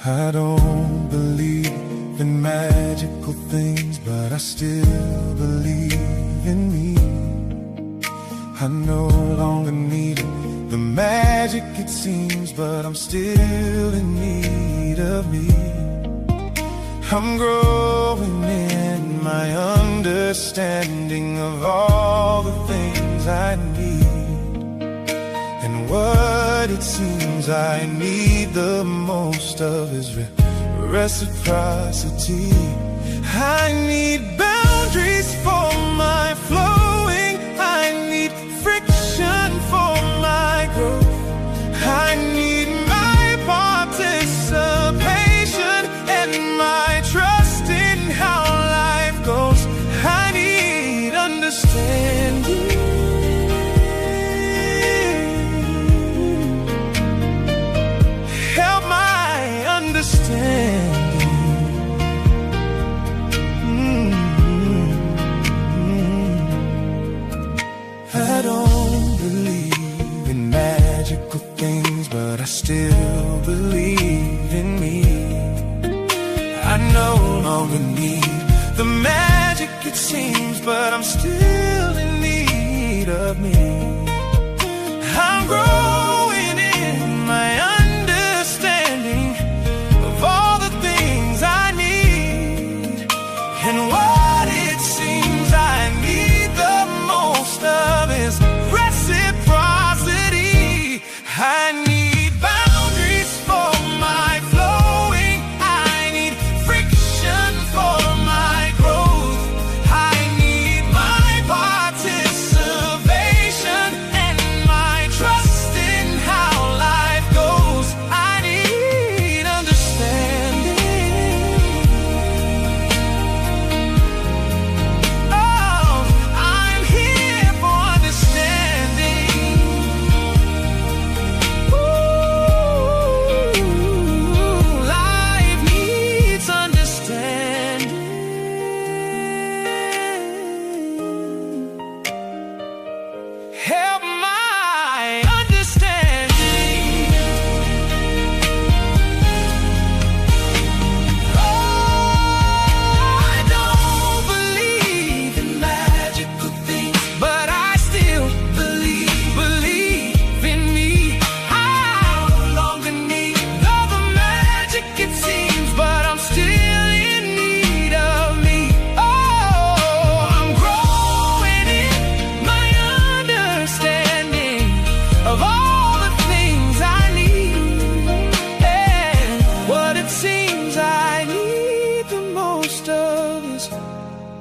I don't believe in magical things, but I still believe in me. I no longer need the magic it seems, but I'm still in need of me. I'm growing in my understanding of all the things I need. And what it seems I need the most of is reciprocity. I need boundaries for my flowing. I need friction for my growth. I need my participation and my trust in how life goes. I need understanding. Help my understanding. I don't believe in magical things, but I still believe in me. I no longer need the magic it seems, but I'm still in need of me. I'm growing in my understanding of all the things I need. And what it seems I need the most of is reciprocity. I need boundaries for my flowing. I need friction for my growth. I need my participation and my trust in how life goes. I need understanding. Oh, I'm here for understanding. Ooh, life needs understanding. Help my understanding. Oh, I don't believe in magical things, but I still believe in me. I no longer need all the magic it seems, but I'm still in need of me. Oh, I'm growing in my understanding of all the things I need. And what it seems I need the most of is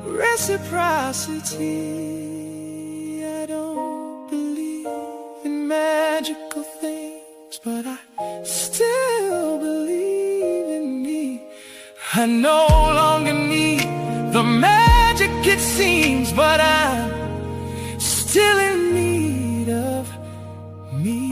reciprocity. I don't believe in magical things, but I still believe in me. I no longer need the magic it seems, but I'm still in need of me.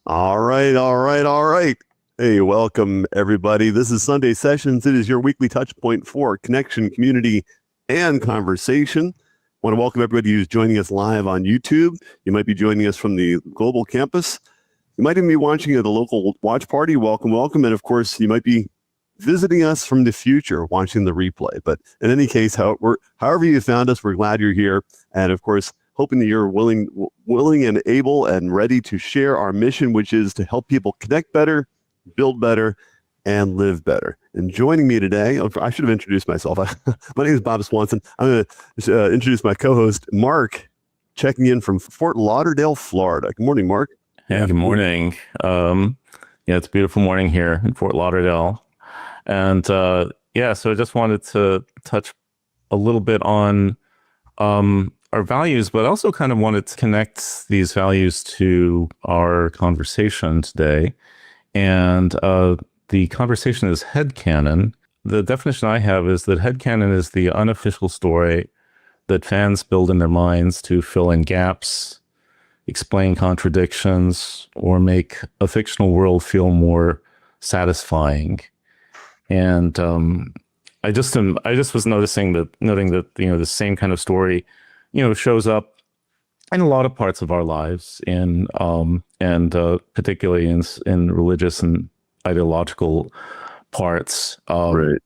All right, all right, all right. Hey, welcome everybody. This is Sunday Sessions. It is your weekly touch point for connection, community, and conversation. I want to welcome everybody who's joining us live on YouTube. You might be joining us from the global campus. You might even be watching at the local watch party. Welcome, welcome. And of course, you might be visiting us from the future, watching the replay. But in any case, however you found us, we're glad you're here. And of course, hoping that you're willing and able and ready to share our mission, which is to help people connect better, build better, and live better. And joining me today, I should have introduced myself. My name is Bob Swanson. I'm going to introduce my co-host, Mark, checking in from Fort Lauderdale, Florida. Good morning, Mark. Yeah, good morning. Yeah, it's a beautiful morning here in Fort Lauderdale. And so I just wanted to touch a little bit on our values, but also kind of wanted to connect these values to our conversation today. And the conversation is headcanon. The definition I have is that headcanon is the unofficial story that fans build in their minds to fill in gaps, explain contradictions, or make a fictional world feel more satisfying. And I just was noting that the same kind of story shows up in a lot of parts of our lives, and particularly in religious and ideological parts. Right.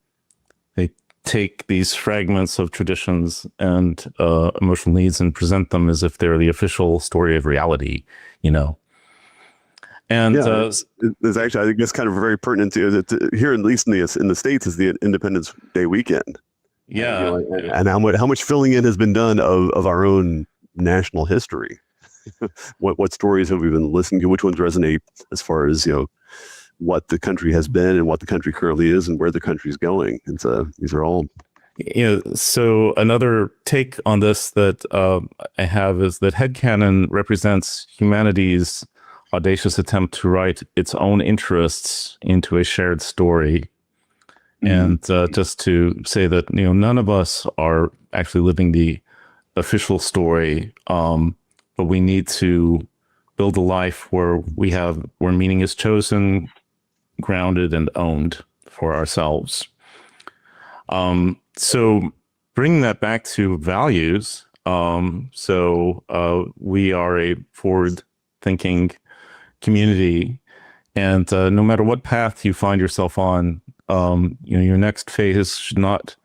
They take these fragments of traditions and emotional needs and present them as if they're the official story of reality, And there's actually, I guess, kind of very pertinent to here, at least in the States, is the Independence Day weekend. Yeah, and how much filling in has been done of our own national history. What stories have we been listening to? Which ones resonate as far as what the country has been and what the country currently is and where the country is going? And so these are all. So another take on this that I have is that headcanon represents humanity's audacious attempt to write its own interests into a shared story. And just to say that none of us are actually living the official story, but we need to build a life where meaning is chosen, grounded, and owned for ourselves. So bringing that back to values, we are a forward-thinking community, and no matter what path you find yourself on, your next phase should not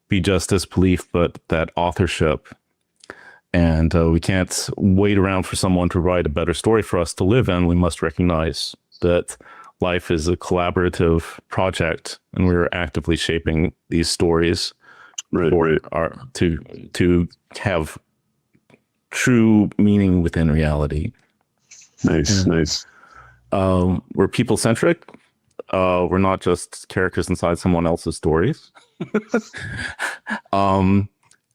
be just disbelief, but that authorship. And we can't wait around for someone to write a better story for us to live in. We must recognize that life is a collaborative project, and we're actively shaping these stories to have true meaning within reality. Nice. We're people-centric. We're not just characters inside someone else's stories. And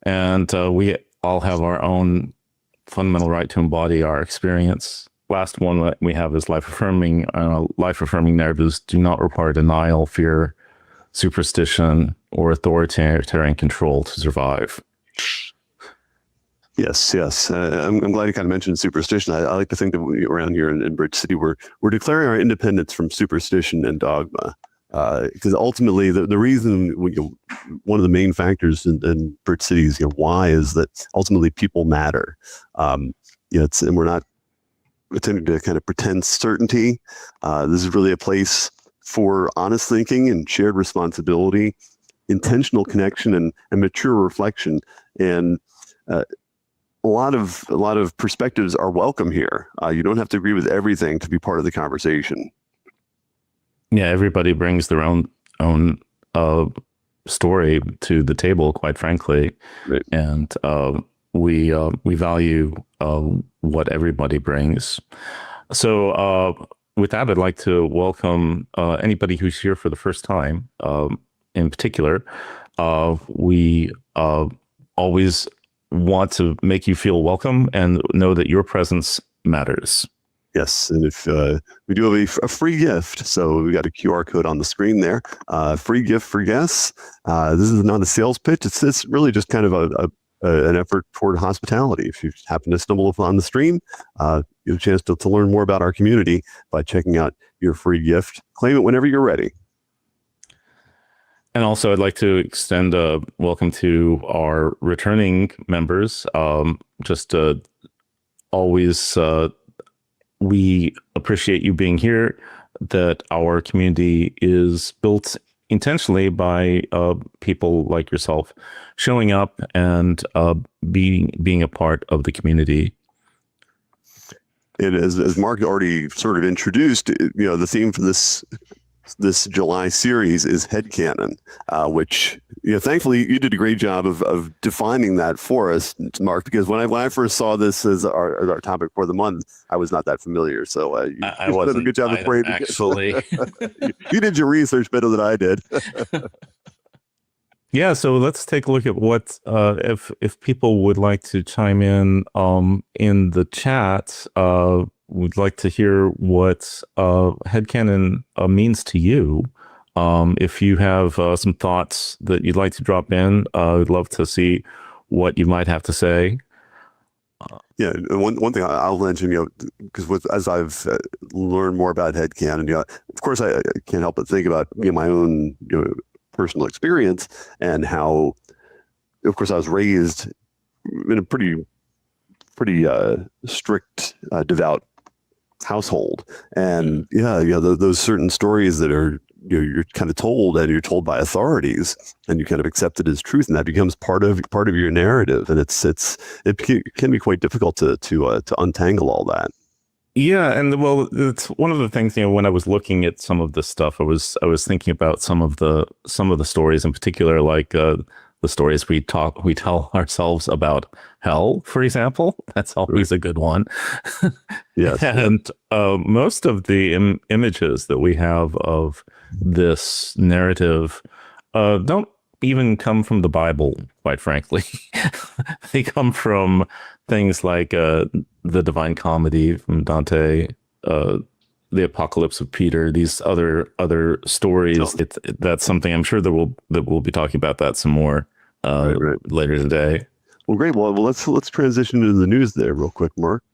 we all have our own fundamental right to embody our experience. Last one that we have is life-affirming. Life-affirming narratives do not require denial, fear, superstition, or authoritarian control to survive. Yes. I'm glad you kind of mentioned superstition. I like to think that around here in Bridge City, we're declaring our independence from superstition and dogma. Because ultimately, the reason one of the main factors in Bridge City's why is that ultimately people matter. And we're not attempting to kind of pretend certainty. This is really a place for honest thinking and shared responsibility, intentional connection, and mature reflection. And a lot of perspectives are welcome here. You don't have to agree with everything to be part of the conversation. Yeah, everybody brings their own story to the table, quite frankly, right. And we value what everybody brings. So with that, I'd like to welcome anybody who's here for the first time. In particular, we always want to make you feel welcome and know that your presence matters. Yes, and if we do have a free gift, so we got a QR code on the screen there. Free gift for guests. This is not a sales pitch. It's really just kind of an effort toward hospitality. If you happen to stumble upon the stream, you have a chance to learn more about our community by checking out your free gift. Claim it whenever you're ready. And also, I'd like to extend a welcome to our returning members. Always. We appreciate you being here, that our community is built intentionally by people like yourself showing up and being a part of the community. And as Mark already sort of introduced, the theme for this July series is headcanon, which thankfully you did a great job of defining that for us, Mark, because when I first saw this as our topic for the month, I was not that familiar. So you did a good job of framing it. Actually. You did your research better than I did. Yeah, so let's take a look at what if people would like to chime in the chat. We'd like to hear what headcanon means to you. If you have some thoughts that you'd like to drop in, I'd love to see what you might have to say. Yeah, one thing I'll mention, because as I've learned more about headcanon, of course, I can't help but think about my own personal experience and how, of course, I was raised in a pretty strict, devout household, and those certain stories that are you're kind of told, and you're told by authorities, and you kind of accept it as truth, and that becomes part of your narrative, and it can be quite difficult to untangle all that. Yeah, and well, it's one of the things, when I was looking at some of this stuff, I was thinking about some of the stories in particular, like the stories we tell ourselves about hell, for example. That's always a good one. Yes. And most of the images that we have of this narrative don't even come from the Bible, quite frankly. They come from things like the Divine Comedy from Dante, the Apocalypse of Peter, these other stories. That's something I'm sure that we'll be talking about that some more later today. Well, great. Well, let's transition into the news there real quick, Mark.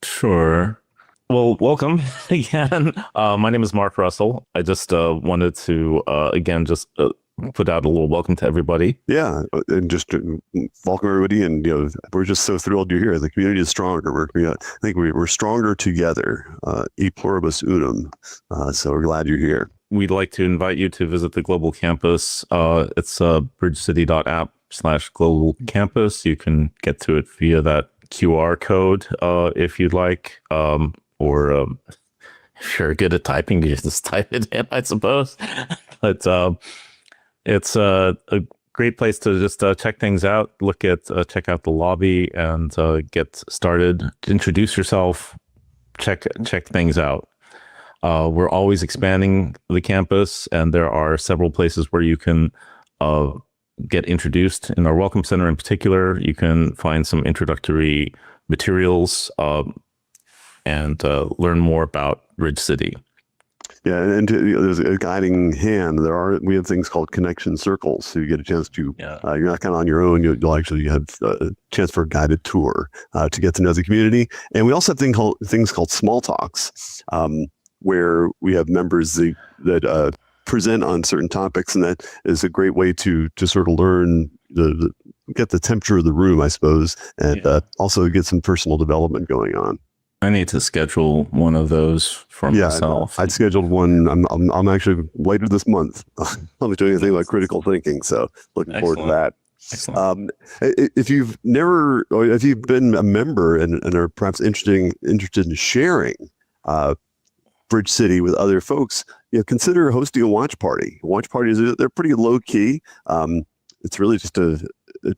Sure. Well, welcome again. My name is Mark Russell. I just wanted to again just put out a little welcome to everybody. Yeah, and just welcome everybody, and we're just so thrilled you're here. The community is stronger. I think we're stronger together. E pluribus unum. So we're glad you're here. We'd like to invite you to visit the global campus. It's bridgecity.app/global campus. You can get to it via that QR code if you'd like, or if you're good at typing, you just type it in, I suppose. But it's a great place to just check things out, check out the lobby, and get started. Introduce yourself, check things out. We're always expanding the campus, and there are several places where you can get introduced. In our Welcome Center in particular, you can find some introductory materials and learn more about Bridge City. Yeah, and there's a guiding hand. We have things called connection circles, so you get a chance to. You're not kind of on your own. You'll actually have a chance for a guided tour to get to know the community. And we also have things called small talks, where we have members that present on certain topics, and that is a great way to sort of learn get the temperature of the room, I suppose, and also get some personal development going on. I need to schedule one of those for myself. I'd scheduled one. I'm actually later this month. I'll be doing a thing like critical thinking, so looking forward to that. Excellent. If you've been a member and are perhaps interested in sharing Bridge City with other folks, consider hosting a watch party. Watch parties, they're pretty low key. It's really just a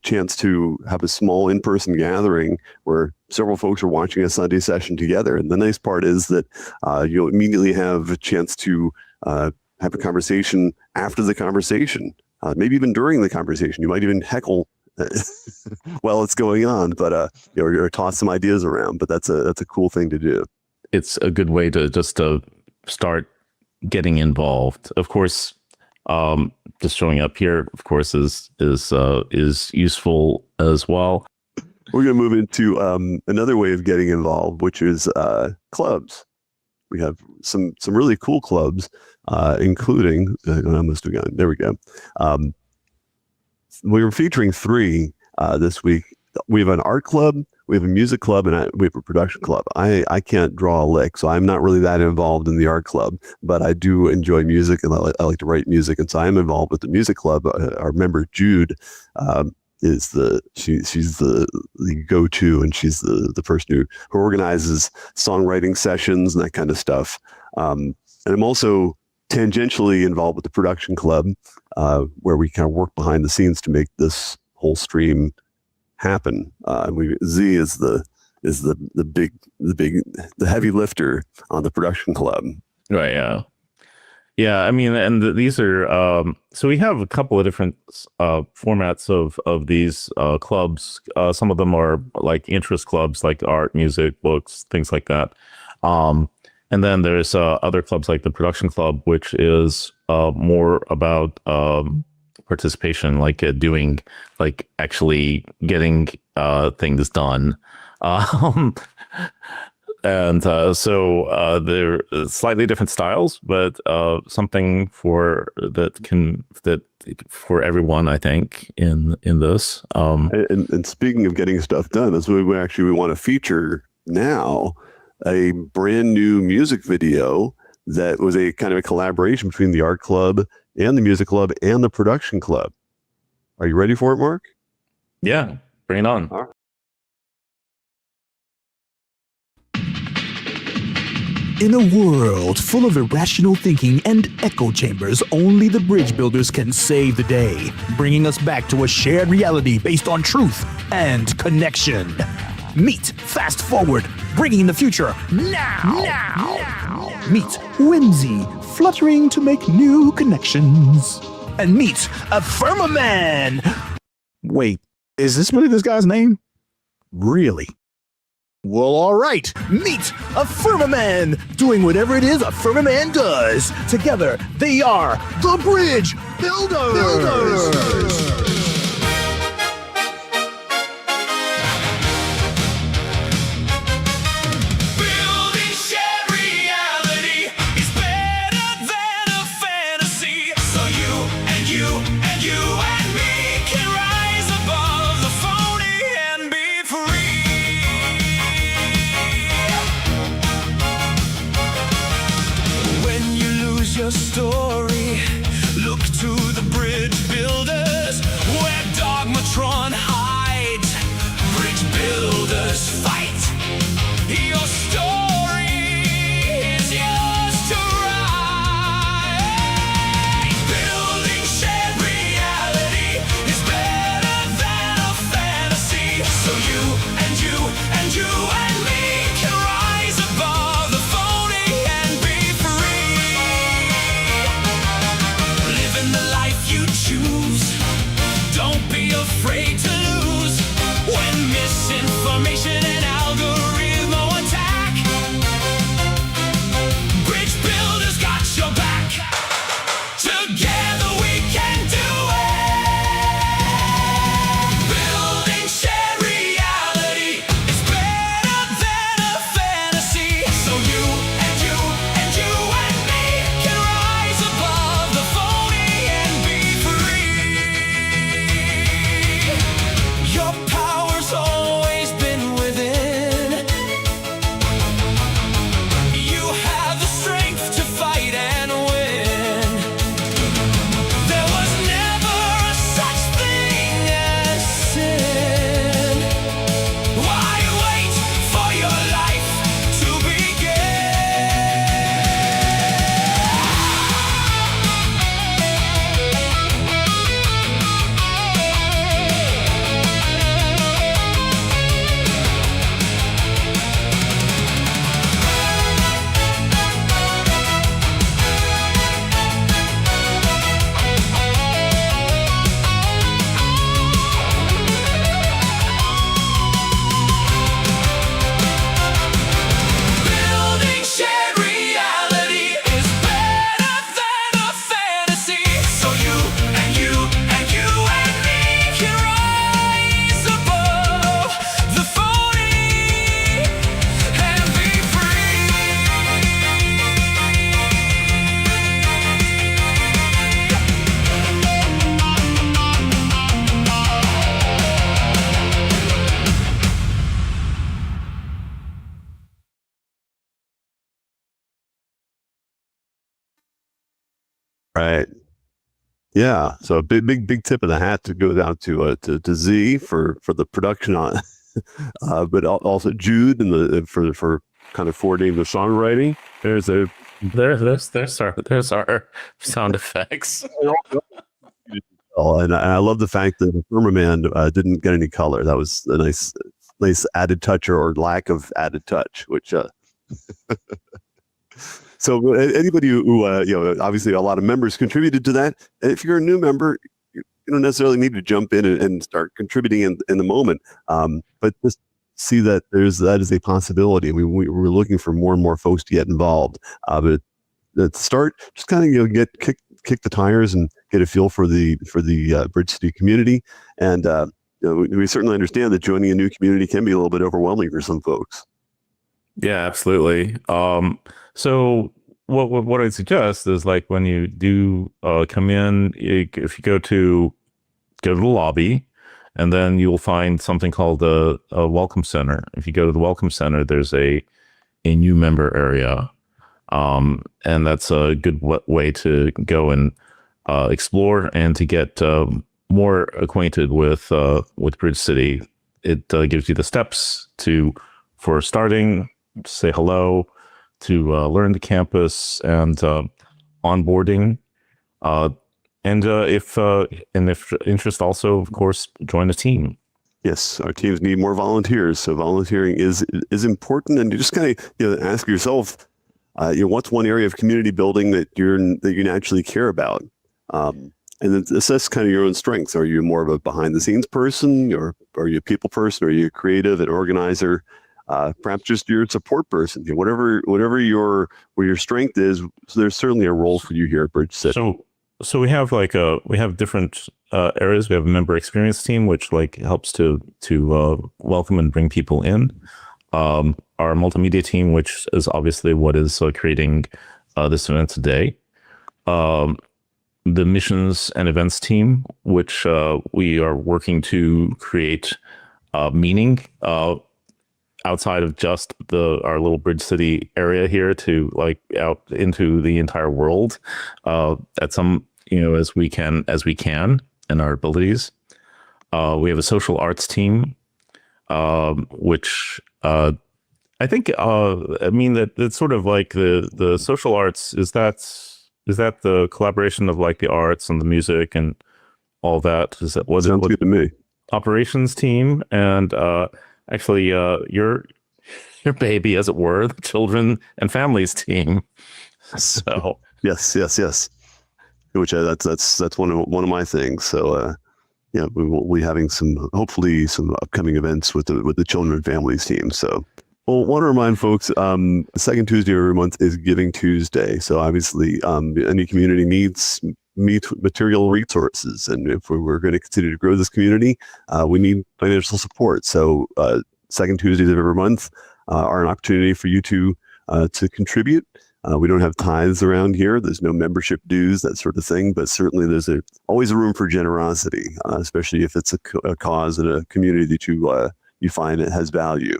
chance to have a small in-person gathering where several folks are watching a Sunday session together. And the nice part is that you'll immediately have a chance to have a conversation after the conversation, maybe even during the conversation. You might even heckle while it's going on, but or toss some ideas around. But that's a cool thing to do. It's a good way to just start getting involved. Of course, just showing up here, of course, is useful as well. We're going to move into another way of getting involved, which is clubs. We have some really cool clubs, including I must have gone. There we go. We were featuring 3 this week. We have an art club, we have a music club, and we have a production club. I can't draw a lick, so I'm not really that involved in the art club, but I do enjoy music, and I like to write music, and so I'm involved with the music club. Our member Jude she's the go-to, and she's the person who organizes songwriting sessions and that kind of stuff. And I'm also tangentially involved with the production club, where we kind of work behind the scenes to make this whole stream happen. Z is the heavy lifter on the production club. Right. Yeah. I mean, and these are so we have a couple of different formats of these clubs. Some of them are like interest clubs, like art, music, books, things like that. And then there's other clubs like the production club, which is more about participation, like doing, like actually getting things done. And so they're slightly different styles, but something for everyone, I think, in this. And speaking of getting stuff done, that's what we want to feature now, a brand new music video that was a kind of a collaboration between the art club and the music club and the production club. Are you ready for it, Mark? Yeah, bring it on. All right. In a world full of irrational thinking and echo chambers, only the bridge builders can save the day, bringing us back to a shared reality based on truth and connection. Meet Fast Forward, bringing the future now. Meet Whimsy, fluttering to make new connections. And meet a Firmaman. Wait, is this really this guy's name? Really? Well, all right. Meet a Firmaman, doing whatever it is a Firmaman does. Together, they are the Bridge Builders. Your story, look to the bridge builders, where Dogmatron hides. Bridge builders fight. Your story is yours to write. Building shared reality is better than a fantasy. So you and you and you and me can rise above the phony and be free. Living the life you choose. Don't be afraid to lose when misinformation and algorithm attack. Bridge builders got your back. Together we can do it. Building shared reality is better than a fantasy. So you and you and you and me can rise above the phony and be free. Your power's always been within. You have the strength to fight and win. There was never a such thing as sin. Why wait for your life to Building shared reality is better than a fantasy. So you and you and you and me can rise above the phony and be free. Right. Yeah. So a big tip of the hat to go down to Z for the production on, but also Jude and for kind of forwarding the songwriting. There's our sound effects. and I love the fact that the Firmaman didn't get any color. That was a nice added touch or lack of added touch, which. So anybody who obviously a lot of members contributed to that. If you're a new member, you don't necessarily need to jump in and start contributing in the moment, but just see that that is a possibility. We're looking for more and more folks to get involved. But at the start, just kind of get kick the tires and get a feel for the Bridge City community. And we certainly understand that joining a new community can be a little bit overwhelming for some folks. Yeah, absolutely. So what I suggest is like when you do come in, if you go to the lobby, and then you'll find something called a welcome center. If you go to the welcome center, there's a new member area, and that's a good way to go and explore and to get more acquainted with Bridge City. It gives you the steps for starting, to say hello, to learn the campus, and onboarding. Uh, if interest, also of course join a team. Yes, our teams need more volunteers. So volunteering is important, and you just kind of ask yourself, what's one area of community building that you naturally care about, and then assess kind of your own strengths. Are you more of a behind the scenes person, or are you a people person? Are you a creative, an organizer? Perhaps just you're a support person. Whatever where your strength is, so there's certainly a role for you here at Bridge City. So we have we have different areas. We have a member experience team, which like helps to welcome and bring people in. Our multimedia team, which is obviously what is creating this event today. The missions and events team, which we are working to create meaning outside of just our little Bridge City area here, to like out into the entire world at some, as we can and our abilities. We have a social arts team, which I think that it's sort of like the social arts is that the collaboration of like the arts and the music and all that. Is that what sounds good to me? Operations team, and actually your baby, as it were, the children and families team. So yes. Which that's one of my things. So we will be having hopefully some upcoming events with the children and families team. So, well, want to remind folks, the second Tuesday of every month is Giving Tuesday. So obviously, any community needs material resources, and if we're going to continue to grow this community, we need financial support. So second Tuesdays of every month are an opportunity for you to contribute. We don't have tithes around here. There's no membership dues, that sort of thing. But certainly there's always a room for generosity, especially if it's a cause in a community that you find it has value.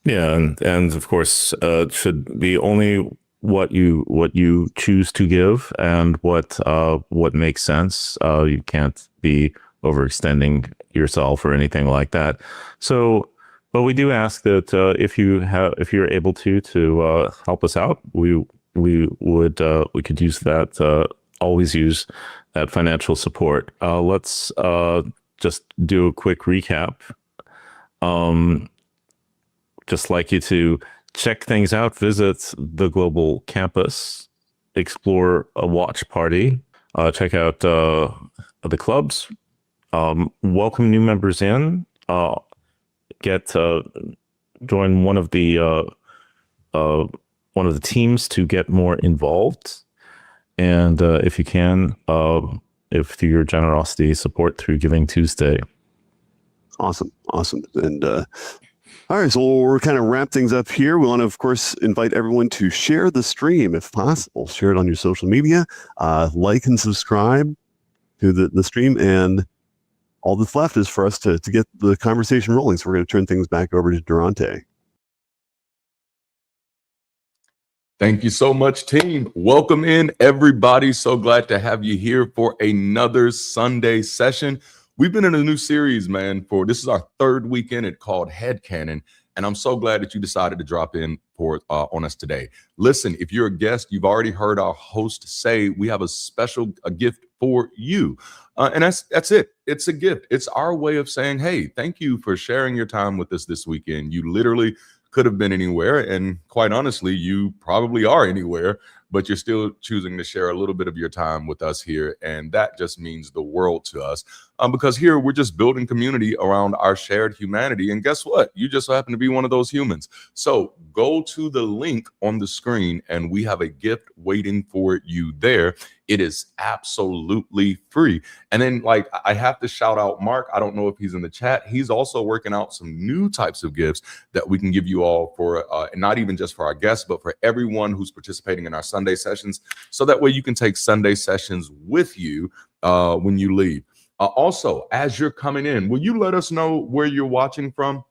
Yeah, and of course, it should be only what you choose to give and what makes sense. You can't be overextending yourself or anything like that. So, but we do ask that if you're able to help us out, we could use that. Always use that financial support. Let's just do a quick recap. Just like you to check things out, visit the global campus, explore a watch party, check out the clubs, welcome new members in, join one of the teams to get more involved, and if you can, if through your generosity, support through Giving Tuesday. Awesome, and. All right, so we're kind of wrap things up here. We want to, of course, invite everyone to share the stream if possible. Share it on your social media, like and subscribe to the stream, and all that's left is for us to get the conversation rolling. So we're going to turn things back over to Darante. Thank you so much, team. Welcome in, everybody. So glad to have you here for another Sunday session. We've been in a new series, man, this is our third weekend. It's called Head Canon, and I'm so glad that you decided to drop in on us today. Listen, if you're a guest, you've already heard our host say we have a gift for you, and that's it. It's a gift. It's our way of saying, hey, thank you for sharing your time with us this weekend. You literally could have been anywhere, and quite honestly, you probably are anywhere, but you're still choosing to share a little bit of your time with us here, and that just means the world to us, because here we're just building community around our shared humanity, and guess what? You just happen to be one of those humans. So go to the link on the screen, and we have a gift waiting for you there. It is absolutely free. And then like I have to shout out Mark. I don't know if he's in the chat. He's also working out some new types of gifts that we can give you all for not even just for our guests, but for everyone who's participating in our Sunday sessions. So that way you can take Sunday sessions with you when you leave. Also, as you're coming in, will you let us know where you're watching from?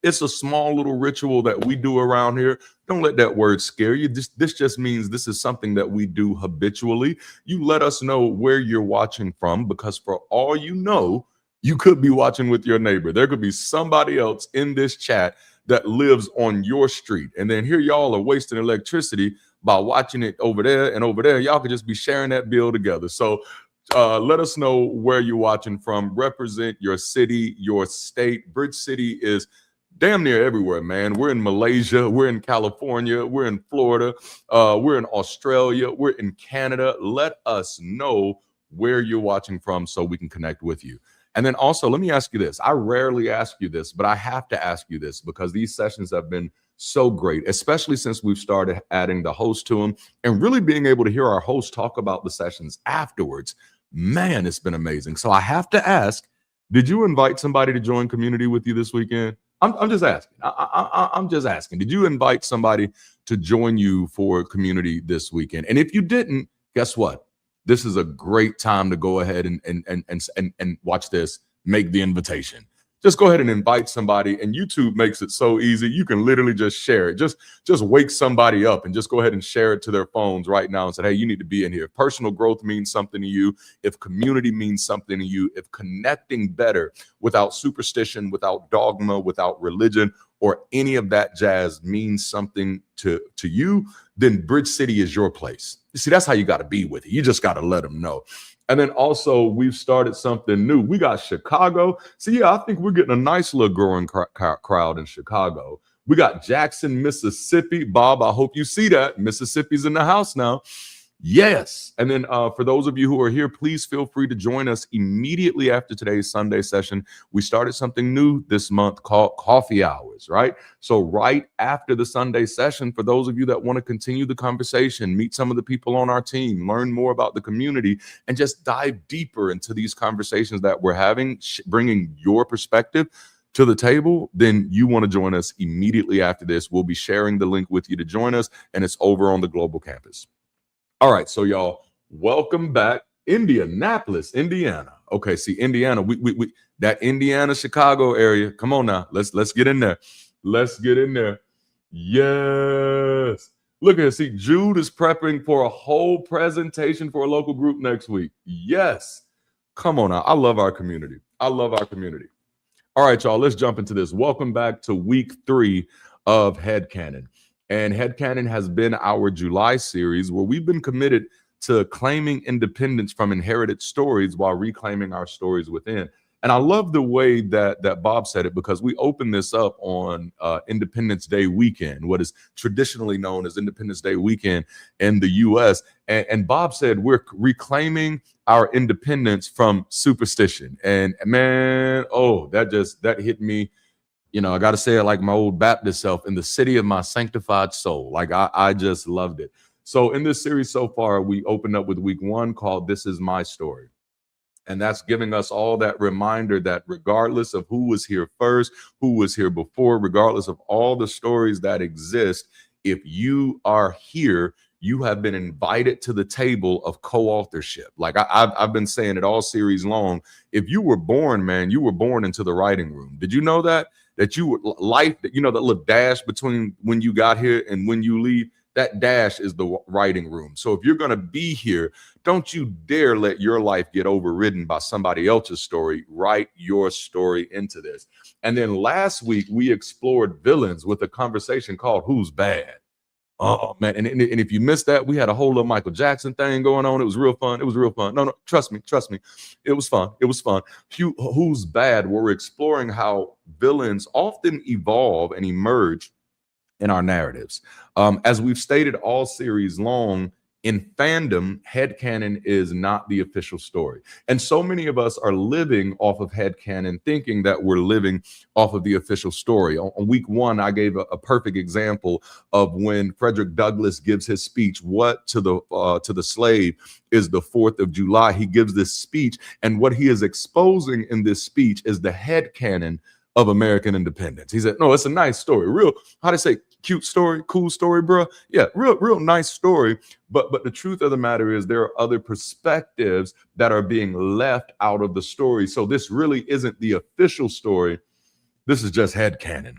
It's a small little ritual that we do around here. Don't let that word scare you. This just means this is something that we do habitually. You let us know where you're watching from, because for all you know, you could be watching with your neighbor. There could be somebody else in this chat that lives on your street. And then here y'all are wasting electricity by watching it over there and over there. Y'all could just be sharing that bill together. So let us know where you're watching from. Represent your city, your state. Bridge City is damn near everywhere, man. We're in Malaysia, we're in California, we're in Florida, we're in Australia, we're in Canada. Let us know where you're watching from so we can connect with you. And then also, let me ask you this. I rarely ask you this, but I have to ask you this because these sessions have been so great, especially since we've started adding the host to them and really being able to hear our host talk about the sessions afterwards. Man, it's been amazing. So I have to ask, did you invite somebody to join community with you this weekend? I'm just asking. I'm just asking. Did you invite somebody to join you for community this weekend? And if you didn't, guess what? This is a great time to go ahead and watch this. Make the invitation. Just go ahead and invite somebody, and YouTube makes it so easy. You can literally just share it. Just wake somebody up and just go ahead and share it to their phones right now and say, hey, you need to be in here. If personal growth means something to you, if community means something to you, if connecting better without superstition, without dogma, without religion, or any of that jazz means something to you, then Bridge City is your place. You see, that's how you got to be with it. You just got to let them know. And then also we've started something new. We got Chicago. So yeah, I think we're getting a nice little growing crowd in Chicago. We got Jackson, Mississippi. Bob, I hope you see that. Mississippi's in the house now. Yes. And then for those of you who are here, please feel free to join us immediately after today's Sunday session. We started something new this month called coffee hours, right? So right after the Sunday session, for those of you that want to continue the conversation, meet some of the people on our team, learn more about the community, and just dive deeper into these conversations that we're having, bringing your perspective to the table, then you want to join us immediately after this. We'll be sharing the link with you to join us, and it's over on the global campus. All right, so y'all, welcome back. Indianapolis, Indiana. Okay, see, Indiana, we that Indiana, Chicago area. Come on now, let's get in there. Let's get in there. Yes. Look at, see, Jude is prepping for a whole presentation for a local group next week. Yes. Come on now. I love our community. I love our community. All right, y'all, let's jump into this. Welcome back to week 3 of Headcanon. And Headcanon has been our July series where we've been committed to claiming independence from inherited stories while reclaiming our stories within. And I love the way that Bob said it, because we opened this up on Independence Day weekend, what is traditionally known as Independence Day weekend in the U.S. And Bob said we're reclaiming our independence from superstition. And man, oh, that hit me. You know, I got to say it like my old Baptist self, in the city of my sanctified soul. Like I just loved it. So in this series so far, we opened up with week 1 called This Is My Story. And that's giving us all that reminder that regardless of who was here first, who was here before, regardless of all the stories that exist, if you are here, you have been invited to the table of co-authorship. Like I've been saying it all series long. If you were born, man, you were born into the writing room. Did you know that? That you were life, you know, that little dash between when you got here and when you leave, that dash is the writing room. So if you're going to be here, don't you dare let your life get overridden by somebody else's story. Write your story into this. And then last week, we explored villains with a conversation called Who's Bad? Oh, man. And if you missed that, we had a whole little Michael Jackson thing going on. It was real fun. It was real fun. No, trust me. It was fun. It was fun. Who's Bad? We're exploring how villains often evolve and emerge in our narratives. As we've stated all series long, In fandom, headcanon is not the official story. And so many of us are living off of headcanon, thinking that we're living off of the official story. On week one, I gave a perfect example of when Frederick Douglass gives his speech, what to the slave is the 4th of July. He gives this speech, and what he is exposing in this speech is the headcanon of American independence. He said, no, it's a nice story. Real, how they say, cute story, cool story, bro. Yeah, real nice story. But the truth of the matter is there are other perspectives that are being left out of the story. So this really isn't the official story. This is just headcanon.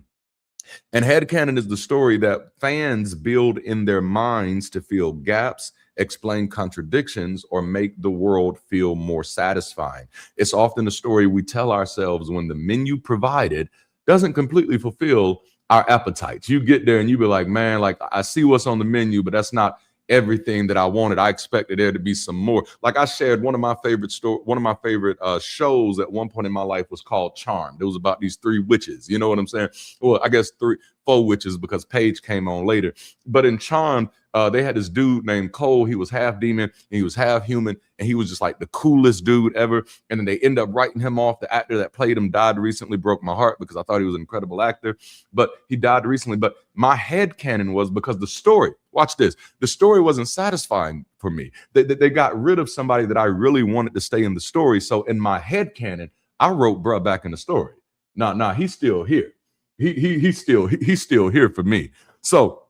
And headcanon is the story that fans build in their minds to fill gaps, explain contradictions, or make the world feel more satisfying. It's often the story we tell ourselves when the menu provided doesn't completely fulfill our appetites. You get there and you be like, man, like I see what's on the menu, but that's not everything that I wanted. I expected there to be some more. Like I shared one of my favorite shows at one point in my life was called Charmed. It was about these 3 witches. You know what I'm saying? Well, I guess 4 witches because Paige came on later. But in Charmed, they had this dude named Cole. He was half demon and he was half human, and he was just like the coolest dude ever. And then they end up writing him off. The actor that played him died recently. Broke my heart because I thought he was an incredible actor, but he died recently. But my headcanon was because the story, watch this, the story wasn't satisfying for me. They got rid of somebody that I really wanted to stay in the story. So in my headcanon, I wrote bruh back in the story. Nah, he's still here. He's still here for me. So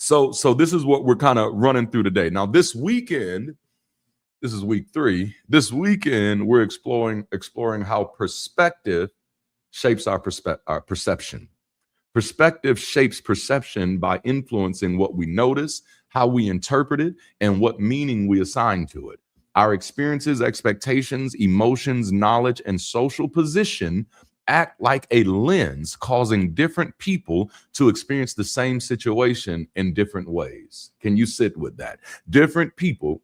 this is what we're kind of running through today. Now, this weekend, this is week 3. This weekend, we're exploring how perspective shapes our perception. Perspective shapes perception by influencing what we notice, how we interpret it, and what meaning we assign to it. Our experiences, expectations, emotions, knowledge, and social position act like a lens, causing different people to experience the same situation in different ways. Can you sit with that? Different people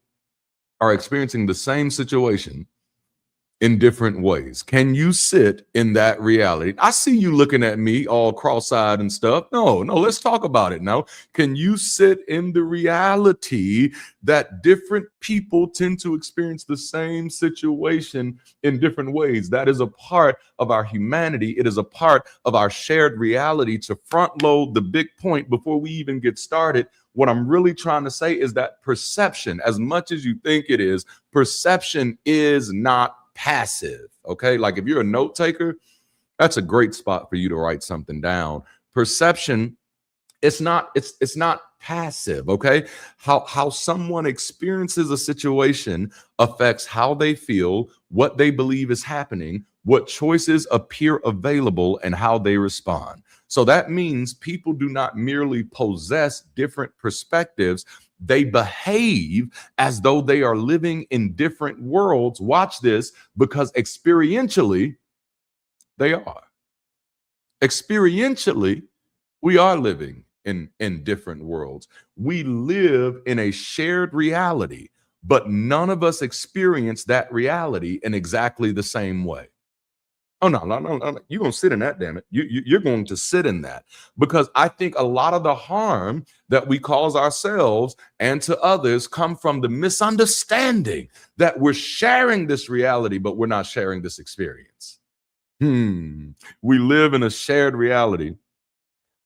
are experiencing the same situation in different ways. Can you sit in that reality? I see you looking at me all cross-eyed and stuff. No, let's talk about it now. Can you sit in the reality that different people tend to experience the same situation in different ways? That is a part of our humanity. It is a part of our shared reality. To front load the big point before we even get started, what I'm really trying to say is that perception, as much as you think it is, perception is not passive. Okay, like if you're a note taker, that's a great spot for you to write something down. Perception, it's not passive. Okay, how someone experiences a situation affects how they feel, what they believe is happening, what choices appear available, and how they respond. So that means people do not merely possess different perspectives, they behave as though they are living in different worlds. Watch this, because experientially, they are. Experientially, we are living in different worlds. We live in a shared reality, but none of us experience that reality in exactly the same way. Oh, no. You're going to sit in that, damn it. You're going to sit in that, because I think a lot of the harm that we cause ourselves and to others come from the misunderstanding that we're sharing this reality, but we're not sharing this experience. We live in a shared reality,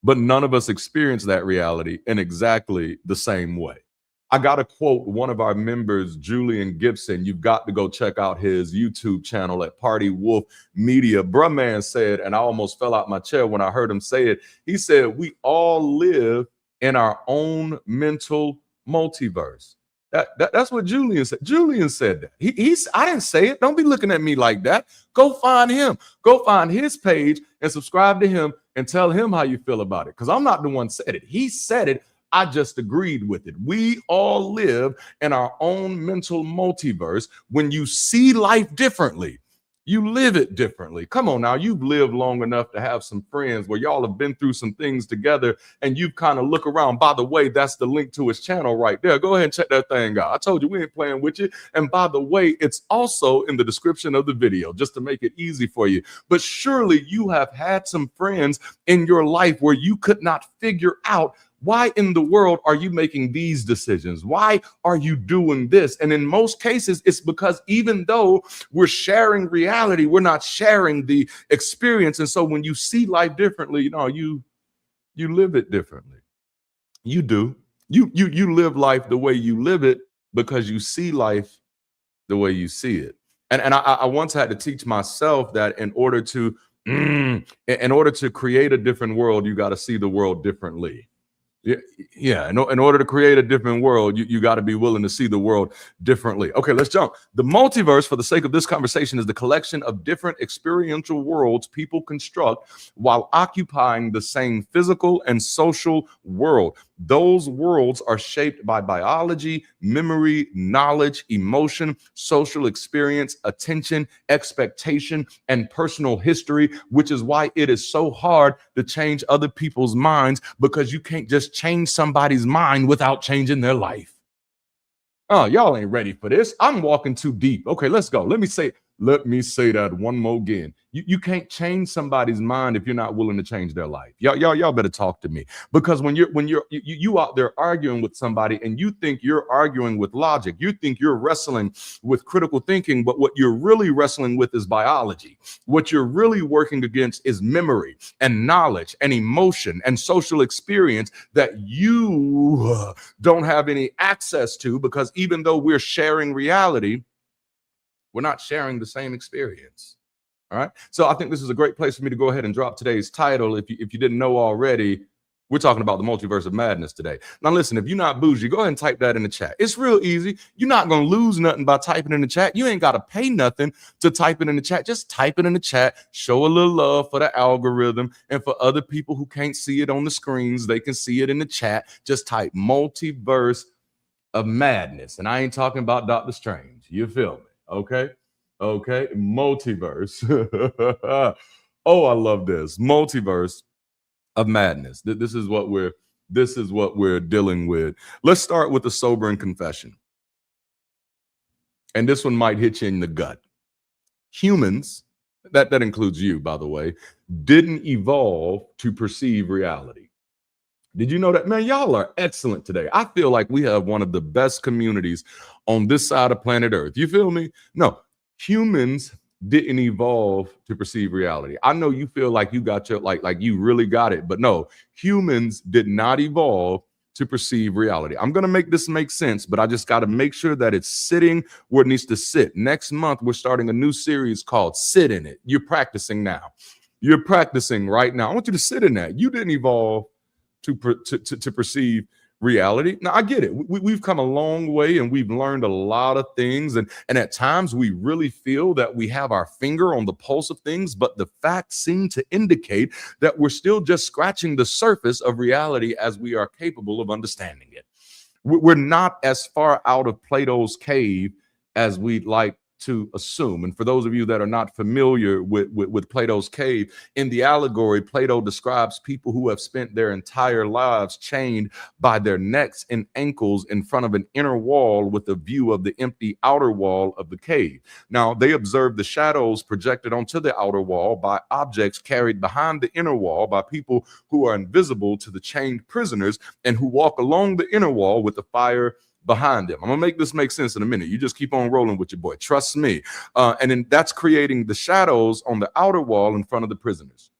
but none of us experience that reality in exactly the same way. I got to quote one of our members, Julian Gibson. You've got to go check out his YouTube channel at Party Wolf Media. Bruh man said, and I almost fell out my chair when I heard him say it. He said, we all live in our own mental multiverse. That's what Julian said. Julian said that. I didn't say it. Don't be looking at me like that. Go find him. Go find his page and subscribe to him and tell him how you feel about it. Because I'm not the one said it. He said it. I just agreed with it. We all live in our own mental multiverse. When you see life differently, you live it differently. Come on now, you've lived long enough to have some friends where y'all have been through some things together, and you kind of look around. By the way, that's the link to his channel right there. Go ahead and check that thing out. I told you we ain't playing with you. And by the way, it's also in the description of the video, just to make it easy for you. But surely you have had some friends in your life where you could not figure out Why in the world are you making these decisions? Why are you doing this? And in most cases, it's because even though we're sharing reality, we're not sharing the experience. And so when you see life differently, you live it differently. You do. You live life the way you live it because you see life the way you see it. And I once had to teach myself that in order to create a different world, you got to see the world differently. Yeah. In order to create a different world, you got to be willing to see the world differently. Okay, let's jump. The multiverse, for the sake of this conversation, is the collection of different experiential worlds people construct while occupying the same physical and social world. Those worlds are shaped by biology, memory, knowledge, emotion, social experience, attention, expectation, and personal history, which is why it is so hard to change other people's minds, because you can't just change somebody's mind without changing their life. Oh, y'all ain't ready for this. I'm walking too deep. Okay, let's go. Let me say that one more again. You can't change somebody's mind if you're not willing to change their life. Y'all better talk to me, because when you out there arguing with somebody and you think you're arguing with logic, you think you're wrestling with critical thinking, but what you're really wrestling with is biology. What you're really working against is memory and knowledge and emotion and social experience that you don't have any access to, because even though we're sharing reality, we're not sharing the same experience. All right. So I think this is a great place for me to go ahead and drop today's title. If you didn't know already, we're talking about the multiverse of madness today. Now, listen, if you're not bougie, go ahead and type that in the chat. It's real easy. You're not going to lose nothing by typing in the chat. You ain't got to pay nothing to type it in the chat. Just type it in the chat. Show a little love for the algorithm, and for other people who can't see it on the screens, they can see it in the chat. Just type multiverse of madness. And I ain't talking about Dr. Strange. You feel me? Okay, multiverse. Oh, I love this. Multiverse of madness. This is what we're dealing with. Let's start with a sobering confession. And this one might hit you in the gut. Humans, that includes you, by the way, didn't evolve to perceive reality. Did you know that? Man, y'all are excellent today. I feel like we have one of the best communities on this side of planet Earth. You feel me? No, humans didn't evolve to perceive reality. I know you feel like you got your, like you really got it, but no, humans did not evolve to perceive reality. I'm going to make this make sense, but I just got to make sure that it's sitting where it needs to sit. Next month, we're starting a new series called Sit in It. You're practicing now. You're practicing right now. I want you to sit in that. You didn't evolve to perceive reality. Now, I get it. We've come a long way and we've learned a lot of things. And at times we really feel that we have our finger on the pulse of things, but the facts seem to indicate that we're still just scratching the surface of reality as we are capable of understanding it. We're not as far out of Plato's cave as we'd like to assume. And for those of you that are not familiar with Plato's cave, in the allegory, Plato describes people who have spent their entire lives chained by their necks and ankles in front of an inner wall with a view of the empty outer wall of the cave. Now, they observe the shadows projected onto the outer wall by objects carried behind the inner wall by people who are invisible to the chained prisoners and who walk along the inner wall with the fire behind them. I'm gonna make this make sense in a minute. You just keep on rolling with your boy. Trust me. And then that's creating the shadows on the outer wall in front of the prisoners.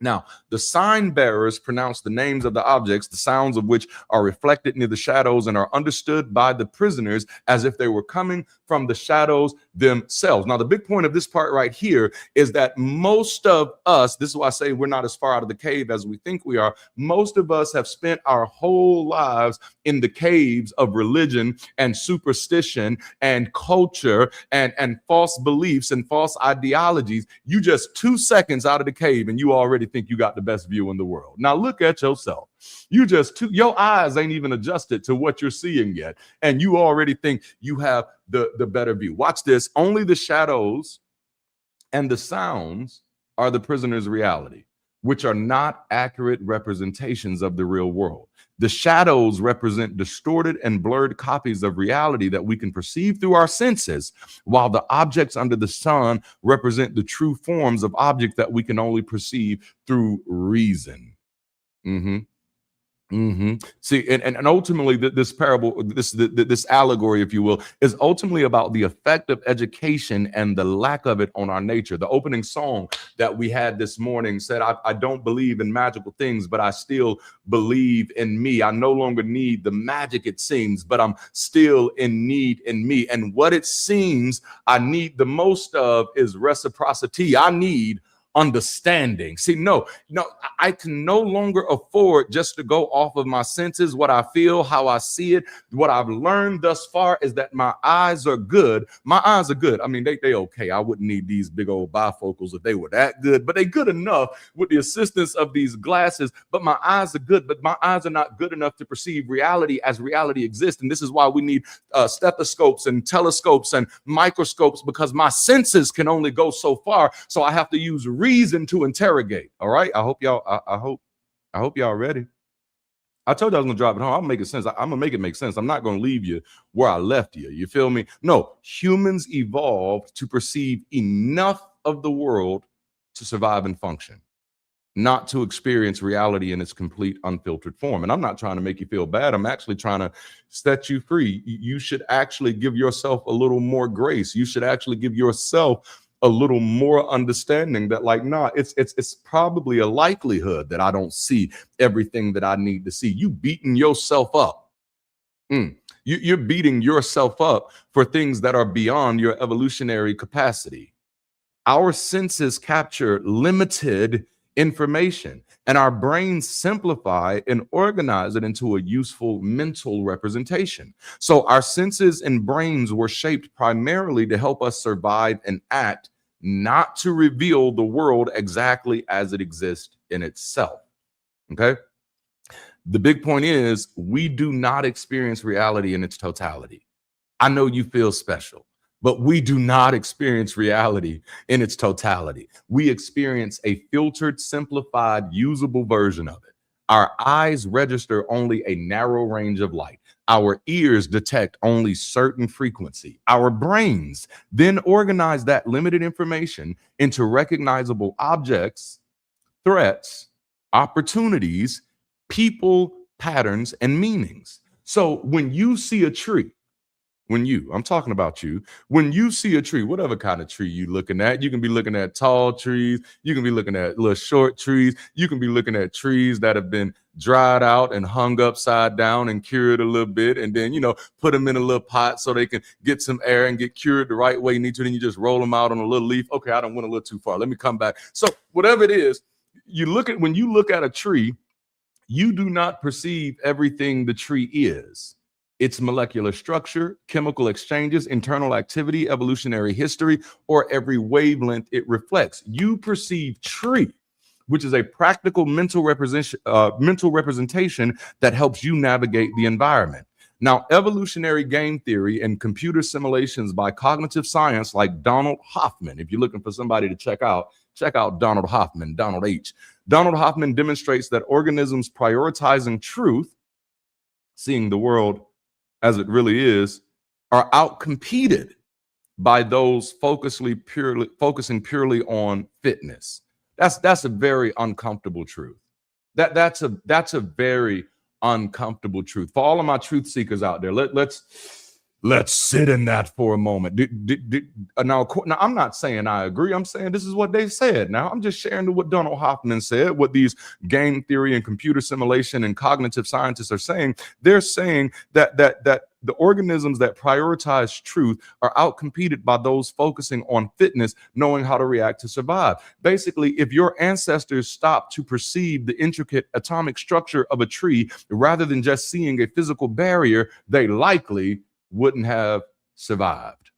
Now, the sign bearers pronounce the names of the objects, the sounds of which are reflected near the shadows and are understood by the prisoners as if they were coming from the shadows themselves. Now, the big point of this part right here is that most of us, this is why I say we're not as far out of the cave as we think we are. Most of us have spent our whole lives in the caves of religion and superstition and culture and false beliefs and false ideologies. You just 2 seconds out of the cave and you already think you got the best view in the world. Now look at yourself. Your eyes ain't even adjusted to what you're seeing yet, and you already think you have the better view. Watch this. Only the shadows and the sounds are the prisoner's reality, which are not accurate representations of the real world. The shadows represent distorted and blurred copies of reality that we can perceive through our senses, while the objects under the sun represent the true forms of objects that we can only perceive through reason. See, and ultimately, this parable, this allegory, if you will, is ultimately about the effect of education and the lack of it on our nature. The opening song that we had this morning said, I don't believe in magical things, but I still believe in me. I no longer need the magic, it seems, but I'm still in need in me. And what it seems I need the most of is reciprocity. I need understanding. See, no, I can no longer afford just to go off of my senses, what I feel, how I see it. What I've learned thus far is that my eyes are good. My eyes are good. I mean, they okay. I wouldn't need these big old bifocals if they were that good, but they good enough with the assistance of these glasses. But my eyes are good, but my eyes are not good enough to perceive reality as reality exists. And this is why we need stethoscopes and telescopes and microscopes, because my senses can only go so far. So I have to use reason to interrogate. All right. I hope y'all ready. I told you I was gonna drop it home. I'll make it sense. I'm gonna make it make sense. I'm not gonna leave you where I left you. You feel me? No, humans evolved to perceive enough of the world to survive and function, not to experience reality in its complete unfiltered form. And I'm not trying to make you feel bad. I'm actually trying to set you free. You should actually give yourself a little more grace. You should actually give yourself a little more understanding that, like, nah, it's probably a likelihood that I don't see everything that I need to see. You beating yourself up. You're beating yourself up for things that are beyond your evolutionary capacity. Our senses capture limited information, and our brains simplify and organize it into a useful mental representation. So our senses and brains were shaped primarily to help us survive and act, not to reveal the world exactly as it exists in itself. Okay? The big point is, we do not experience reality in its totality. I know you feel special, but we do not experience reality in its totality. We experience a filtered, simplified, usable version of it. Our eyes register only a narrow range of light. Our ears detect only certain frequency. Our brains then organize that limited information into recognizable objects, threats, opportunities, people, patterns, and meanings. So when you see a tree, I'm talking about you, when you see a tree, whatever kind of tree you looking at, you can be looking at tall trees, you can be looking at little short trees, you can be looking at trees that have been dried out and hung upside down and cured a little bit, and then, put them in a little pot so they can get some air and get cured the right way you need to. Then you just roll them out on a little leaf. Okay, I don't went a little too far. Let me come back. So whatever it is, when you look at a tree, you do not perceive everything the tree is. Its molecular structure, chemical exchanges, internal activity, evolutionary history, or every wavelength it reflects. You perceive tree, which is a practical mental representation that helps you navigate the environment. Now, evolutionary game theory and computer simulations by cognitive science like Donald Hoffman, if you're looking for somebody to check out Donald Hoffman, Donald H. Donald Hoffman demonstrates that organisms prioritizing truth, seeing the world as it really is, are outcompeted by those focusing purely on fitness. That's a very uncomfortable truth. That's a very uncomfortable truth. For all of my truth seekers out there, let's sit in that for a moment. Now, I'm not saying I agree. I'm saying this is what they said. Now, I'm just sharing what Donald Hoffman said, what these game theory and computer simulation and cognitive scientists are saying. They're saying that the organisms that prioritize truth are outcompeted by those focusing on fitness, knowing how to react to survive. Basically, if your ancestors stopped to perceive the intricate atomic structure of a tree rather than just seeing a physical barrier, they likely wouldn't have survived.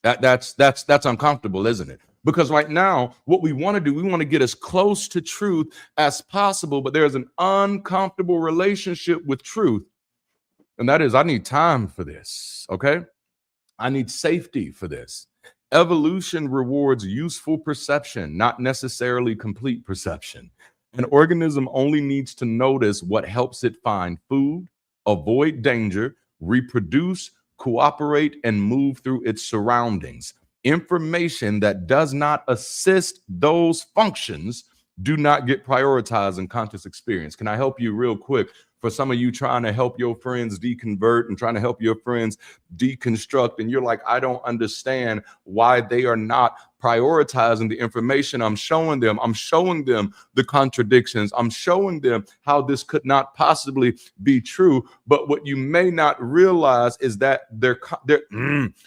That's uncomfortable, isn't it? Because right now, what we want to do, we want to get as close to truth as possible, but there's an uncomfortable relationship with truth. And that is, I need time for this, okay? I need safety for this. Evolution rewards useful perception, not necessarily complete perception. An organism only needs to notice what helps it find food, avoid danger, reproduce, cooperate, and move through its surroundings. Information that does not assist those functions do not get prioritized in conscious experience. Can I help you real quick? For some of you trying to help your friends deconvert and trying to help your friends deconstruct, and you're like, I don't understand why they are not prioritizing the information I'm showing them. I'm showing them the contradictions. I'm showing them how this could not possibly be true. But what you may not realize is that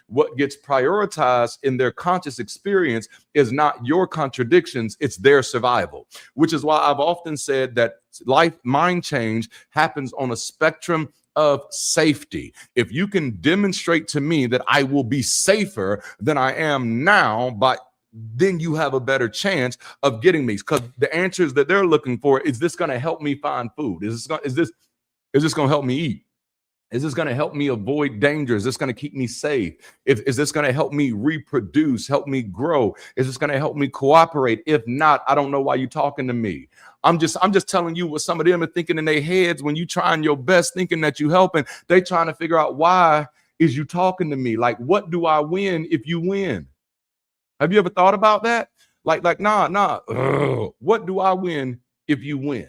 what gets prioritized in their conscious experience is not your contradictions, it's their survival, which is why I've often said that mind change happens on a spectrum of safety. If you can demonstrate to me that I will be safer than I am now, then you have a better chance of getting me. Because the answers that they're looking for, is this going to help me find food? Is this going to help me eat? Is this going to help me avoid danger? Is this going to keep me safe? Is this going to help me reproduce, help me grow? Is this going to help me cooperate? If not, I don't know why you're talking to me. I'm just telling you what some of them are thinking in their heads when you trying your best, thinking that you helping. They trying to figure out, why is you talking to me? Like, what do I win if you win? Have you ever thought about that? Nah. What do I win if you win?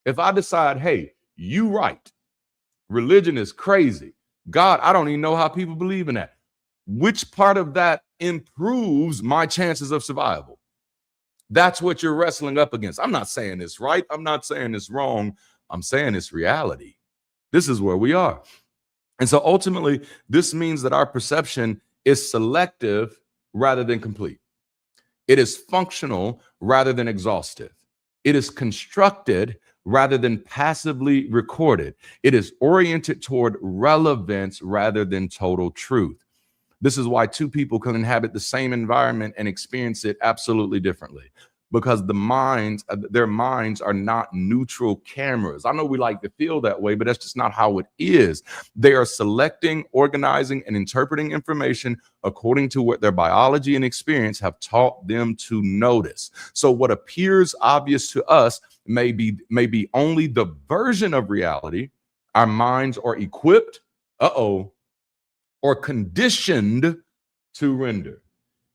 If I decide, hey, you right. Religion is crazy. God, I don't even know how people believe in that. Which part of that improves my chances of survival? That's what you're wrestling up against. I'm not saying it's right. I'm not saying it's wrong. I'm saying it's reality. This is where we are. And so ultimately, this means that our perception is selective rather than complete. It is functional rather than exhaustive. It is constructed rather than passively recorded. It is oriented toward relevance rather than total truth. This is why two people can inhabit the same environment and experience it absolutely differently, because their minds are not neutral cameras. I know we like to feel that way, but that's just not how it is. They are selecting, organizing, and interpreting information according to what their biology and experience have taught them to notice. So what appears obvious to us may be only the version of reality our minds are equipped, or conditioned to render.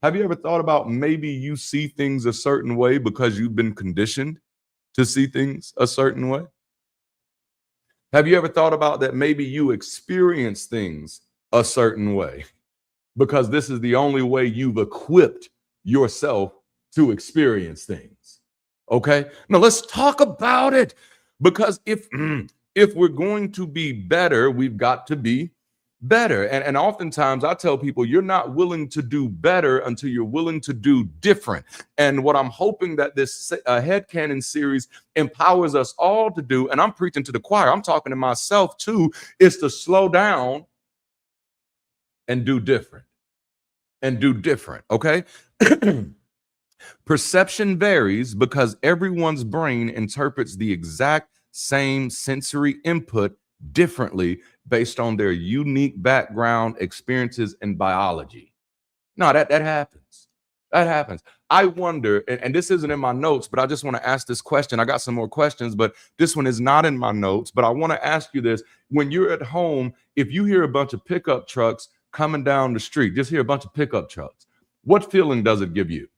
Have you ever thought about maybe you see things a certain way because you've been conditioned to see things a certain way? Have you ever thought about that maybe you experience things a certain way because this is the only way you've equipped yourself to experience things? Okay, now let's talk about it, because if we're going to be better, we've got to be better. And oftentimes I tell people, you're not willing to do better until you're willing to do different. And what I'm hoping that this headcanon series empowers us all to do, and I'm preaching to the choir, I'm talking to myself too, is to slow down and do different. Okay? Perception varies because everyone's brain interprets the exact same sensory input differently based on their unique background, experiences, and biology. No, that happens. That happens. I wonder, and this isn't in my notes, but I just want to ask this question. I got some more questions, but this one is not in my notes. But I want to ask you this. When you're at home, if you hear a bunch of pickup trucks coming down the street, just hear a bunch of pickup trucks, what feeling does it give you?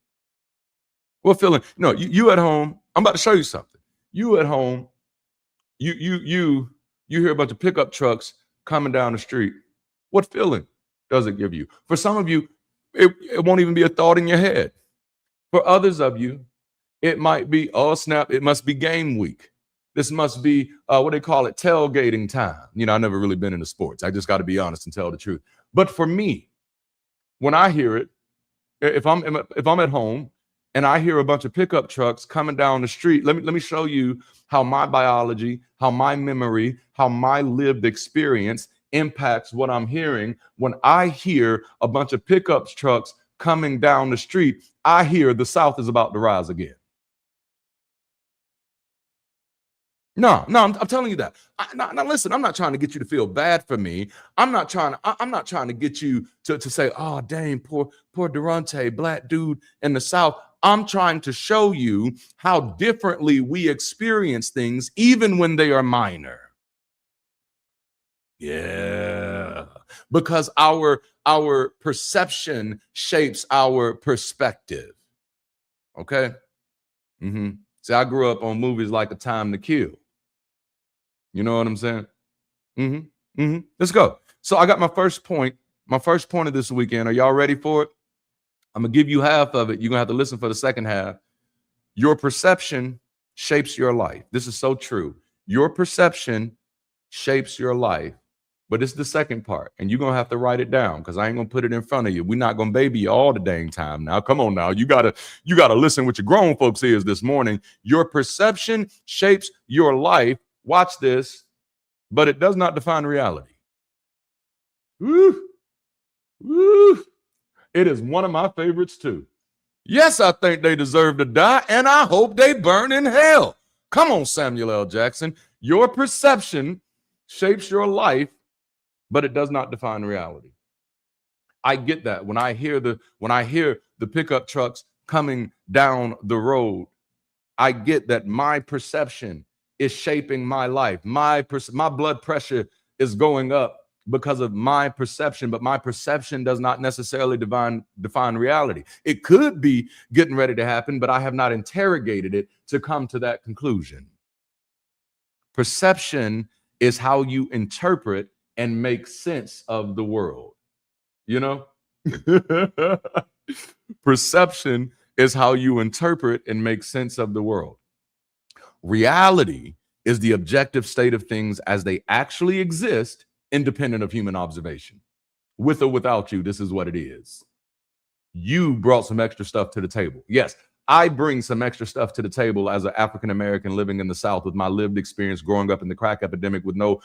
What feeling? No, you at home. I'm about to show you something. You at home, you hear a bunch of pickup trucks coming down the street. What feeling does it give you? For some of you, it won't even be a thought in your head. For others of you, it might be, oh snap, it must be game week. This must be what they call it, tailgating time. You know, I've never really been into sports. I just got to be honest and tell the truth. But for me, when I hear it, if I'm at home and I hear a bunch of pickup trucks coming down the street, let me show you how my biology, how my memory, how my lived experience impacts what I'm hearing. When I hear a bunch of pickup trucks coming down the street, I hear the South is about to rise again. No, I'm telling you that. Now listen, I'm not trying to get you to feel bad for me. I'm not trying to get you to say, oh, dang, poor Darante, black dude in the South. I'm trying to show you how differently we experience things, even when they are minor. Yeah, because our perception shapes our perspective. Okay. See, I grew up on movies like A Time to Kill. You know what I'm saying? Let's go. So I got my first point of this weekend. Are y'all ready for it? I'm gonna give you half of it. You're gonna have to listen for the second half. Your perception shapes your life. This is so true. Your perception shapes your life. But it's the second part, and you're gonna have to write it down because I ain't gonna put it in front of you. We're not gonna baby you all the dang time. Now, come on now. You gotta listen what your grown folks is this morning. Your perception shapes your life. Watch this, but it does not define reality. Woo! Woo! It is one of my favorites too. Yes, I think they deserve to die, and I hope they burn in hell. Come on, Samuel L. Jackson. Your perception shapes your life, but it does not define reality. I get that when I hear the pickup trucks coming down the road. I get that my perception is shaping my life. My blood pressure is going up because of my perception, but my perception does not necessarily define reality. It could be getting ready to happen, but I have not interrogated it to come to that conclusion. Perception is how you interpret and make sense of the world. You know? Perception is how you interpret and make sense of the world. Reality is the objective state of things as they actually exist, independent of human observation. With or without you, this is what it is. You brought some extra stuff to the table. Yes, I bring some extra stuff to the table as an African American living in the South with my lived experience growing up in the crack epidemic with no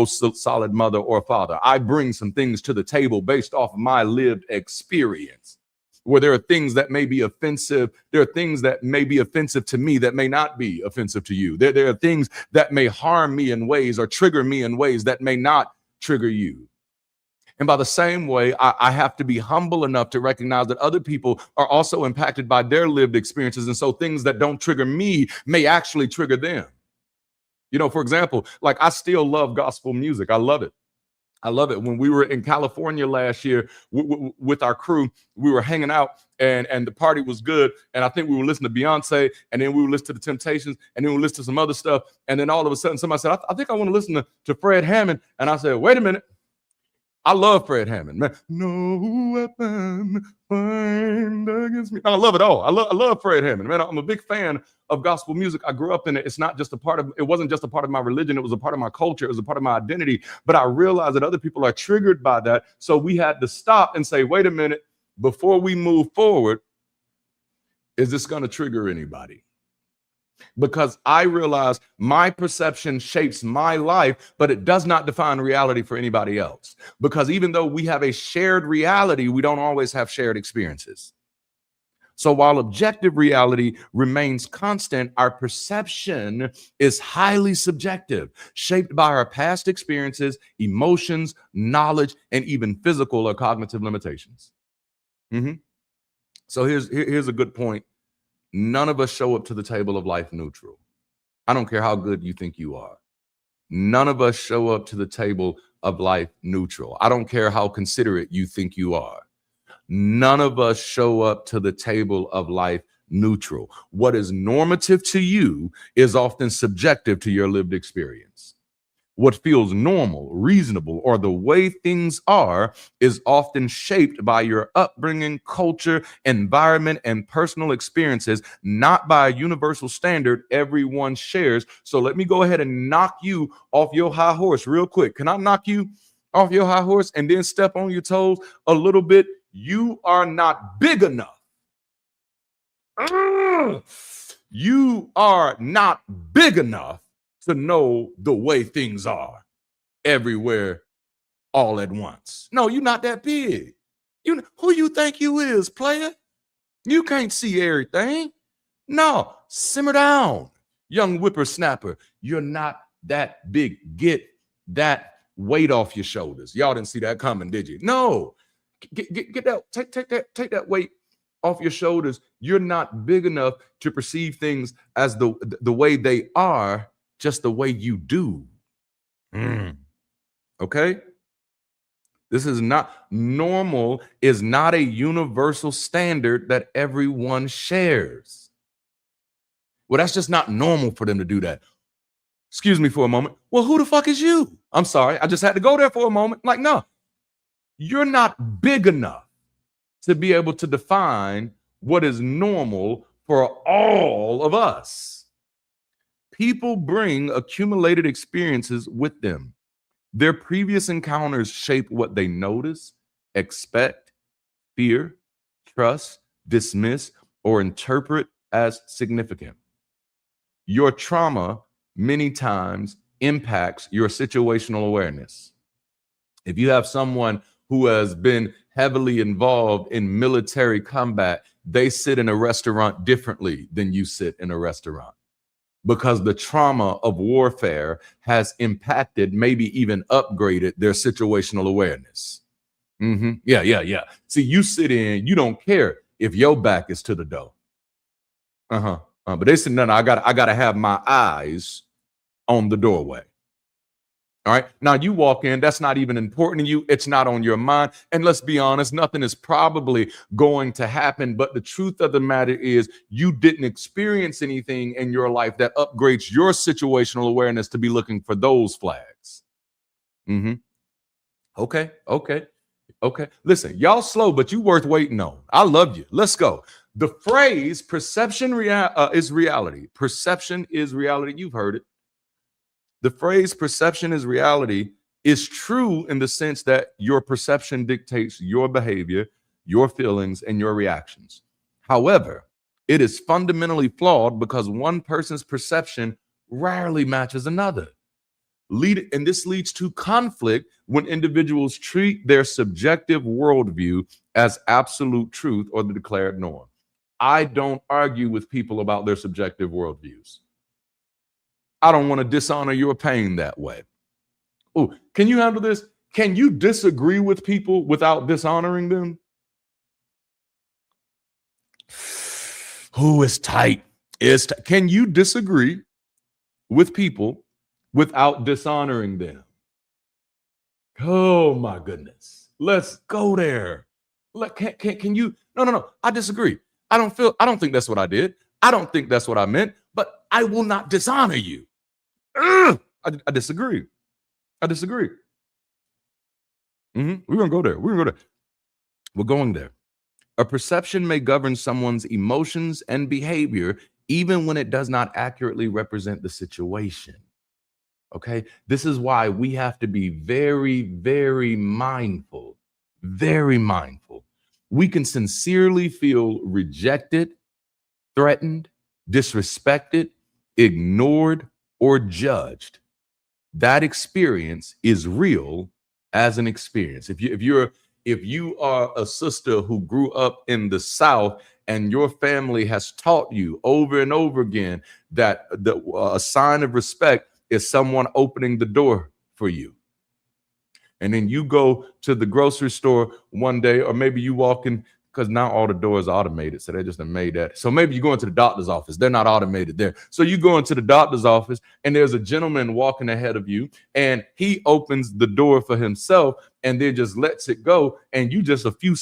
solid mother or father. I bring some things to the table based off of my lived experience, where there are things that may be offensive. There are things that may be offensive to me that may not be offensive to you. There are things that may harm me in ways or trigger me in ways that may not trigger you. And by the same way, I have to be humble enough to recognize that other people are also impacted by their lived experiences. And so things that don't trigger me may actually trigger them. You know, for example, like I still love gospel music. I love it. I love it. When we were in California last year with our crew, we were hanging out and the party was good. And I think we were listening to Beyonce, and then we were listening to the Temptations, and then we listened to some other stuff. And then all of a sudden somebody said, I think I want to listen to Fred Hammond. And I said, wait a minute. I love Fred Hammond, man. No weapon formed against me. I love it all. I love Fred Hammond, man. I'm a big fan of gospel music. I grew up in it. It wasn't just a part of my religion. It was a part of my culture. It was a part of my identity. But I realized that other people are triggered by that. So we had to stop and say, wait a minute, before we move forward, is this going to trigger anybody? Because I realize my perception shapes my life, but it does not define reality for anybody else. Because even though we have a shared reality, we don't always have shared experiences. So while objective reality remains constant, our perception is highly subjective, shaped by our past experiences, emotions, knowledge, and even physical or cognitive limitations. So here's a good point. None of us show up to the table of life neutral. I don't care how good you think you are. None of us show up to the table of life neutral. I don't care how considerate you think you are. None of us show up to the table of life neutral. What is normative to you is often subjective to your lived experience. What feels normal, reasonable, or the way things are is often shaped by your upbringing, culture, environment, and personal experiences, not by a universal standard everyone shares. So let me go ahead and knock you off your high horse real quick. Can I knock you off your high horse and then step on your toes a little bit? You are not big enough. You are not big enough to know the way things are everywhere all at once. No, you're not that big. Who you think you is, player? You can't see everything. No, simmer down, young whippersnapper. You're not that big. Get that weight off your shoulders. Y'all didn't see that coming, did you? No, get that, take that weight off your shoulders. You're not big enough to perceive things as the way they are, just the way you do. Okay? This is not normal, is not a universal standard that everyone shares. Well, that's just not normal for them to do that. Excuse me for a moment. Well, who the fuck is you? I'm sorry. I just had to go there for a moment. Like, no, you're not big enough to be able to define what is normal for all of us. People bring accumulated experiences with them. Their previous encounters shape what they notice, expect, fear, trust, dismiss, or interpret as significant. Your trauma many times impacts your situational awareness. If you have someone who has been heavily involved in military combat, they sit in a restaurant differently than you sit in a restaurant, because the trauma of warfare has impacted, maybe even upgraded their situational awareness. Yeah. See, you sit in, you don't care if your back is to the door. But they said, no, I gotta have my eyes on the doorway. All right. Now you walk in, that's not even important to you. It's not on your mind. And let's be honest, nothing is probably going to happen. But the truth of the matter is, you didn't experience anything in your life that upgrades your situational awareness to be looking for those flags. Okay. Listen, y'all slow, but you worth waiting on. I love you. Let's go. The phrase perception is reality. Perception is reality. You've heard it. The phrase perception is reality is true in the sense that your perception dictates your behavior, your feelings, and your reactions. However, it is fundamentally flawed because one person's perception rarely matches another. And this leads to conflict when individuals treat their subjective worldview as absolute truth or the declared norm. I don't argue with people about their subjective worldviews. I don't want to dishonor your pain that way. Oh, can you handle this? Can you disagree with people without dishonoring them? Who is tight? Can you disagree with people without dishonoring them? Oh my goodness. Let's go there. Can you? No. I disagree. I don't think that's what I did. I don't think that's what I meant, but I will not dishonor you. I disagree. We're going to go there. We're going there. A perception may govern someone's emotions and behavior, even when it does not accurately represent the situation. Okay. This is why we have to be very, very mindful. Very mindful. We can sincerely feel rejected, threatened, disrespected, ignored, or judged. That experience is real as an experience. If you are a sister who grew up in the South and your family has taught you over and over again that a sign of respect is someone opening the door for you, and then you go to the grocery store one day, or maybe you walk in, because now all the doors are automated, so they just made that. So maybe you go into the doctor's office, they're not automated there. So you go into the doctor's office and there's a gentleman walking ahead of you, and he opens the door for himself and then just lets it go, and you just a few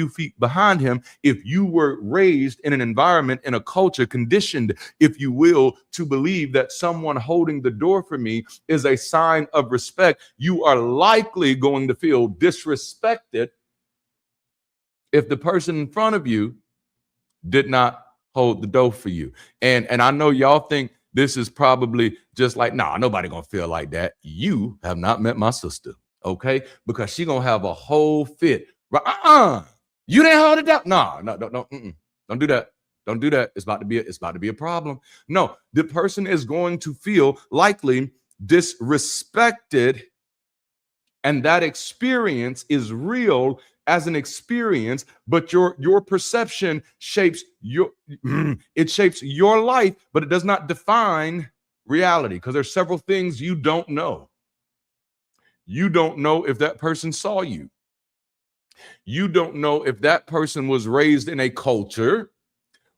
feet behind him. If you were raised in an environment, in a culture, conditioned, if you will, to believe that someone holding the door for me is a sign of respect, you are likely going to feel disrespected if the person in front of you did not hold the door for you. And I know y'all think this is probably just like, nah, nobody gonna feel like that. You have not met my sister, okay? Because she gonna have a whole fit. You didn't hold it down. No, don't do that. Don't do that. It's about to be a problem. No, the person is going to feel likely disrespected, and that experience is real as an experience, but your perception shapes your life, but it does not define reality, because there's several things you don't know. You don't know if that person saw you. You don't know if that person was raised in a culture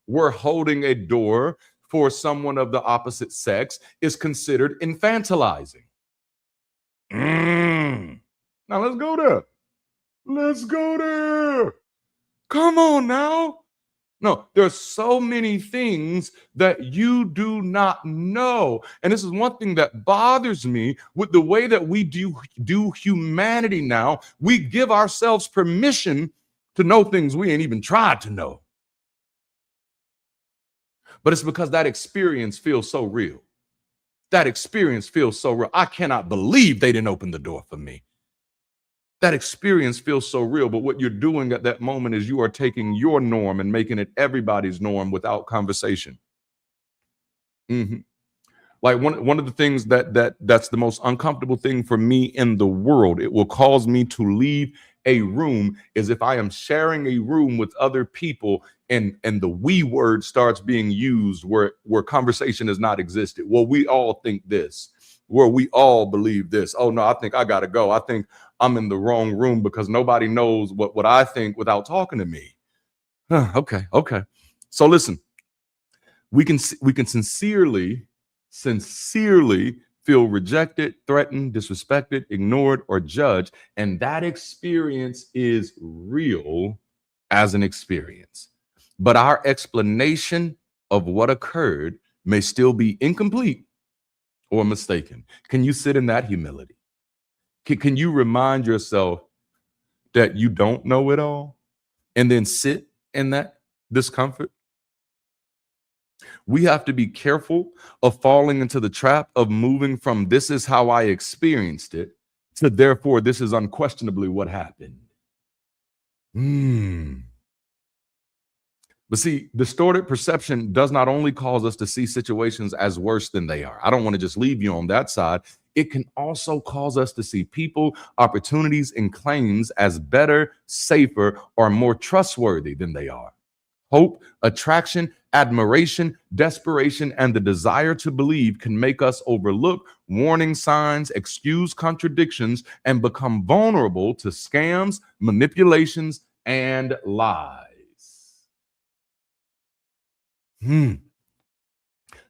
where holding a door for someone of the opposite sex is considered infantilizing. Now let's go there. Come on now. No, there's so many things that you do not know. And this is one thing that bothers me with the way that we do humanity now. We give ourselves permission to know things we ain't even tried to know. But it's because that experience feels so real. That experience feels so real. I cannot believe they didn't open the door for me. That experience feels so real, but what you're doing at that moment is you are taking your norm and making it everybody's norm without conversation. Like one of the things that's the most uncomfortable thing for me in the world, it will cause me to leave a room, is if I am sharing a room with other people and the we word starts being used where conversation has not existed. Well, we all think this, where we all believe this. Oh no, I think I gotta go. I think I'm in the wrong room because nobody knows what I think without talking to me. Okay. So listen, we can sincerely feel rejected, threatened, disrespected, ignored, or judged, and that experience is real as an experience. But our explanation of what occurred may still be incomplete or mistaken. Can you sit in that humility? Can you remind yourself that you don't know it all and then sit in that discomfort? We have to be careful of falling into the trap of moving from this is how I experienced it to therefore this is unquestionably what happened. But see, distorted perception does not only cause us to see situations as worse than they are. I don't want to just leave you on that side. It can also cause us to see people, opportunities, and claims as better, safer, or more trustworthy than they are. Hope, attraction, admiration, desperation, and the desire to believe can make us overlook warning signs, excuse contradictions, and become vulnerable to scams, manipulations, and lies.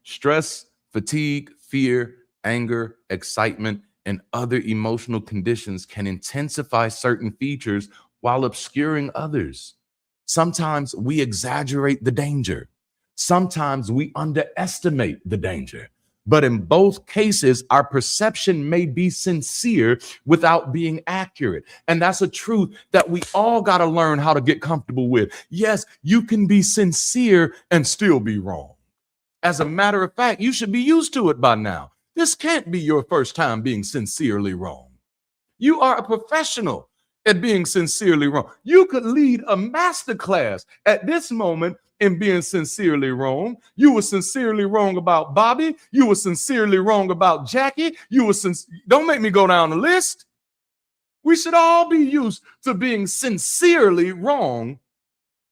Stress, fatigue, fear, anger, excitement, and other emotional conditions can intensify certain features while obscuring others. Sometimes we exaggerate the danger. Sometimes we underestimate the danger. But in both cases, our perception may be sincere without being accurate. And that's a truth that we all got to learn how to get comfortable with. Yes, you can be sincere and still be wrong. As a matter of fact, you should be used to it by now. This can't be your first time being sincerely wrong. You are a professional at being sincerely wrong. You could lead a masterclass at this moment in being sincerely wrong. You were sincerely wrong about Bobby. You were sincerely wrong about Jackie. Don't make me go down the list. We should all be used to being sincerely wrong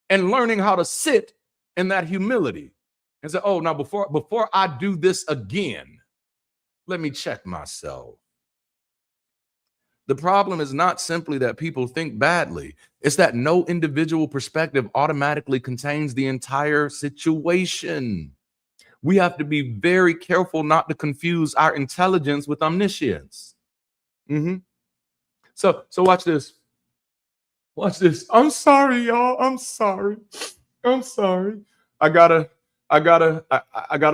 and learning how to sit in that humility and say, oh, now before I do this again, let me check myself. The problem is not simply that people think badly. It's that no individual perspective automatically contains the entire situation. We have to be very careful not to confuse our intelligence with omniscience. So watch this. Watch this. I'm sorry, y'all. I'm sorry. I got a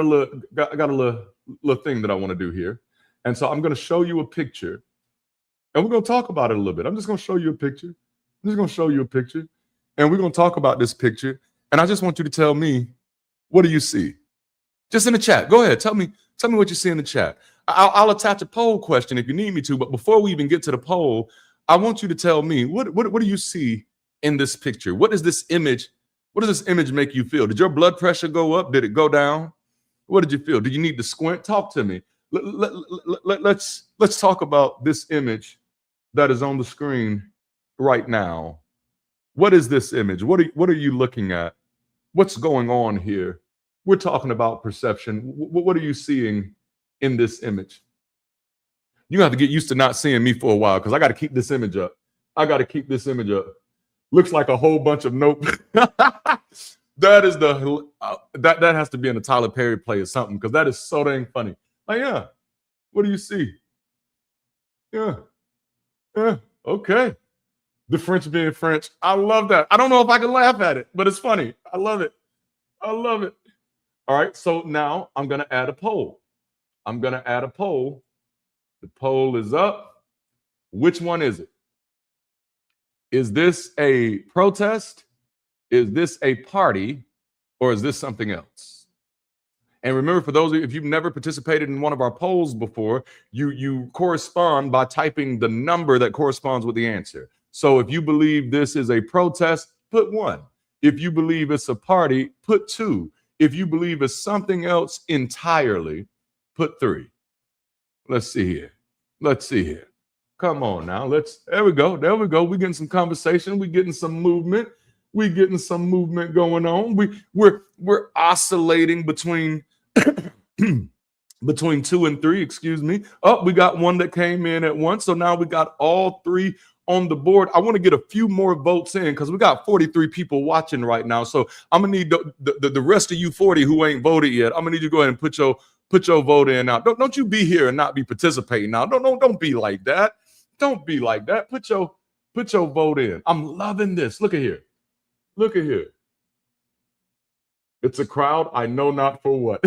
little thing that I want to do here. And so I'm going to show you a picture. And we're going to talk about it a little bit. I'm just going to show you a picture. And we're going to talk about this picture. And I just want you to tell me, what do you see? Just in the chat. Go ahead. Tell me what you see in the chat. I'll attach a poll question if you need me to. But before we even get to the poll, I want you to tell me, what do you see in this picture? What does this image make you feel? Did your blood pressure go up? Did it go down? What did you feel? Did you need to squint? Talk to me. Let's talk about this image that is on the screen right now. What is this image? What are you looking at? What's going on here? We're talking about perception. What are you seeing in this image? You have to get used to not seeing me for a while because I got to keep this image up. Looks like a whole bunch of nope. That has to be in a Tyler Perry play or something because that is so dang funny. Like, yeah. What do you see? Yeah. Okay. The French being French. I love that. I don't know if I can laugh at it, but it's funny. I love it. I love it. All right. So now I'm going to add a poll. I'm going to add a poll. The poll is up. Which one is it? Is this a protest? Is this a party? Or is this something else? And remember, for those of you, if you've never participated in one of our polls before, you correspond by typing the number that corresponds with the answer. So if you believe this is a protest, put 1. If you believe it's a party, put 2. If you believe it's something else entirely, put 3. Let's see here. Let's see here. Come on now. There we go. There we go. We're getting some conversation. We're getting some movement. We're getting some movement going on. We're oscillating between between 2 and 3, excuse me. Oh, we got one that came in at once. So now we got all 3 on the board. I want to get a few more votes in because we got 43 people watching right now. So I'm gonna need the rest of you 40 who ain't voted yet. I'm gonna need you to go ahead and put your vote in now. Don't you be here and not be participating now. Don't be like that. Don't be like that. Put your vote in. I'm loving this. Look at here. Look at here. It's a crowd I know not for what.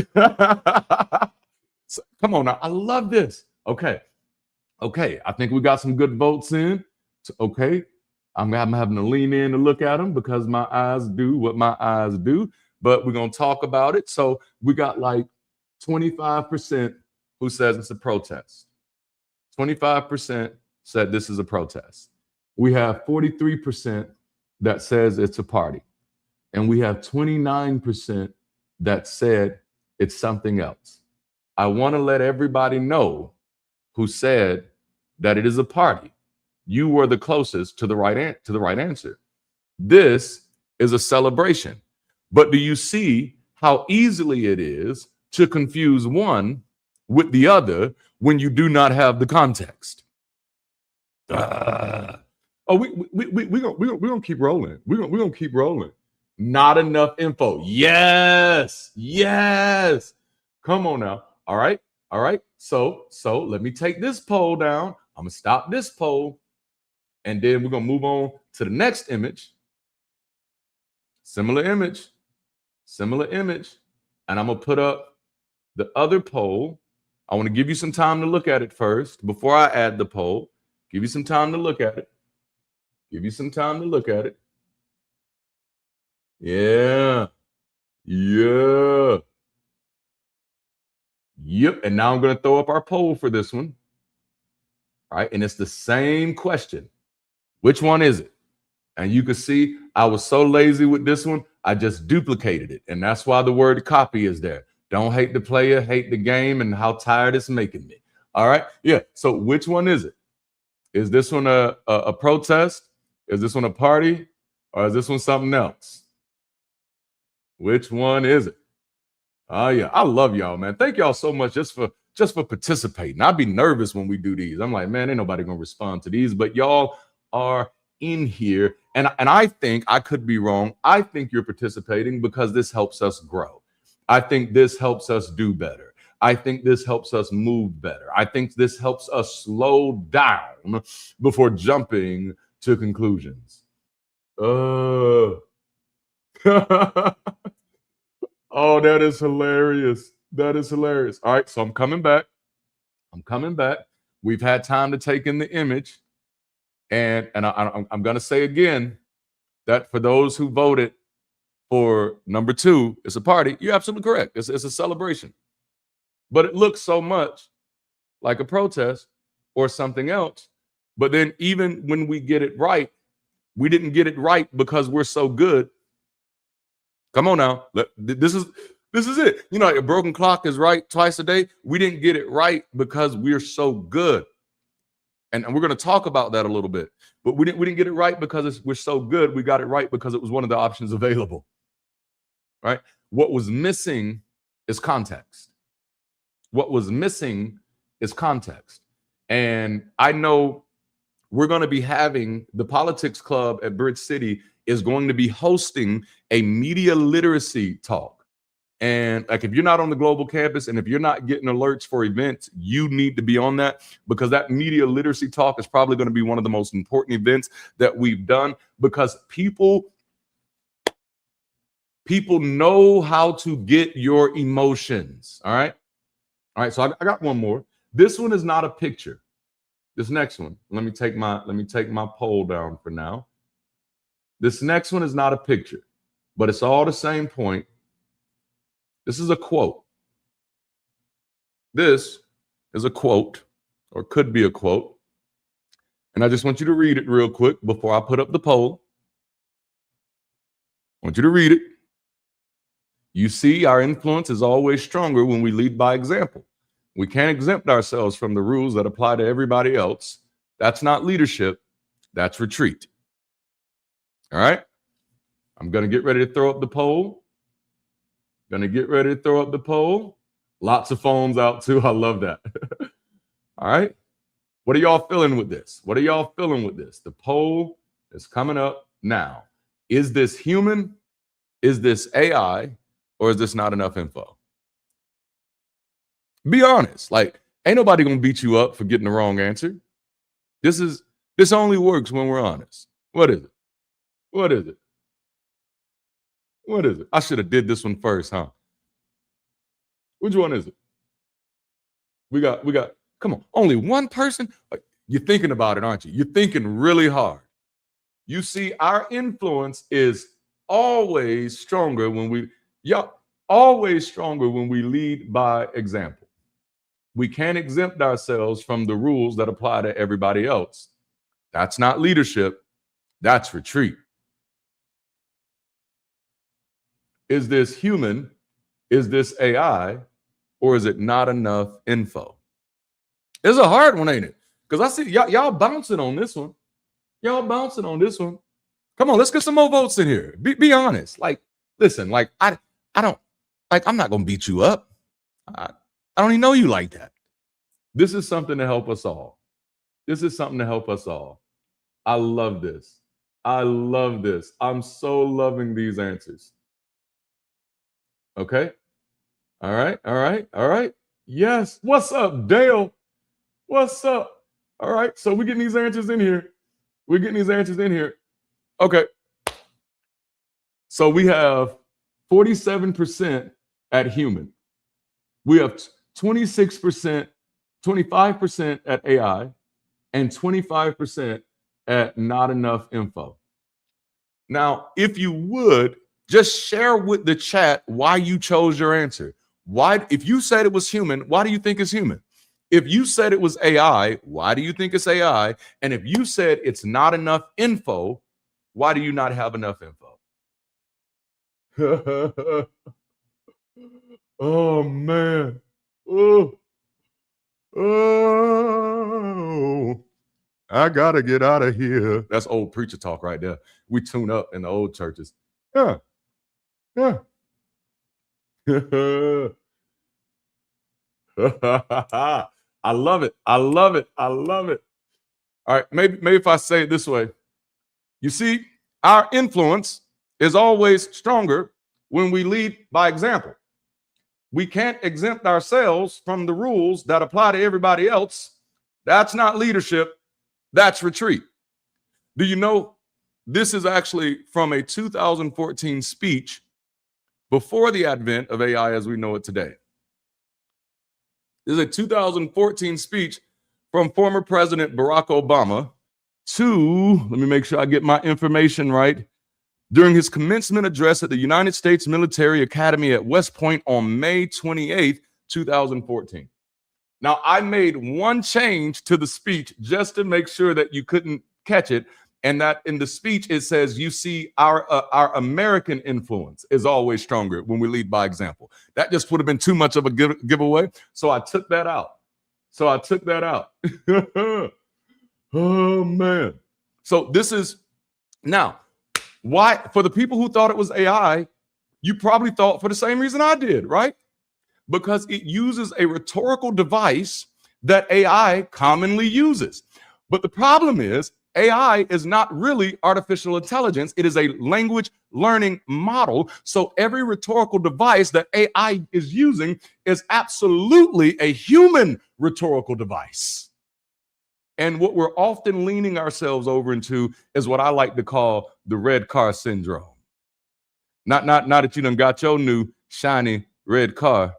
So, come on now. I love this. Okay. I think we got some good votes in. So, okay. I'm having to lean in to look at them because my eyes do what my eyes do. But we're going to talk about it. So we got like 25% who says it's a protest. 25% said this is a protest. We have 43% that says it's a party. And we have 29% that said it's something else. I want to let everybody know who said that it is a party. You were the closest to the right answer. This is a celebration. But do you see how easily it is to confuse one with the other when you do not have the context? We're gonna keep rolling. We're gonna keep rolling. Not enough info. Yes. Come on now. All right. So let me take this poll down. I'm gonna stop this poll, and then we're gonna move on to the next image. Similar image, and I'm gonna put up the other poll. I want to give you some time to look at it first before I add the poll. Give you some time to look at it. Yeah. Yep. And now I'm going to throw up our poll for this one. All right. And it's the same question. Which one is it? And you can see I was so lazy with this one, I just duplicated it. And that's why the word copy is there. Don't hate the player, hate the game, and how tired it's making me. All right. Yeah. So which one is it? Is this one a protest? Is this one a party? Or is this one something else? Which one is it? Oh yeah, I love y'all, man. Thank y'all so much just for participating. I'd be nervous when we do these. I'm like, man, ain't nobody gonna respond to these, but y'all are in here. And I think, I could be wrong, I think you're participating because this helps us grow. I think this helps us do better. I think this helps us move better. I think this helps us slow down before jumping to conclusions. Oh, that is hilarious. All right, so I'm coming back. We've had time to take in the image. And I'm going to say again that for those who voted for number 2, it's a party. You're absolutely correct. It's a celebration. But it looks so much like a protest or something else. But then even when we get it right, we didn't get it right because we're so good. Come on now. This is it. You know, a broken clock is right twice a day. We didn't get it right because we're so good. And we're going to talk about that a little bit. But we didn't get it right because we're so good. We got it right because it was one of the options available. Right? What was missing is context. And I know we're going to be having the Politics Club at Bridge City is going to be hosting a media literacy talk. And like, if you're not on the global campus and if you're not getting alerts for events, you need to be on that, because that media literacy talk is probably going to be one of the most important events that we've done, because people know how to get your emotions. All right. So I got one more. This one is not a picture. This next one, let me take my poll down for now. This next one is not a picture, but it's all the same point. This is a quote. This is a quote, or could be a quote. And I just want you to read it real quick before I put up the poll. I want you to read it. You see, our influence is always stronger when we lead by example. We can't exempt ourselves from the rules that apply to everybody else. That's not leadership. That's retreat. All right. I'm going to get ready to throw up the poll. Lots of phones out too. I love that. All right. What are y'all feeling with this? The poll is coming up now. Is this human? Is this AI? Or is this not enough info? Be honest. Like, ain't nobody gonna beat you up for getting the wrong answer. This only works when we're honest. What is it? I should have did this one first, huh? Which one is it? We got, come on, only one person? You're thinking about it, aren't you? You're thinking really hard. You see, our influence is always stronger when we lead by example. We can't exempt ourselves from the rules that apply to everybody else. That's not leadership. That's retreat. Is this human? Is this AI? Or is it not enough info? It's a hard one, ain't it? Because I see y'all bouncing on this one. Come on, let's get some more votes in here. Be honest. Like, listen, like I don't, like, I'm not gonna beat you up. I don't even know you like that. This is something to help us all. I love this. I'm so loving these answers. Okay. All right. Yes. What's up, Dale? What's up? All right. So we're getting these answers in here. Okay. So we have 47% at human. We have 26%, 25% at AI, and 25% at not enough info. Now, if you would, just share with the chat why you chose your answer. Why, if you said it was human, why do you think it's human? If you said it was AI, why do you think it's AI? And if you said it's not enough info, why do you not have enough info? Oh, man. Oh, I gotta get out of here. That's old preacher talk right there. We tune up in the old churches. Yeah. I love it. All right, maybe if I say it this way. You see, our influence is always stronger when we lead by example. We can't exempt ourselves from the rules that apply to everybody else. That's not leadership. That's retreat. Do you know this is actually from a 2014 speech before the advent of AI as we know it today? This is a 2014 speech from former President Barack Obama to, let me make sure I get my information right, during his commencement address at the United States Military Academy at West Point on May 28th, 2014. Now, I made one change to the speech just to make sure that you couldn't catch it, and that in the speech it says, you see, our American influence is always stronger when we lead by example. That just would have been too much of a giveaway, so I took that out. Oh, man. So this is, now, why, for the people who thought it was AI, you probably thought for the same reason I did, right? Because it uses a rhetorical device that AI commonly uses. But the problem is AI is not really artificial intelligence. It is a language learning model. So every rhetorical device that AI is using is absolutely a human rhetorical device. And what we're often leaning ourselves over into is what I like to call the red car syndrome. Not that you done got your new shiny red car.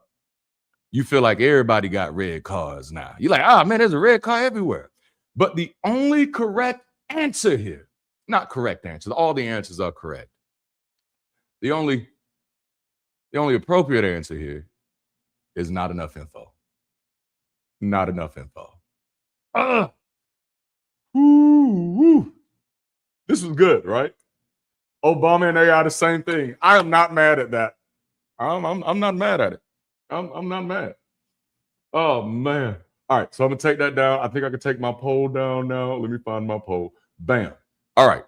You feel like everybody got red cars now. You're like, oh man, there's a red car everywhere. But the only correct answer here, not correct answers, all the answers are correct. The only appropriate answer here is not enough info. Not enough info. Woo. This was good, right? Obama and AI the same thing. I am not mad at that. I'm not mad at it. I'm not mad. Oh man. All right, so I'm gonna take that down. I think I can take my poll down now. Let me find my poll. Bam. All right.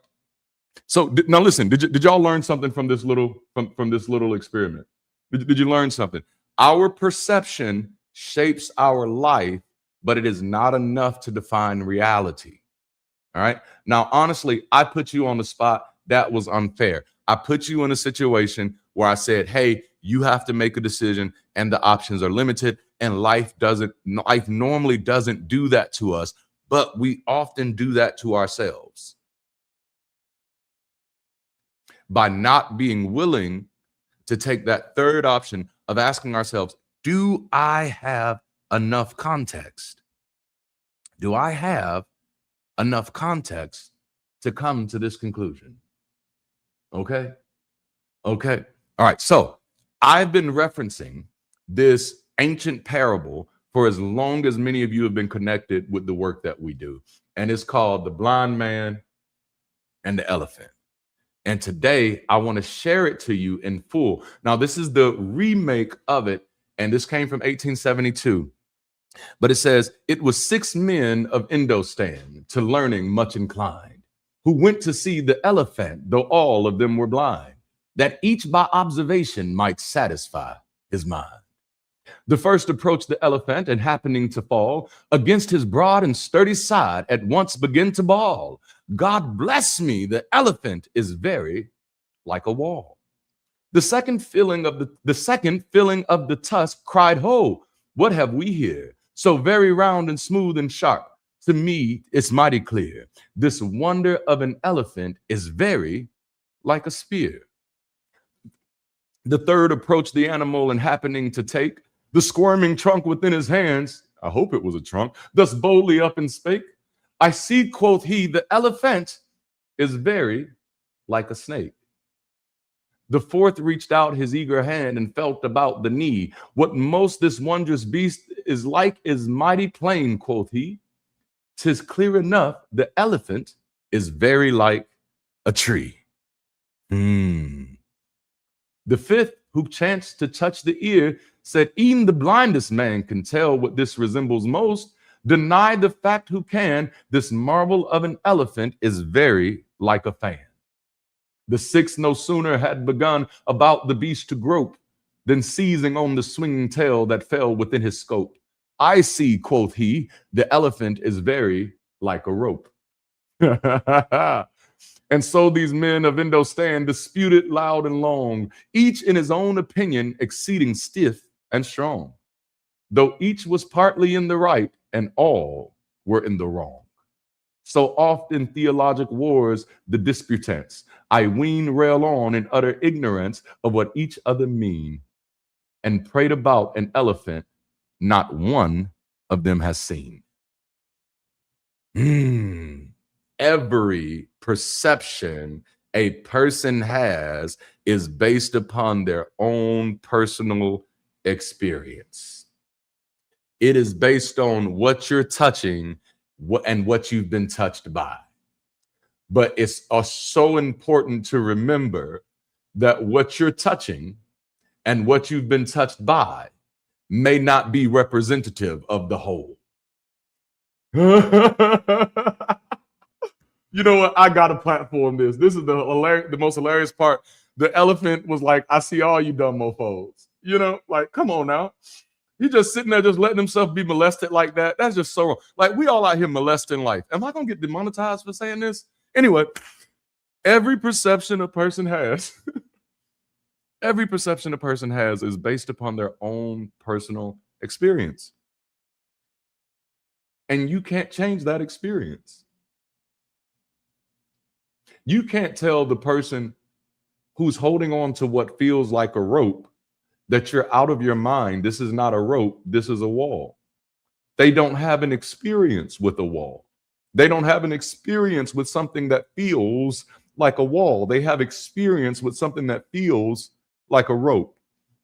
So now listen. Did y'all learn something from this little experiment? Did you learn something? Our perception shapes our life, but it is not enough to define reality. All right. Now, honestly, I put you on the spot. That was unfair. I put you in a situation where I said, hey, you have to make a decision and the options are limited. And life normally doesn't do that to us, but we often do that to ourselves by not being willing to take that third option of asking ourselves, do I have enough context? Do I have enough context to come to this conclusion? Okay. All right. So I've been referencing this ancient parable for as long as many of you have been connected with the work that we do. And it's called The Blind Man and the Elephant. And today I want to share it to you in full. Now, this is the remake of it, and this came from 1872. But it says, it was 6 men of Indostan to learning much inclined, who went to see the elephant, though all of them were blind, that each by observation might satisfy his mind. The first approached the elephant, and happening to fall against his broad and sturdy side, at once began to bawl, God bless me, the elephant is very like a wall. The second filling of the tusk cried, ho, what have we here? So very round and smooth and sharp. To me, it's mighty clear. This wonder of an elephant is very like a spear. The third approached the animal, and happening to take the squirming trunk within his hands, I hope it was a trunk, thus boldly up and spake, I see, quoth he, the elephant is very like a snake. The fourth reached out his eager hand and felt about the knee. What most this wondrous beast is like is mighty plain, quoth he. 'Tis clear enough, the elephant is very like a tree. The fifth, who chanced to touch the ear, said, e'en the blindest man can tell what this resembles most. Deny the fact who can, this marvel of an elephant is very like a fan. The sixth no sooner had begun about the beast to grope, than seizing on the swinging tail that fell within his scope. I see, quoth he, the elephant is very like a rope. And so these men of Indostan disputed loud and long, each in his own opinion exceeding stiff and strong, though each was partly in the right and all were in the wrong. So oft in theologic wars, the disputants, I ween, rail on in utter ignorance of what each other mean, and prayed about an elephant not one of them has seen. Every perception a person has is based upon their own personal experience. It is based on what you're touching and what you've been touched by. But it's so important to remember that what you're touching and what you've been touched by may not be representative of the whole. You know what? I gotta platform this. This is the most hilarious part. The elephant was like, I see all you dumb mofos. You know, like, come on now. He's just sitting there, just letting himself be molested like that. That's just so wrong. Like, we all out here molesting life. Am I going to get demonetized for saying this? Anyway, every perception a person has, every perception a person has is based upon their own personal experience. And you can't change that experience. You can't tell the person who's holding on to what feels like a rope that you're out of your mind. This is not a rope. This is a wall. They don't have an experience with a wall. They don't have an experience with something that feels like a wall. They have experience with something that feels like a rope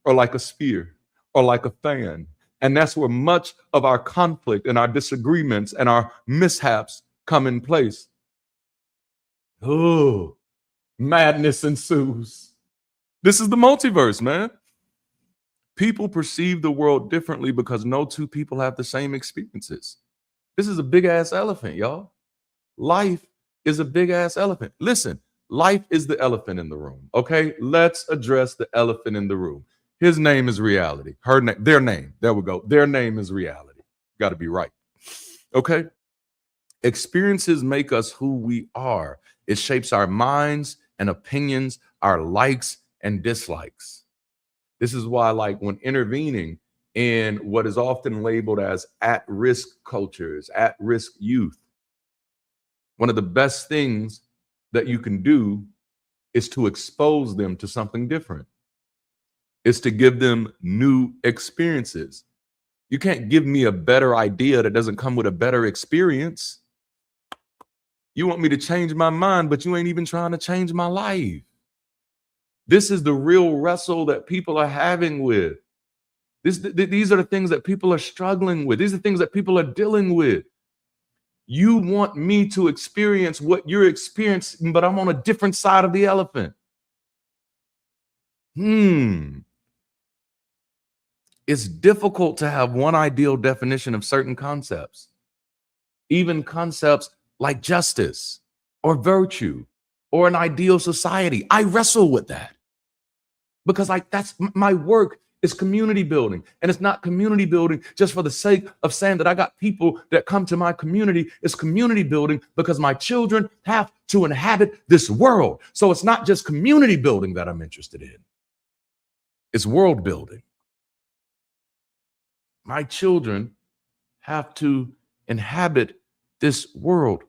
or like a spear or like a fan. And that's where much of our conflict and our disagreements and our mishaps come in place. Oh, madness ensues. This is the multiverse, man. People perceive the world differently because no two people have the same experiences. This is a big ass elephant, y'all. Life is a big ass elephant. Listen, life is the elephant in the room. Okay, let's address the elephant in the room. His name is reality. Her name, their name. There we go. Their name is reality. Got to be right. Okay. Experiences make us who we are. It shapes our minds and opinions, our likes and dislikes. This is why, like, when intervening in what is often labeled as at-risk cultures, at-risk youth, one of the best things that you can do is to expose them to something different. It's to give them new experiences. You can't give me a better idea that doesn't come with a better experience. You want me to change my mind, but you ain't even trying to change my life. This is the real wrestle that people are having with. These are the things that people are struggling with. These are the things that people are dealing with. You want me to experience what you're experiencing, but I'm on a different side of the elephant. It's difficult to have one ideal definition of certain concepts, even concepts like justice or virtue or an ideal society. I wrestle with that because, like, that's my work is community building. And it's not community building just for the sake of saying that I got people that come to my community. It's community building because my children have to inhabit this world. So it's not just community building that I'm interested in. It's world building. My children have to inhabit this world.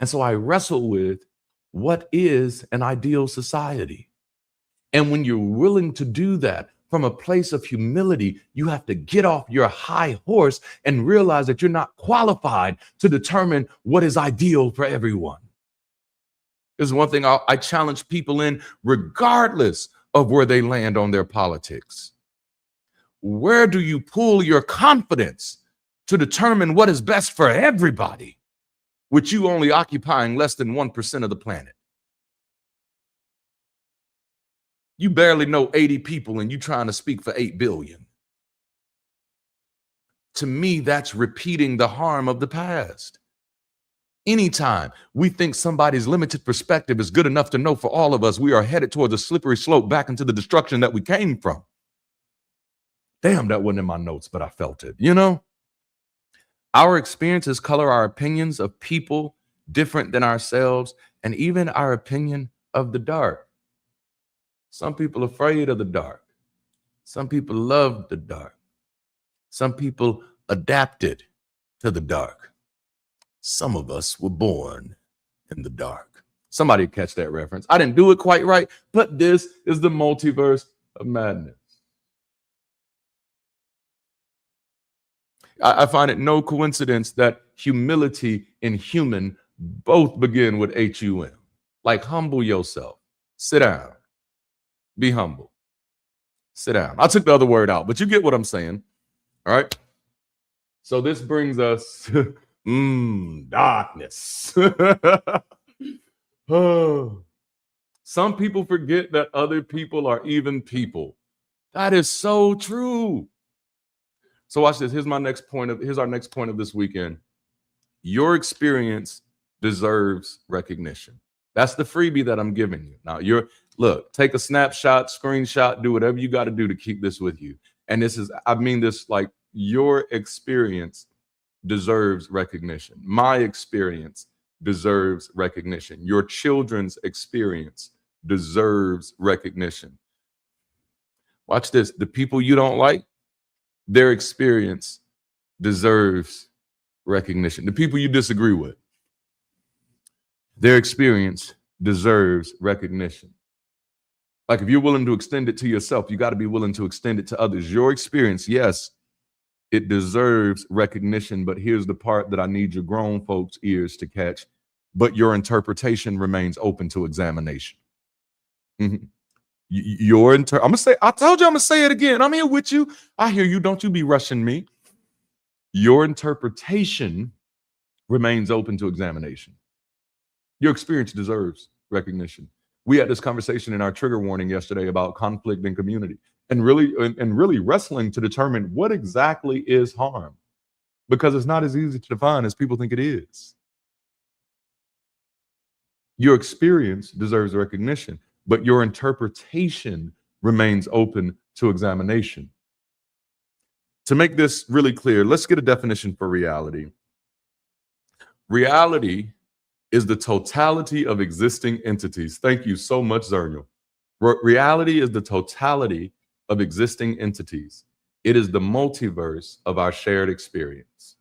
And so I wrestle with what is an ideal society. And when you're willing to do that from a place of humility, you have to get off your high horse and realize that you're not qualified to determine what is ideal for everyone. This is one thing I challenge people in, regardless of where they land on their politics. Where do you pull your confidence to determine what is best for everybody, with you only occupying less than 1% of the planet? You barely know 80 people and you trying to speak for 8 billion. To me, that's repeating the harm of the past. Anytime we think somebody's limited perspective is good enough to know for all of us, we are headed towards a slippery slope back into the destruction that we came from. Damn, that wasn't in my notes, but I felt it. You know, our experiences color our opinions of people different than ourselves, and even our opinion of the dark. Some people are afraid of the dark. Some people love the dark. Some people adapted to the dark. Some of us were born in the dark. Somebody catch that reference. I didn't do it quite right, but this is the multiverse of madness. I find it no coincidence that humility and human both begin with HUM. Like, humble yourself. Sit down. Be humble. Sit down. I took the other word out, but you get what I'm saying. All right. So this brings us darkness. Oh. Some people forget that other people are even people. That is so true. So watch this. Here's our next point of this weekend. Your experience deserves recognition. That's the freebie that I'm giving you. Now, look, take a snapshot, screenshot, do whatever you got to do to keep this with you. And I mean this like your experience deserves recognition. My experience deserves recognition. Your children's experience deserves recognition. Watch this. The people you don't like, their experience deserves recognition. The people you disagree with, their experience deserves recognition. Like if you're willing to extend it to yourself, you got to be willing to extend it to others. Your experience, yes, it deserves recognition, but here's the part that I need your grown folks' ears to catch. But your interpretation remains open to examination. Mm-hmm. I'm gonna say, I told you I'm gonna say it again. I'm here with you. I hear you. Don't you be rushing me. Your interpretation remains open to examination. Your experience deserves recognition. We had this conversation in our trigger warning yesterday about conflict in community and really wrestling to determine what exactly is harm, because it's not as easy to define as people think it is. Your experience deserves recognition, but your interpretation remains open to examination. To make this really clear, let's get a definition for reality. Reality is the totality of existing entities. Thank you so much, Zernial. Reality is the totality of existing entities. It is the multiverse of our shared experience.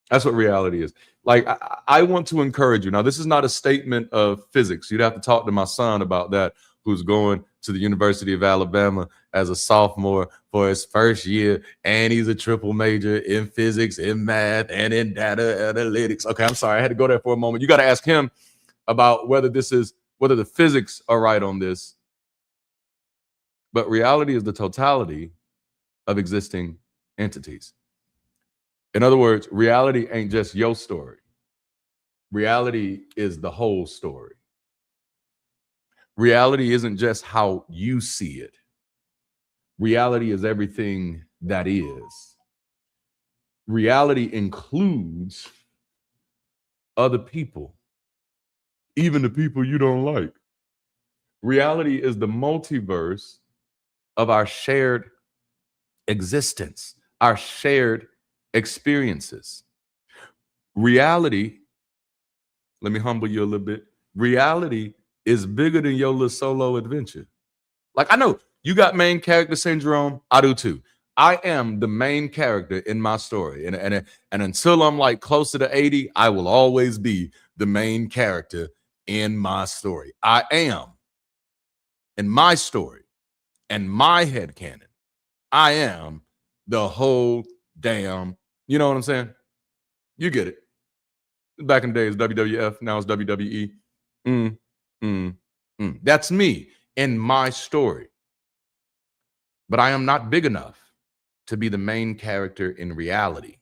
That's what reality is. Like, I want to encourage you. Now, this is not a statement of physics. You'd have to talk to my son about that, who's going to the University of Alabama as a sophomore for his first year, and he's a triple major in physics, in math, and in data analytics. Okay, I'm sorry, I had to go there for a moment. You got to ask him about whether the physics are right on this. But reality is the totality of existing entities. In other words, reality ain't just your story. Reality is the whole story. Reality isn't just how you see it. Reality is everything that is. Reality includes other people, even the people you don't like. Reality is the multiverse of our shared existence, our shared experiences. Reality, let me humble you a little bit. Reality is bigger than your little solo adventure. Like, I know you got main character syndrome. I do too. I am the main character in my story. And until I'm like closer to 80, I will always be the main character in my story. I am. In my story and my headcanon, I am the whole damn, you know what I'm saying? You get it. Back in the days, WWF, now it's WWE. That's me in my story. But I am not big enough to be the main character in reality.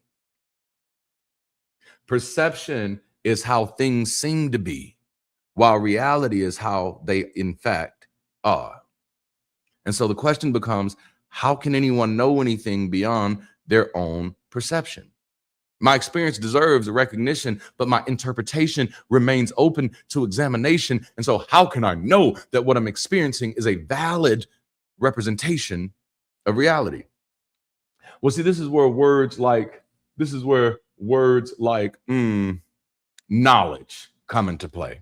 Perception is how things seem to be, while reality is how they in fact are. And so the question becomes, how can anyone know anything beyond their own perception? My experience deserves recognition, but my interpretation remains open to examination. And so how can I know that what I'm experiencing is a valid representation of reality? Well, see, this is where words like knowledge come into play.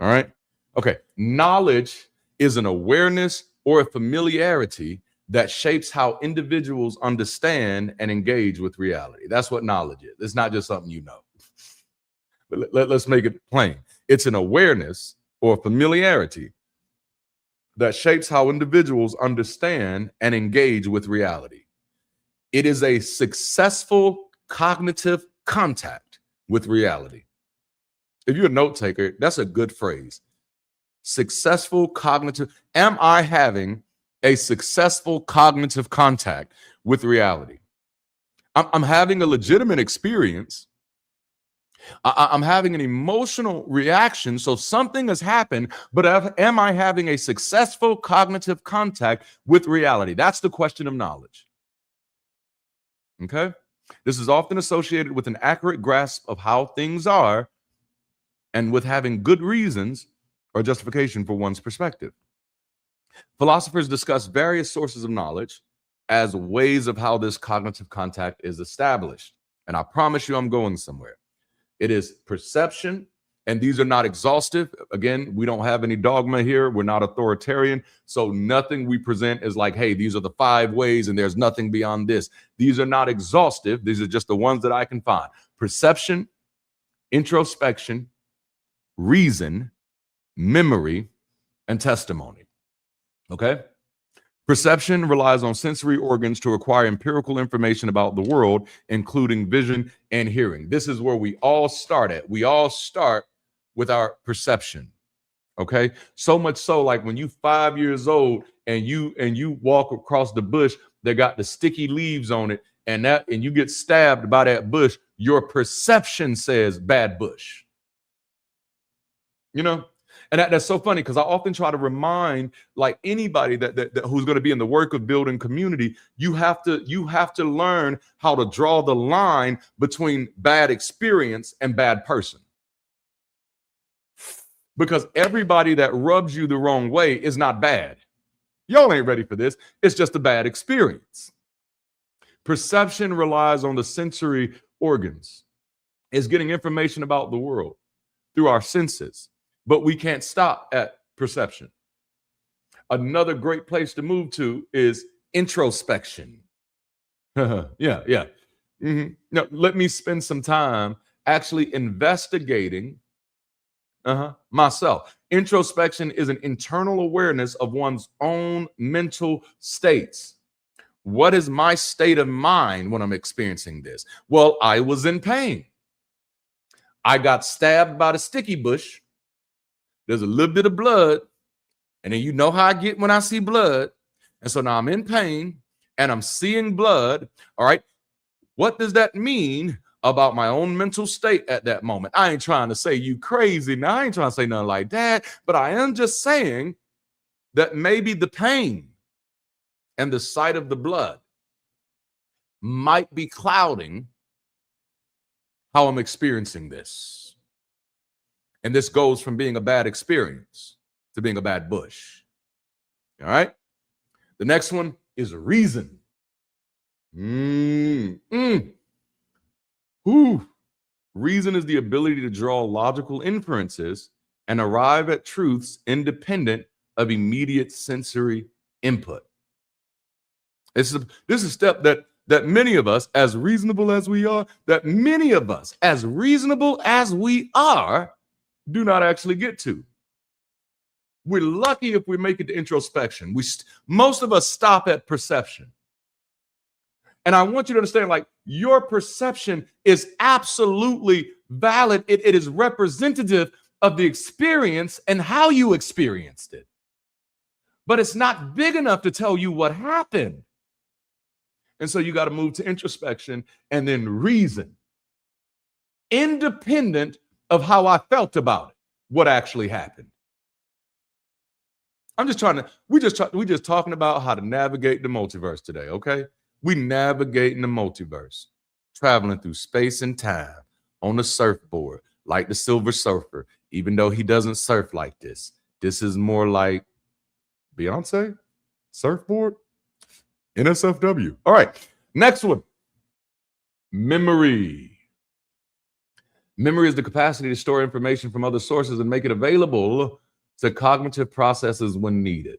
All right. Okay. Knowledge is an awareness or a familiarity that shapes how individuals understand and engage with reality. That's what knowledge is. It's not just something you know. But let's make it plain. It's an awareness or familiarity that shapes how individuals understand and engage with reality. It is a successful cognitive contact with reality. If you're a note taker, that's a good phrase. Successful cognitive. Am I having a successful cognitive contact with reality? I'm having a legitimate experience. I'm having an emotional reaction. So something has happened, but am I having a successful cognitive contact with reality? That's the question of knowledge. Okay? This is often associated with an accurate grasp of how things are and with having good reasons or justification for one's perspective. Philosophers discuss various sources of knowledge, as ways of how this cognitive contact is established. And I promise you I'm going somewhere. It is perception, and these are not exhaustive. Again, we don't have any dogma here. We're not authoritarian. So nothing we present is like, hey, these are the 5 ways and there's nothing beyond this. These are not exhaustive. These are just the ones that I can find. Perception, introspection, reason, memory, and testimony. Okay? Perception relies on sensory organs to acquire empirical information about the world, including vision and hearing. This is where we all start at. We all start with our perception. Okay? So much so, like when you 5 years old and you walk across the bush that got the sticky leaves on it, and you get stabbed by that bush, your perception says bad bush. You know? And that's so funny, because I often try to remind, like, anybody that who's going to be in the work of building community, you have to learn how to draw the line between bad experience and bad person. Because everybody that rubs you the wrong way is not bad. Y'all ain't ready for this. It's just a bad experience. Perception relies on the sensory organs. It's getting information about the world through our senses. But we can't stop at perception. Another great place to move to is introspection. Yeah. Mm-hmm. Now, let me spend some time actually investigating myself. Introspection is an internal awareness of one's own mental states. What is my state of mind when I'm experiencing this? Well, I was in pain. I got stabbed by the sticky bush. There's a little bit of blood, and then you know how I get when I see blood. And so now I'm in pain and I'm seeing blood. All right. What does that mean about my own mental state at that moment? I ain't trying to say you crazy. Now, I ain't trying to say nothing like that, but I am just saying that maybe the pain and the sight of the blood might be clouding how I'm experiencing this. And this goes from being a bad experience to being a bad bush. All right. The next one is reason. Reason is the ability to draw logical inferences and arrive at truths independent of immediate sensory input. This is a step that many of us, as reasonable as we are, do not actually get to. We're lucky if we make it to introspection. Most of us stop at perception. And I want you to understand, like, your perception is absolutely valid. It is representative of the experience and how you experienced it. But it's not big enough to tell you what happened. And so you got to move to introspection and then reason, independent of how I felt about it, what actually happened. We just talking about how to navigate the multiverse today, okay? We navigating the multiverse, traveling through space and time on a surfboard, like the Silver Surfer, even though he doesn't surf like this. This is more like Beyonce, surfboard, NSFW. All right, next one, memory. Memory is the capacity to store information from other sources and make it available to cognitive processes when needed.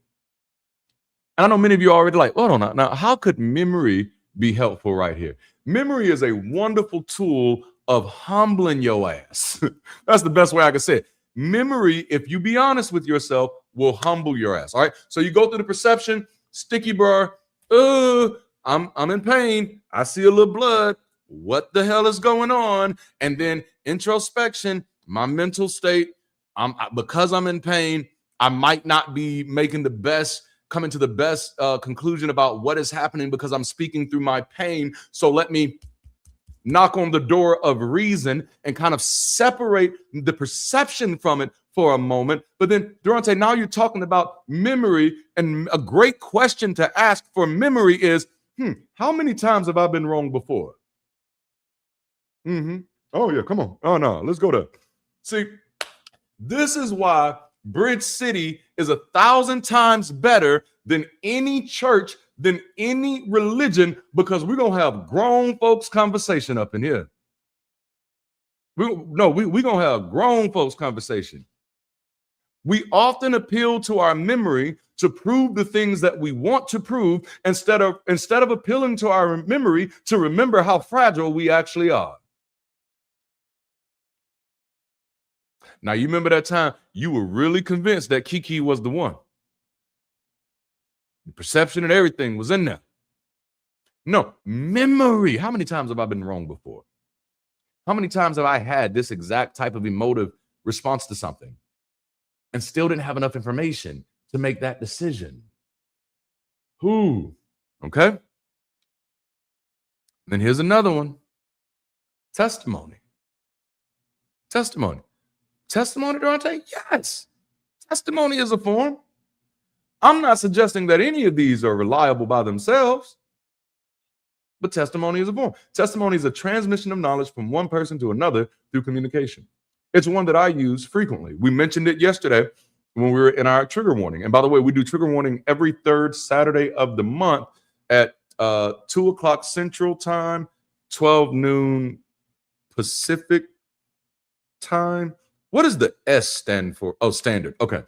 And I know many of you are already like, hold on, now how could memory be helpful right here? Memory is a wonderful tool of humbling your ass. That's the best way I can say it. Memory, if you be honest with yourself, will humble your ass. All right. So you go through the perception, sticky bar. I'm in pain. I see a little blood. What the hell is going on? And then introspection, my mental state. Because I'm in pain, I might not be coming to the best conclusion about what is happening because I'm speaking through my pain. So let me knock on the door of reason and kind of separate the perception from it for a moment. But then, Darante, now you're talking about memory, and a great question to ask for memory is, how many times have I been wrong before? Oh, yeah, come on. Oh, no, let's go there. See, this is why Bridge City is 1,000 times better than any church than any religion, because we're going to have grown folks conversation up in here. We're going to have grown folks conversation. We often appeal to our memory to prove the things that we want to prove instead of appealing to our memory to remember how fragile we actually are. Now, you remember that time you were really convinced that Kiki was the one. The perception and everything was in there. No, memory. How many times have I been wrong before? How many times have I had this exact type of emotive response to something and still didn't have enough information to make that decision? Okay. Then here's another one. Testimony. Testimony, Darante? Yes. Testimony is a form. I'm not suggesting that any of these are reliable by themselves, but testimony is a form. Testimony is a transmission of knowledge from one person to another through communication. It's one that I use frequently. We mentioned it yesterday when we were in our trigger warning. And by the way, we do trigger warning every third Saturday of the month at 2 o'clock Central Time, 12 noon Pacific Time. What does the S stand for? Oh, standard. Okay.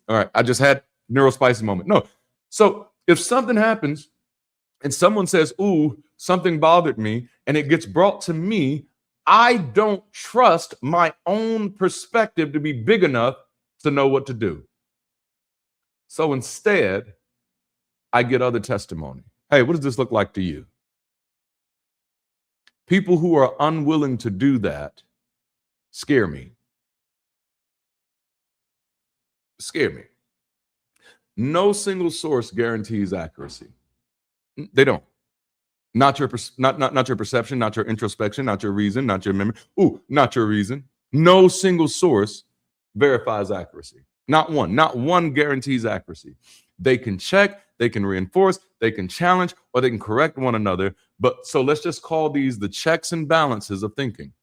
All right. I just had neurospicy moment. No. So if something happens and someone says, ooh, something bothered me, and it gets brought to me, I don't trust my own perspective to be big enough to know what to do. So instead, I get other testimony. Hey, what does this look like to you? People who are unwilling to do that scare me. Scare me. No single source guarantees accuracy. They don't. Not your perception, not your introspection, not your reason, not your memory. Ooh, not your reason. No single source verifies accuracy. Not one. Not one guarantees accuracy. They can check, they can reinforce, they can challenge, or they can correct one another. But so let's just call these the checks and balances of thinking.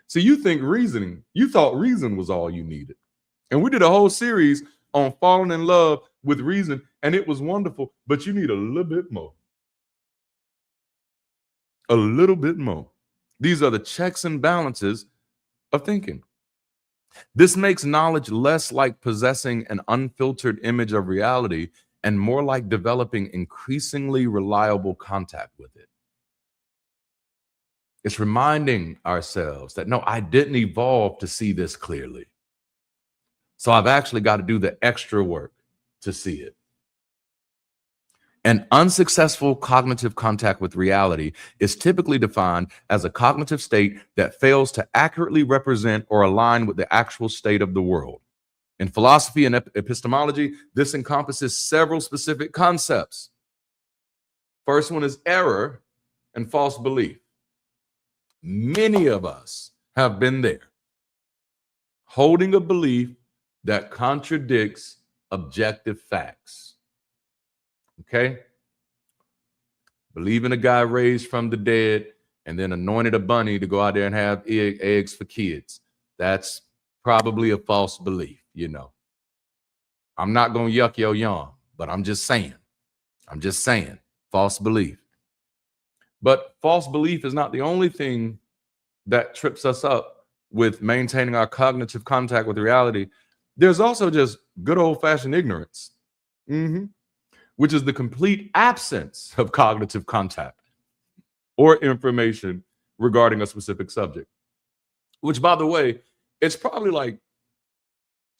So you thought reason was all you needed. And we did a whole series on falling in love with reason, and it was wonderful, but you need a little bit more. A little bit more. These are the checks and balances of thinking. This makes knowledge less like possessing an unfiltered image of reality and more like developing increasingly reliable contact with it. It's reminding ourselves that, no, I didn't evolve to see this clearly. So I've actually got to do the extra work to see it. An unsuccessful cognitive contact with reality is typically defined as a cognitive state that fails to accurately represent or align with the actual state of the world. In philosophy and epistemology, this encompasses several specific concepts. First one is error and false belief. Many of us have been there, holding a belief that contradicts objective facts. Okay? Believing a guy raised from the dead and then anointed a bunny to go out there and have eggs for kids. That's probably a false belief, you know. I'm not going to yuck your yum, but I'm just saying, false belief. But false belief is not the only thing that trips us up with maintaining our cognitive contact with reality. There's also just good old-fashioned ignorance, which is the complete absence of cognitive contact or information regarding a specific subject. Which, by the way, it's probably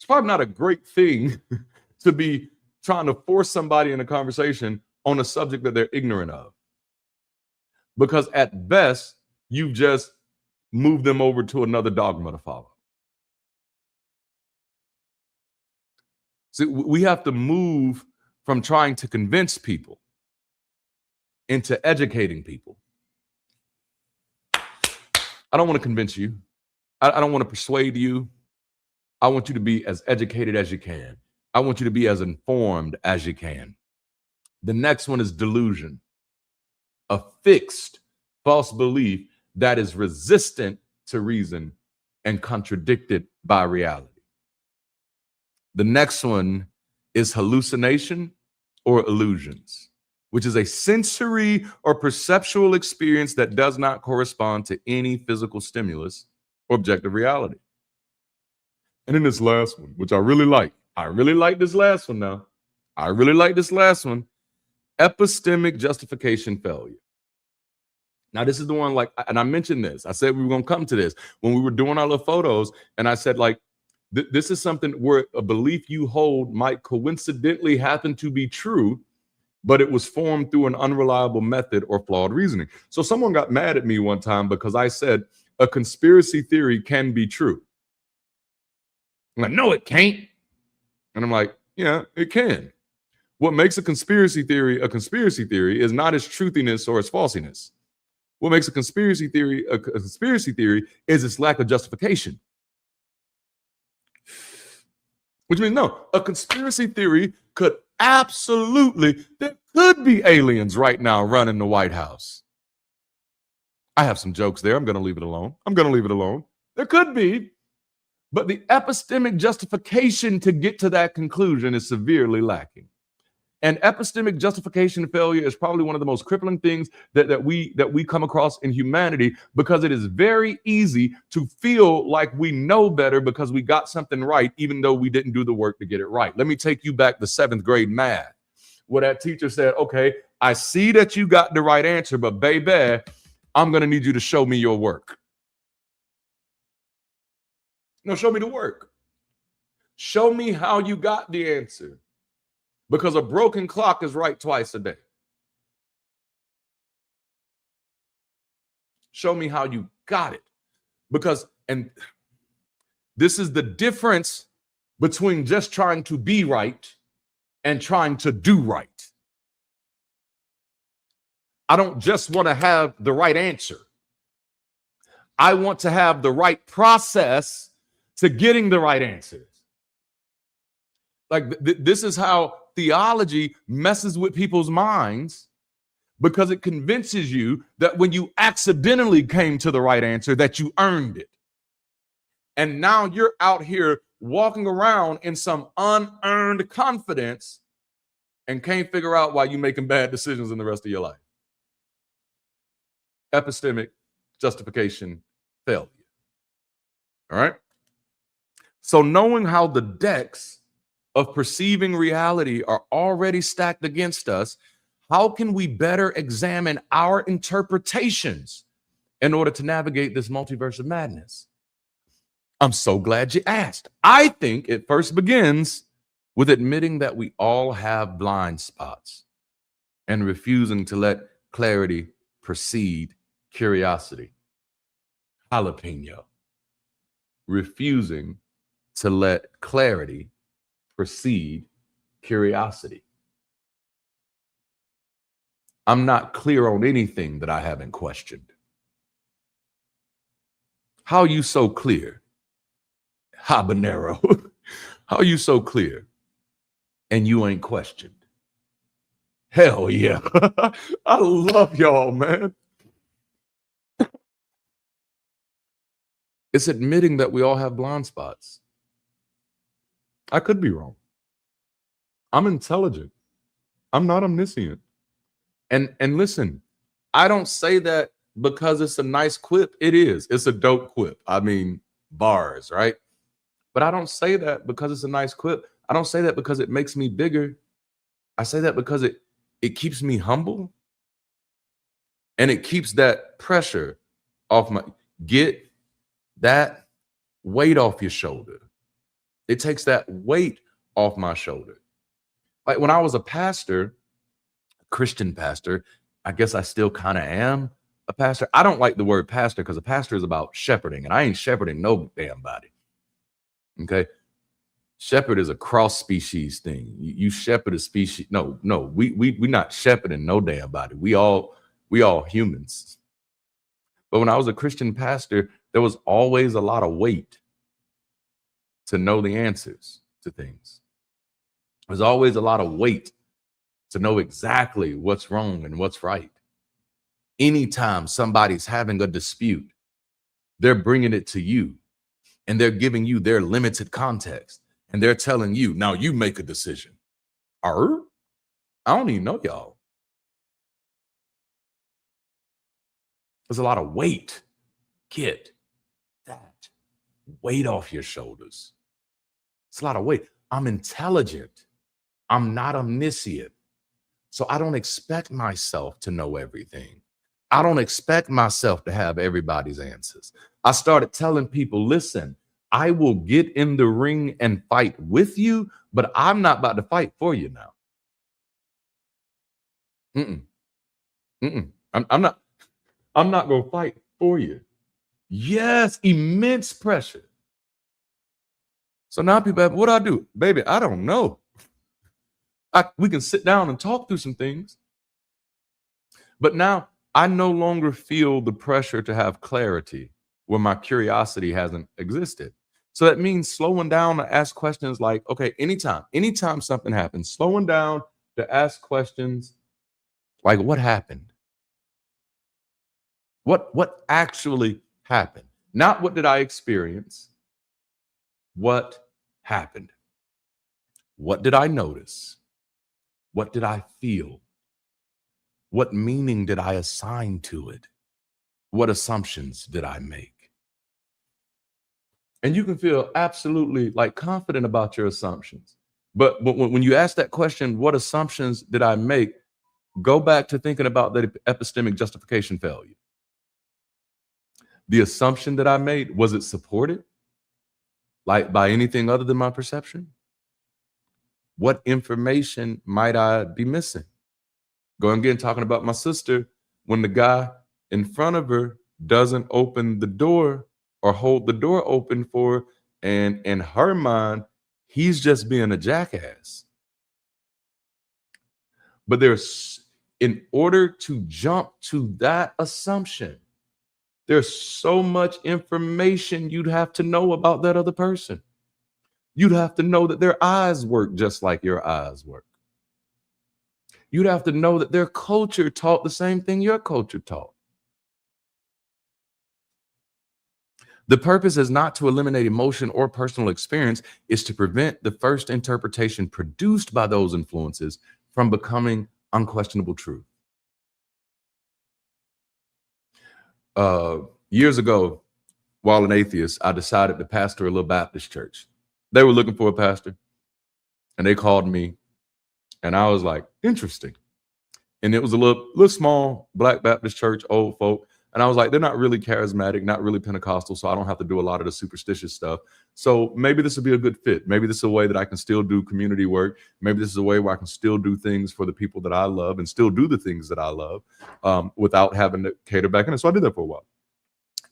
not a great thing to be trying to force somebody in a conversation on a subject that they're ignorant of. Because at best, you've just moved them over to another dogma to follow. See, we have to move from trying to convince people into educating people. I don't want to convince you. I don't want to persuade you. I want you to be as educated as you can. I want you to be as informed as you can. The next one is delusion, a fixed false belief that is resistant to reason and contradicted by reality. The next one is hallucination or illusions. which is a sensory or perceptual experience that does not correspond to any physical stimulus or objective reality. And then this last one, which I really like this last one now. I really like this last one. Epistemic justification failure. Now, this is the one, like, and I mentioned this. I said we were going to come to this when we were doing our little photos. And I said, like, this is something where a belief you hold might coincidentally happen to be true, but it was formed through an unreliable method or flawed reasoning. So someone got mad at me one time because I said a conspiracy theory can be true. I'm like, no, it can't. And I'm like, yeah, it can. What makes a conspiracy theory is not its truthiness or its falsiness. What makes a conspiracy theory is its lack of justification. Which means, no, a conspiracy theory could absolutely, there could be aliens right now running the White House. I have some jokes there. I'm going to leave it alone. There could be, but the epistemic justification to get to that conclusion is severely lacking. And epistemic justification failure is probably one of the most crippling things that we come across in humanity, because it is very easy to feel like we know better because we got something right, even though we didn't do the work to get it right. Let me take you back to 7th grade math, where that teacher said, okay, I see that you got the right answer, but baby, I'm going to need you to show me your work. No, show me the work. Show me how you got the answer. Because a broken clock is right twice a day. Show me how you got it. Because, and this is the difference between just trying to be right and trying to do right. I don't just want to have the right answer. I want to have the right process to getting the right answers. Like this is how theology messes with people's minds, because it convinces you that when you accidentally came to the right answer, that you earned it. And now you're out here walking around in some unearned confidence and can't figure out why you're making bad decisions in the rest of your life. Epistemic justification failure. All right. So knowing how the decks of perceiving reality are already stacked against us, how can we better examine our interpretations in order to navigate this multiverse of madness? I'm so glad you asked. I think it first begins with admitting that we all have blind spots and refusing to let clarity precede curiosity. Jalapeno. Refusing to let clarity precede curiosity. I'm not clear on anything that I haven't questioned. How are you so clear? Habanero. How are you so clear and you ain't questioned? Hell yeah. I love y'all, man. It's admitting that we all have blind spots. I could be wrong. I'm intelligent. I'm not omniscient. And listen, I don't say that because it's a nice quip. It is. It's a dope quip. I mean, bars, right? But I don't say that because it's a nice quip. I don't say that because it makes me bigger. I say that because it keeps me humble. And it keeps that pressure off my, get that weight off your shoulder. It takes that weight off my shoulder. Like when I was a pastor, a Christian pastor, I guess I still kind of am a pastor. I don't like the word pastor because a pastor is about shepherding, and I ain't shepherding no damn body. Okay. Shepherd is a cross species thing. You shepherd a species. No, we not shepherding no damn body. We all humans. But when I was a Christian pastor, there was always a lot of weight to know the answers to things. There's always a lot of weight to know exactly what's wrong and what's right. Anytime somebody's having a dispute, they're bringing it to you and they're giving you their limited context and they're telling you, now you make a decision. I don't even know y'all. There's a lot of weight. Get that weight off your shoulders. It's a lot of weight. I'm intelligent. I'm not omniscient. So I don't expect myself to know everything. I don't expect myself to have everybody's answers. I started telling people, listen, I will get in the ring and fight with you, but I'm not about to fight for you now. I'm not going to fight for you. Yes, immense pressure. So now people have, what do I do? Baby, I don't know. We can sit down and talk through some things. But now I no longer feel the pressure to have clarity where my curiosity hasn't existed. So that means slowing down to ask questions like, okay, anytime something happens, slowing down to ask questions like, what happened? What actually happened? Not what did I experience? What happened? What did I notice? What did I feel? What meaning did I assign to it? What assumptions did I make? And you can feel absolutely like confident about your assumptions. But when you ask that question, what assumptions did I make? Go back to thinking about the epistemic justification failure. The assumption that I made, was it supported? Like by anything other than my perception? What information might I be missing? Going again, talking about my sister, when the guy in front of her doesn't open the door or hold the door open for her, and in her mind, he's just being a jackass. But in order to jump to that assumption, there's so much information you'd have to know about that other person. You'd have to know that their eyes work just like your eyes work. You'd have to know that their culture taught the same thing your culture taught. The purpose is not to eliminate emotion or personal experience, it's to prevent the first interpretation produced by those influences from becoming unquestionable truth. Years ago, while an atheist, I decided to pastor a little Baptist church. They were looking for a pastor, and they called me, and I was like, interesting. And it was a little small Black Baptist church, old folk. And I was like, they're not really charismatic, not really Pentecostal, so I don't have to do a lot of the superstitious stuff. So maybe this would be a good fit. Maybe this is a way that I can still do community work. Maybe this is a way where I can still do things for the people that I love and still do the things that I love without having to cater back in it. So I did that for a while.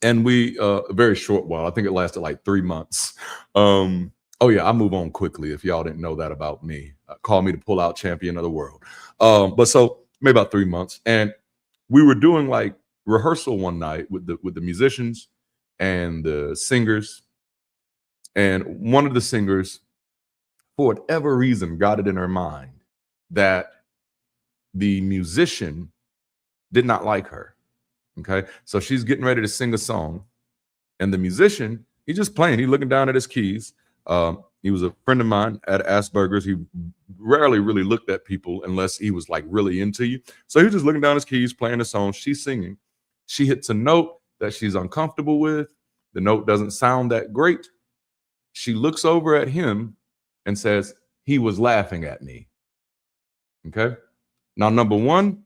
And a very short while, I think it lasted like 3 months. Oh yeah, I move on quickly if y'all didn't know that about me. Call me the pull-out champion of the world. But so maybe about 3 months. And we were doing like rehearsal one night with the musicians and the singers, and one of the singers, for whatever reason, got it in her mind that the musician did not like her. Okay, so she's getting ready to sing a song, and the musician, he's just playing, he's looking down at his keys. He was a friend of mine at Asperger's. He rarely really looked at people unless he was like really into you. So he was just looking down his keys, playing a song. She's singing. She hits a note that she's uncomfortable with. The note doesn't sound that great. She looks over at him and says, he was laughing at me. Okay. Now, number one,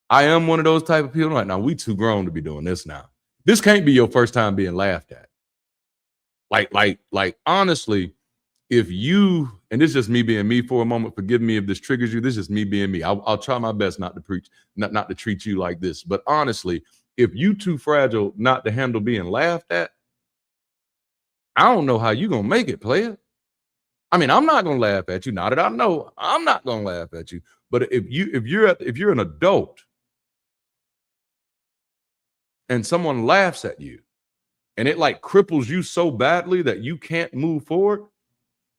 I am one of those type of people. Like, now we too grown to be doing this now. This can't be your first time being laughed at. Like honestly, if you, and this is just me being me for a moment, forgive me if this triggers you. This is just me being me. I'll try my best not to treat you like this. But honestly, if you too fragile not to handle being laughed at, I don't know how you gonna make it, player. I mean, I'm not gonna laugh at you. Now that I know, I'm not gonna laugh at you. But if you're an adult and someone laughs at you and it like cripples you so badly that you can't move forward,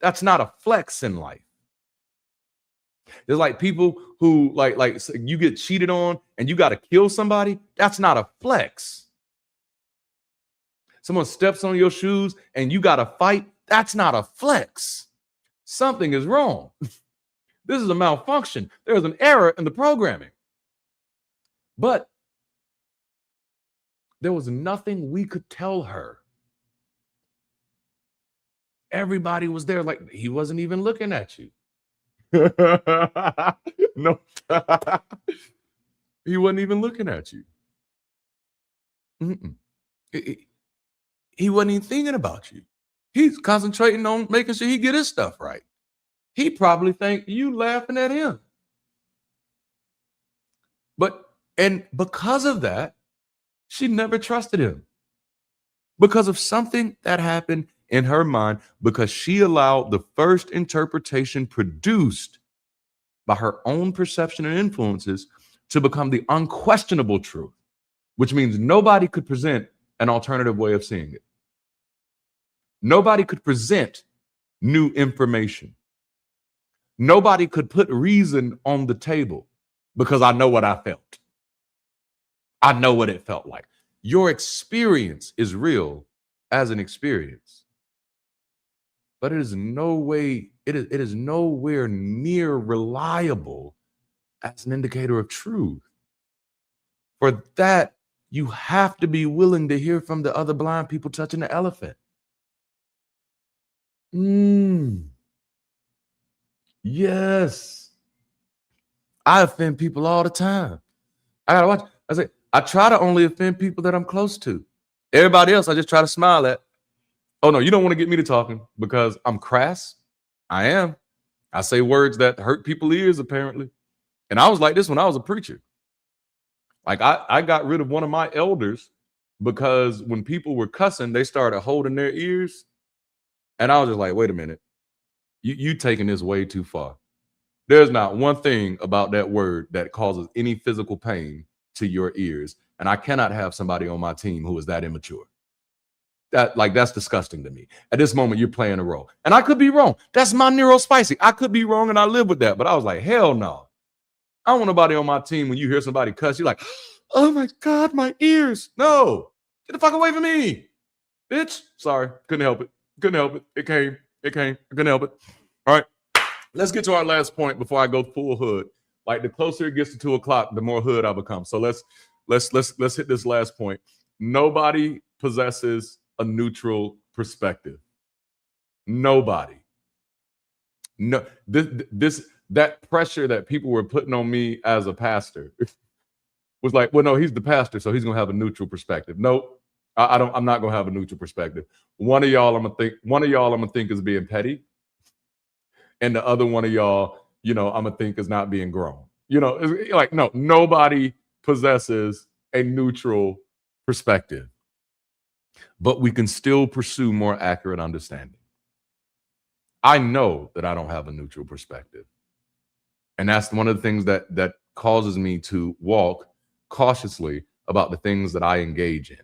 that's not a flex in life. There's like people who like you get cheated on and you got to kill somebody. That's not a flex. Someone steps on your shoes and you got to fight. That's not a flex. Something is wrong. This is a malfunction. There's an error in the programming. But There was nothing we could tell her. Everybody was there, like he wasn't even looking at you. No, he wasn't even looking at you. He wasn't even thinking about you. He's concentrating on making sure he get his stuff right. He probably think you laughing at him. And because of that, she never trusted him. Because of something that happened in her mind, because she allowed the first interpretation produced by her own perception and influences to become the unquestionable truth, which means nobody could present an alternative way of seeing it. Nobody could present new information. Nobody could put reason on the table because I know what I felt. I know what it felt like. Your experience is real as an experience, but it is nowhere near reliable as an indicator of truth. For that, you have to be willing to hear from the other blind people touching the elephant. Yes. I offend people all the time. I gotta watch. I try to only offend people that I'm close to. Everybody else, I just try to smile at. Oh no, you don't want to get me to talking because I'm crass. I am. I say words that hurt people's ears, apparently. And I was like this when I was a preacher. Like I got rid of one of my elders because when people were cussing, they started holding their ears. And I was just like, wait a minute. You taking this way too far. There's not one thing about that word that causes any physical pain to your ears. And I cannot have somebody on my team who is that immature. That's disgusting to me. At this moment, you're playing a role. And I could be wrong. That's my neurospicy. I could be wrong and I live with that. But I was like, hell no. I don't want nobody on my team when you hear somebody cuss, you're like, oh my God, my ears. No. Get the fuck away from me. Bitch. Sorry. Couldn't help it. It came. I couldn't help it. All right. Let's get to our last point before I go full hood. Like the closer it gets to 2 o'clock, the more hood I become. So let's hit this last point. Nobody possesses a neutral perspective. Nobody. No, that pressure that people were putting on me as a pastor was like, well, no, he's the pastor, so he's gonna have a neutral perspective. Nope, I'm not gonna have a neutral perspective. One of y'all I'm gonna think is being petty, and the other one of y'all, I'm gonna think is not being grown. It's like, no, nobody possesses a neutral perspective, but we can still pursue more accurate understanding. I know that I don't have a neutral perspective. And that's one of the things that causes me to walk cautiously about the things that I engage in.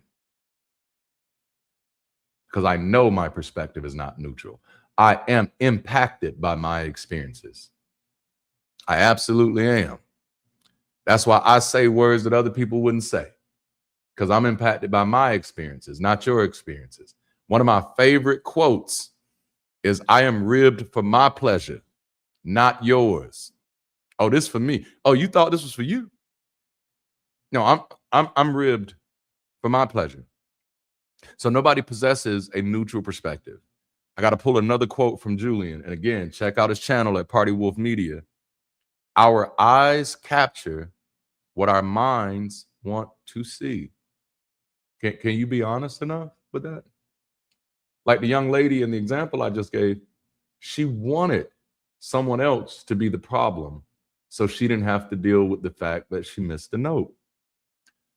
Because I know my perspective is not neutral. I am impacted by my experiences. I absolutely am. That's why I say words that other people wouldn't say. Because I'm impacted by my experiences, not your experiences. One of my favorite quotes is, I am ribbed for my pleasure, not yours. Oh, this for me. Oh, you thought this was for you? No, I'm ribbed for my pleasure. So nobody possesses a neutral perspective. I got to pull another quote from Julian. And again, check out his channel at Party Wolf Media. Our eyes capture what our minds want to see. Can you be honest enough with that? Like the young lady in the example I just gave, she wanted someone else to be the problem so she didn't have to deal with the fact that she missed a note.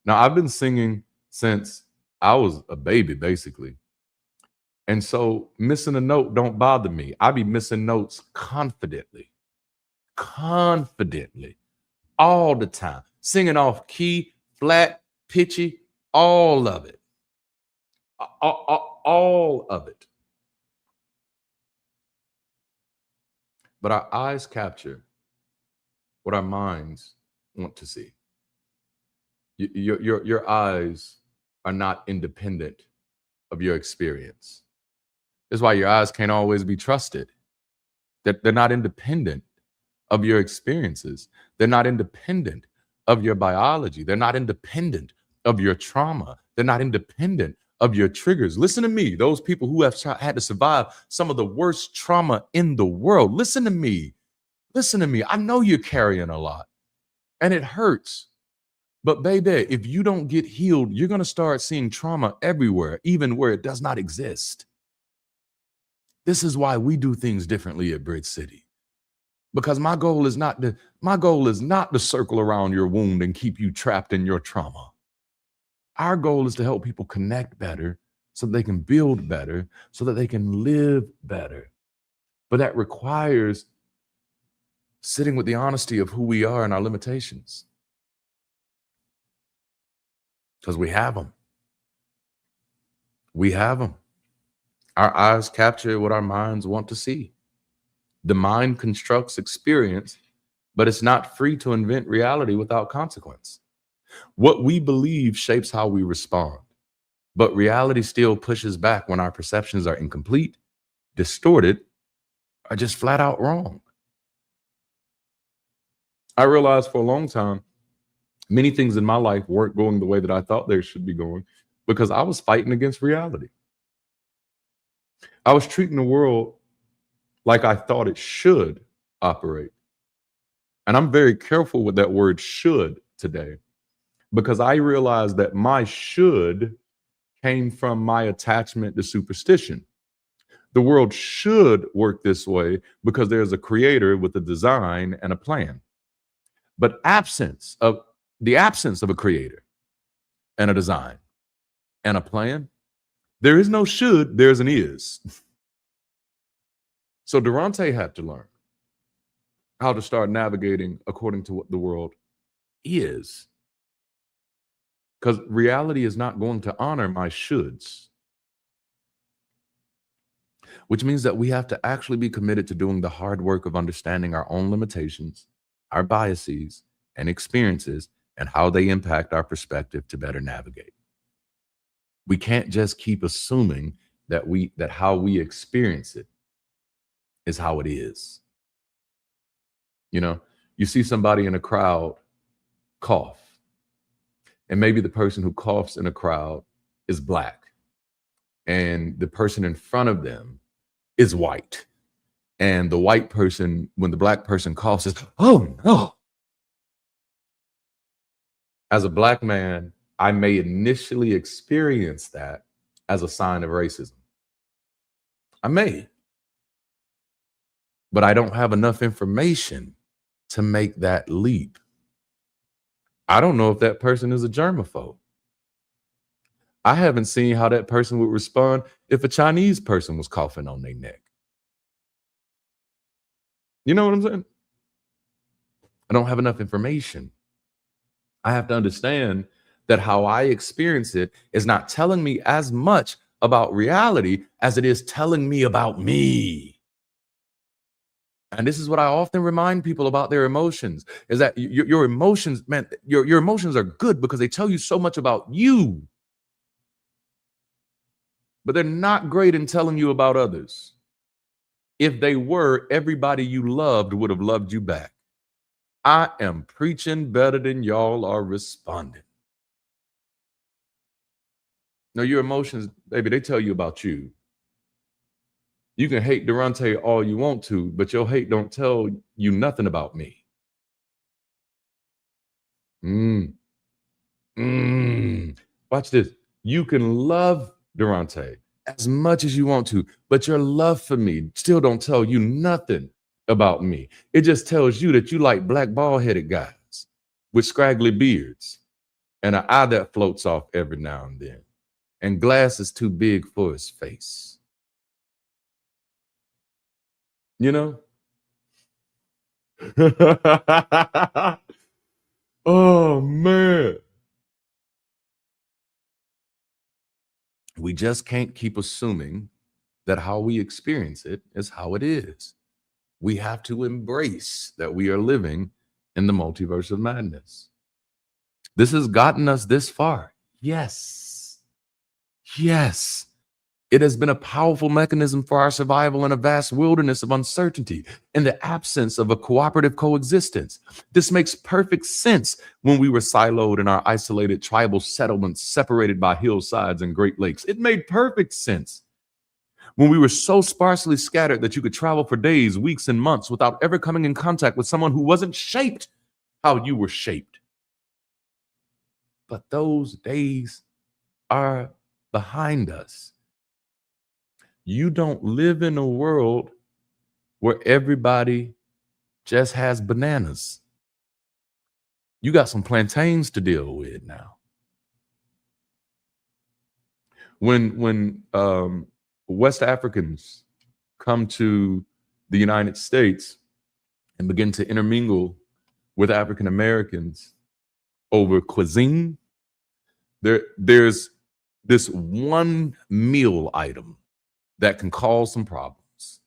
Now, I've been singing since I was a baby, basically. And so missing a note don't bother me. I be missing notes confidently, all the time. Singing off key, flat, pitchy, all of it. All of it. But our eyes capture what our minds want to see. Your eyes are not independent of your experience. That's why your eyes can't always be trusted. They're not independent of your experiences. They're not independent of your biology. They're not independent of your trauma. They're not independent of your triggers. Listen to me, those people who have had to survive some of the worst trauma in the world. Listen to me. Listen to me. I know you're carrying a lot and it hurts. But baby, if you don't get healed, you're going to start seeing trauma everywhere, even where it does not exist. This is why we do things differently at Bridge City. Because my goal is not to circle around your wound and keep you trapped in your trauma. Our goal is to help people connect better so they can build better, so that they can live better. But that requires sitting with the honesty of who we are and our limitations. Because we have them. We have them. Our eyes capture what our minds want to see. The mind constructs experience, but it's not free to invent reality without consequence. What we believe shapes how we respond, but reality still pushes back when our perceptions are incomplete, distorted, or just flat out wrong. I realized for a long time, many things in my life weren't going the way that I thought they should be going because I was fighting against reality. I was treating the world like I thought it should operate. And I'm very careful with that word should today because I realized that my should came from my attachment to superstition. The world should work this way because there's a creator with a design and a plan. But the absence of a creator and a design and a plan, there is no should, there's an is. So Darante had to learn how to start navigating according to what the world is. Because reality is not going to honor my shoulds. Which means that we have to actually be committed to doing the hard work of understanding our own limitations, our biases, and experiences, and how they impact our perspective to better navigate. We can't just keep assuming that how we experience it is how it is. You know, you see somebody in a crowd cough, and maybe the person who coughs in a crowd is Black, and the person in front of them is white. And the white person, when the Black person coughs, says, "Oh no." As a Black man, I may initially experience that as a sign of racism. I may. But I don't have enough information to make that leap. I don't know if that person is a germaphobe. I haven't seen how that person would respond if a Chinese person was coughing on their neck. You know what I'm saying? I don't have enough information. I have to understand that how I experience it is not telling me as much about reality as it is telling me about me. And this is what I often remind people about their emotions, is that your emotions, man, your emotions are good because they tell you so much about you. But they're not great in telling you about others. If they were, everybody you loved would have loved you back. I am preaching better than y'all are responding. No, your emotions, baby, they tell you about you. You can hate Darante all you want to, but your hate don't tell you nothing about me. Watch this. You can love Darante as much as you want to, but your love for me still don't tell you nothing about me. It just tells you that you like Black bald-headed guys with scraggly beards and an eye that floats off every now and then, and glasses too big for his face. You know? Oh, man. We just can't keep assuming that how we experience it is how it is. We have to embrace that we are living in the multiverse of madness. This has gotten us this far. Yes. Yes. It has been a powerful mechanism for our survival in a vast wilderness of uncertainty in the absence of a cooperative coexistence. This makes perfect sense when we were siloed in our isolated tribal settlements separated by hillsides and Great Lakes. It made perfect sense when we were so sparsely scattered that you could travel for days, weeks, and months without ever coming in contact with someone who wasn't shaped how you were shaped. But those days are behind us. You don't live in a world where everybody just has bananas. You got some plantains to deal with now. When West Africans come to the United States and begin to intermingle with African Americans over cuisine, there's this one meal item that can cause some problems.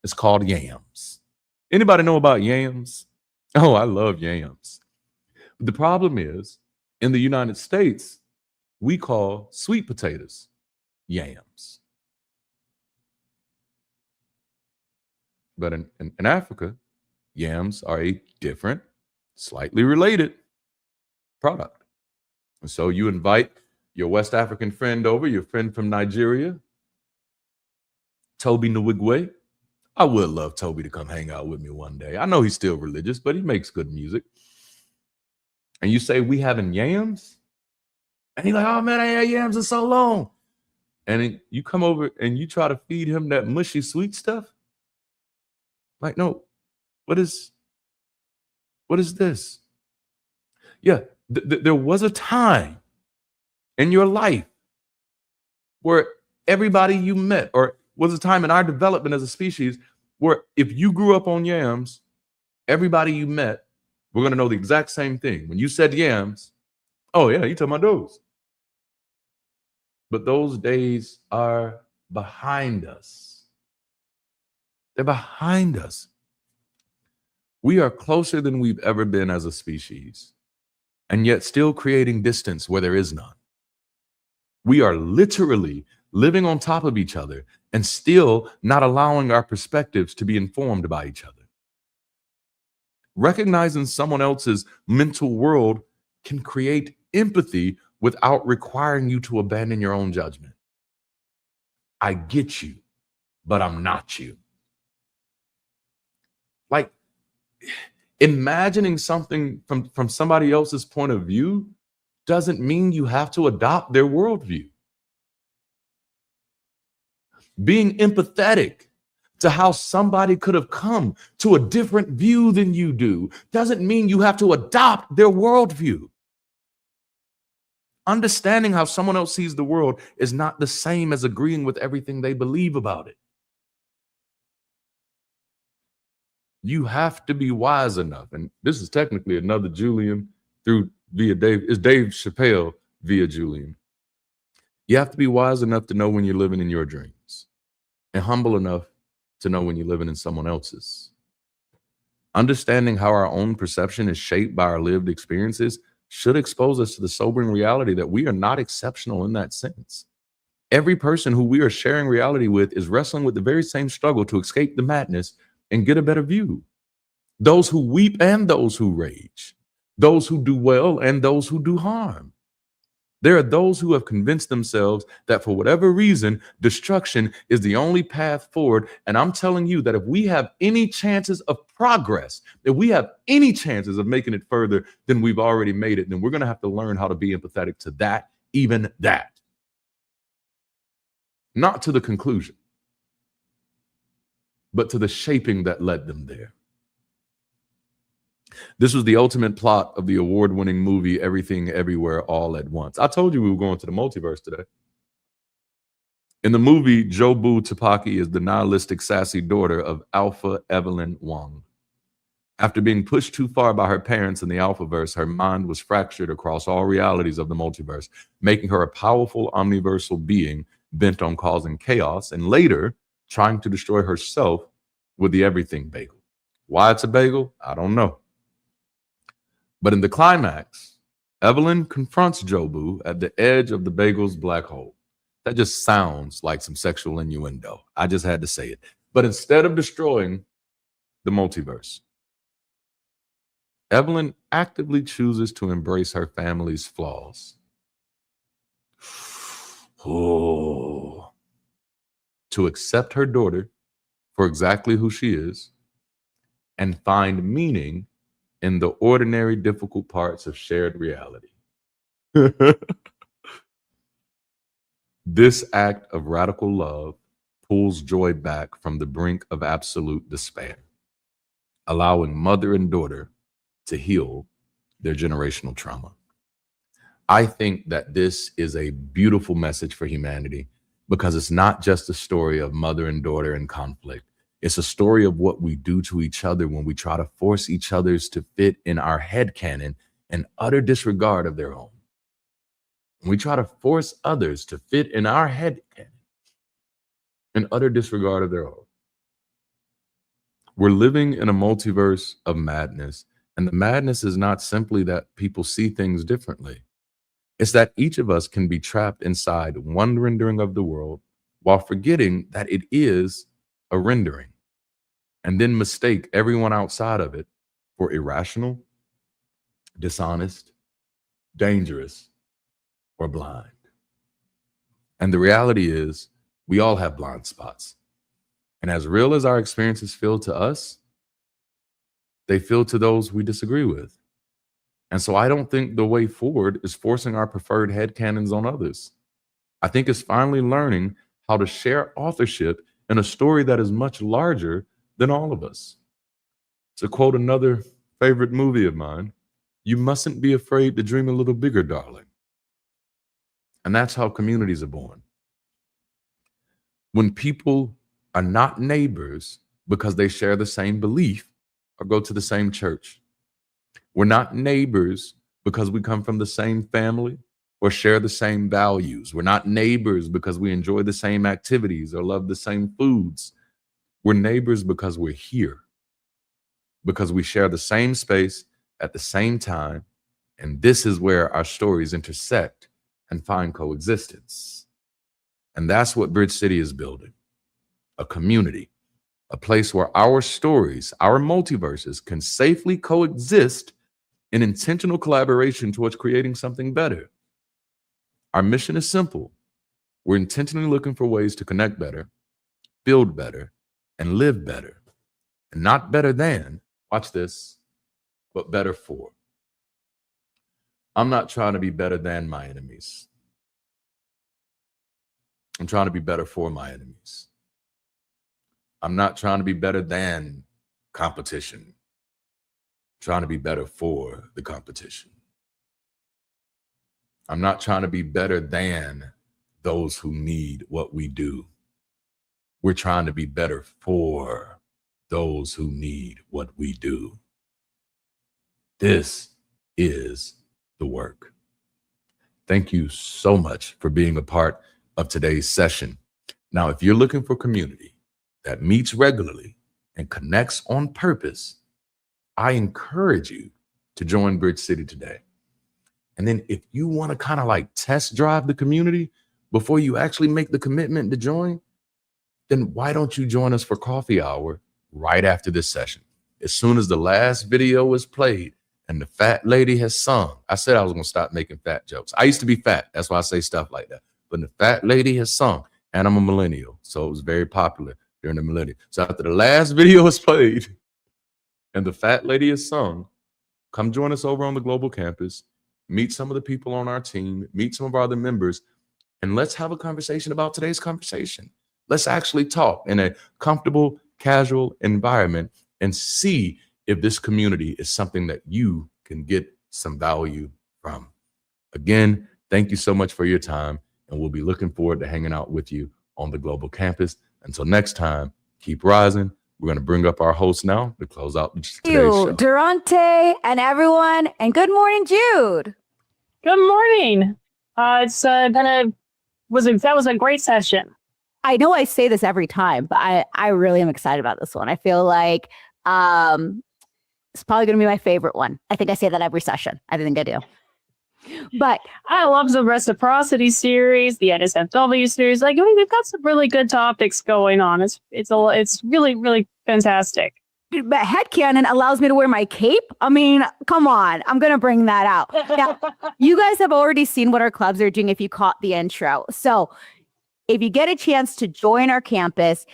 It's called yams. Anybody know about yams? Oh, I love yams. But the problem is, in the United States, we call sweet potatoes yams. But in Africa, yams are a different, slightly related product. And so you invite your West African friend over, your friend from Nigeria, Toby Nwigwe. I would love Toby to come hang out with me one day. I know he's still religious, but he makes good music. And you say, we having yams? And he's like, oh man, I had yams in so long. And then you come over and you try to feed him that mushy sweet stuff. Like, no, what is this? Yeah, there was a time in your life where everybody you met, or was a time in our development as a species where if you grew up on yams, everybody you met, we're going to know the exact same thing. When you said yams, oh yeah, you talking about those. But those days are behind us. They're behind us. We are closer than we've ever been as a species, and yet still creating distance where there is none. We are literally living on top of each other and still not allowing our perspectives to be informed by each other. Recognizing someone else's mental world can create empathy without requiring you to abandon your own judgment. I get you, but I'm not you. Like, imagining something from somebody else's point of view doesn't mean you have to adopt their worldview. Being empathetic to how somebody could have come to a different view than you do doesn't mean you have to adopt their worldview. Understanding how someone else sees the world is not the same as agreeing with everything they believe about it. You have to be wise enough, and this is technically another Julian via Dave. It's Dave Chappelle via Julian. You have to be wise enough to know when you're living in your dreams, and humble enough to know when you're living in someone else's. Understanding how our own perception is shaped by our lived experiences should expose us to the sobering reality that we are not exceptional in that sense. Every person who we are sharing reality with is wrestling with the very same struggle to escape the madness and get a better view. Those who weep and those who rage, those who do well and those who do harm. There are those who have convinced themselves that for whatever reason, destruction is the only path forward. And I'm telling you that if we have any chances of progress, if we have any chances of making it further than we've already made it, then we're going to have to learn how to be empathetic to that, even that. Not to the conclusion, but to the shaping that led them there. This was the ultimate plot of the award-winning movie Everything Everywhere All at Once. I told you we were going to the multiverse today. In the movie, Jobu Tupaki is the nihilistic, sassy daughter of Alpha Evelyn Wang. After being pushed too far by her parents in the Alphaverse, her mind was fractured across all realities of the multiverse, making her a powerful, omniversal being bent on causing chaos and later trying to destroy herself with the Everything Bagel. Why it's a bagel, I don't know. But in the climax, Evelyn confronts Jobu at the edge of the bagel's black hole. That just sounds like some sexual innuendo. I just had to say it. But instead of destroying the multiverse, Evelyn actively chooses to embrace her family's flaws. Oh. To accept her daughter for exactly who she is and find meaning in the ordinary, difficult parts of shared reality. This act of radical love pulls joy back from the brink of absolute despair, allowing mother and daughter to heal their generational trauma. I think that this is a beautiful message for humanity because it's not just a story of mother and daughter in conflict. It's a story of what we do to each other when we try to force each other's to fit in our head canon in utter disregard of their own. When we try to force others to fit in our head canon in utter disregard of their own. We're living in a multiverse of madness, and the madness is not simply that people see things differently. It's that each of us can be trapped inside one rendering of the world while forgetting that it is a rendering, and then mistake everyone outside of it for irrational, dishonest, dangerous, or blind. And the reality is, we all have blind spots. And as real as our experiences feel to us, they feel to those we disagree with. And so I don't think the way forward is forcing our preferred headcanons on others. I think it's finally learning how to share authorship in a story that is much larger than all of us. To quote another favorite movie of mine, you mustn't be afraid to dream a little bigger, darling. And that's how communities are born. When people are not neighbors because they share the same belief or go to the same church. We're not neighbors because we come from the same family or share the same values. We're not neighbors because we enjoy the same activities or love the same foods. We're neighbors because we're here, because we share the same space at the same time. And this is where our stories intersect and find coexistence. And that's what Bridge City is building. A community, a place where our stories, our multiverses can safely coexist in intentional collaboration towards creating something better. Our mission is simple. We're intentionally looking for ways to connect better, build better, and live better. And not better than, watch this, but better for. I'm not trying to be better than my enemies. I'm trying to be better for my enemies. I'm not trying to be better than competition. I'm trying to be better for the competition. I'm not trying to be better than those who need what we do. We're trying to be better for those who need what we do. This is the work. Thank you so much for being a part of today's session. Now, if you're looking for community that meets regularly and connects on purpose, I encourage you to join Bridge City today. And then if you want to kind of like test drive the community before you actually make the commitment to join, then why don't you join us for coffee hour right after this session? As soon as the last video is played and the fat lady has sung, I said I was going to stop making fat jokes. I used to be fat. That's why I say stuff like that. But the fat lady has sung, and I'm a millennial, so it was very popular during the millennium. So after the last video is played and the fat lady has sung, come join us over on the global campus, meet some of the people on our team, meet some of our other members, and let's have a conversation about today's conversation. Let's actually talk in a comfortable, casual environment and see if this community is something that you can get some value from. Again, thank you so much for your time, and we'll be looking forward to hanging out with you on the global campus. Until next time, keep rising. We're going to bring up our host now to close out today's show. Darante and everyone, and good morning, Jude. Good morning. That was a great session. I know I say this every time, but I really am excited about this one. I feel like it's probably going to be my favorite one. I think I say that every session. I think I do. But I love the reciprocity series, the NSFW series. Like, I mean, we've got some really good topics going on. It's really, really fantastic. but headcanon allows me to wear my cape. I mean, come on. I'm going to bring that out. Now, you guys have already seen what our clubs are doing if you caught the intro. So if you get a chance to join our campus,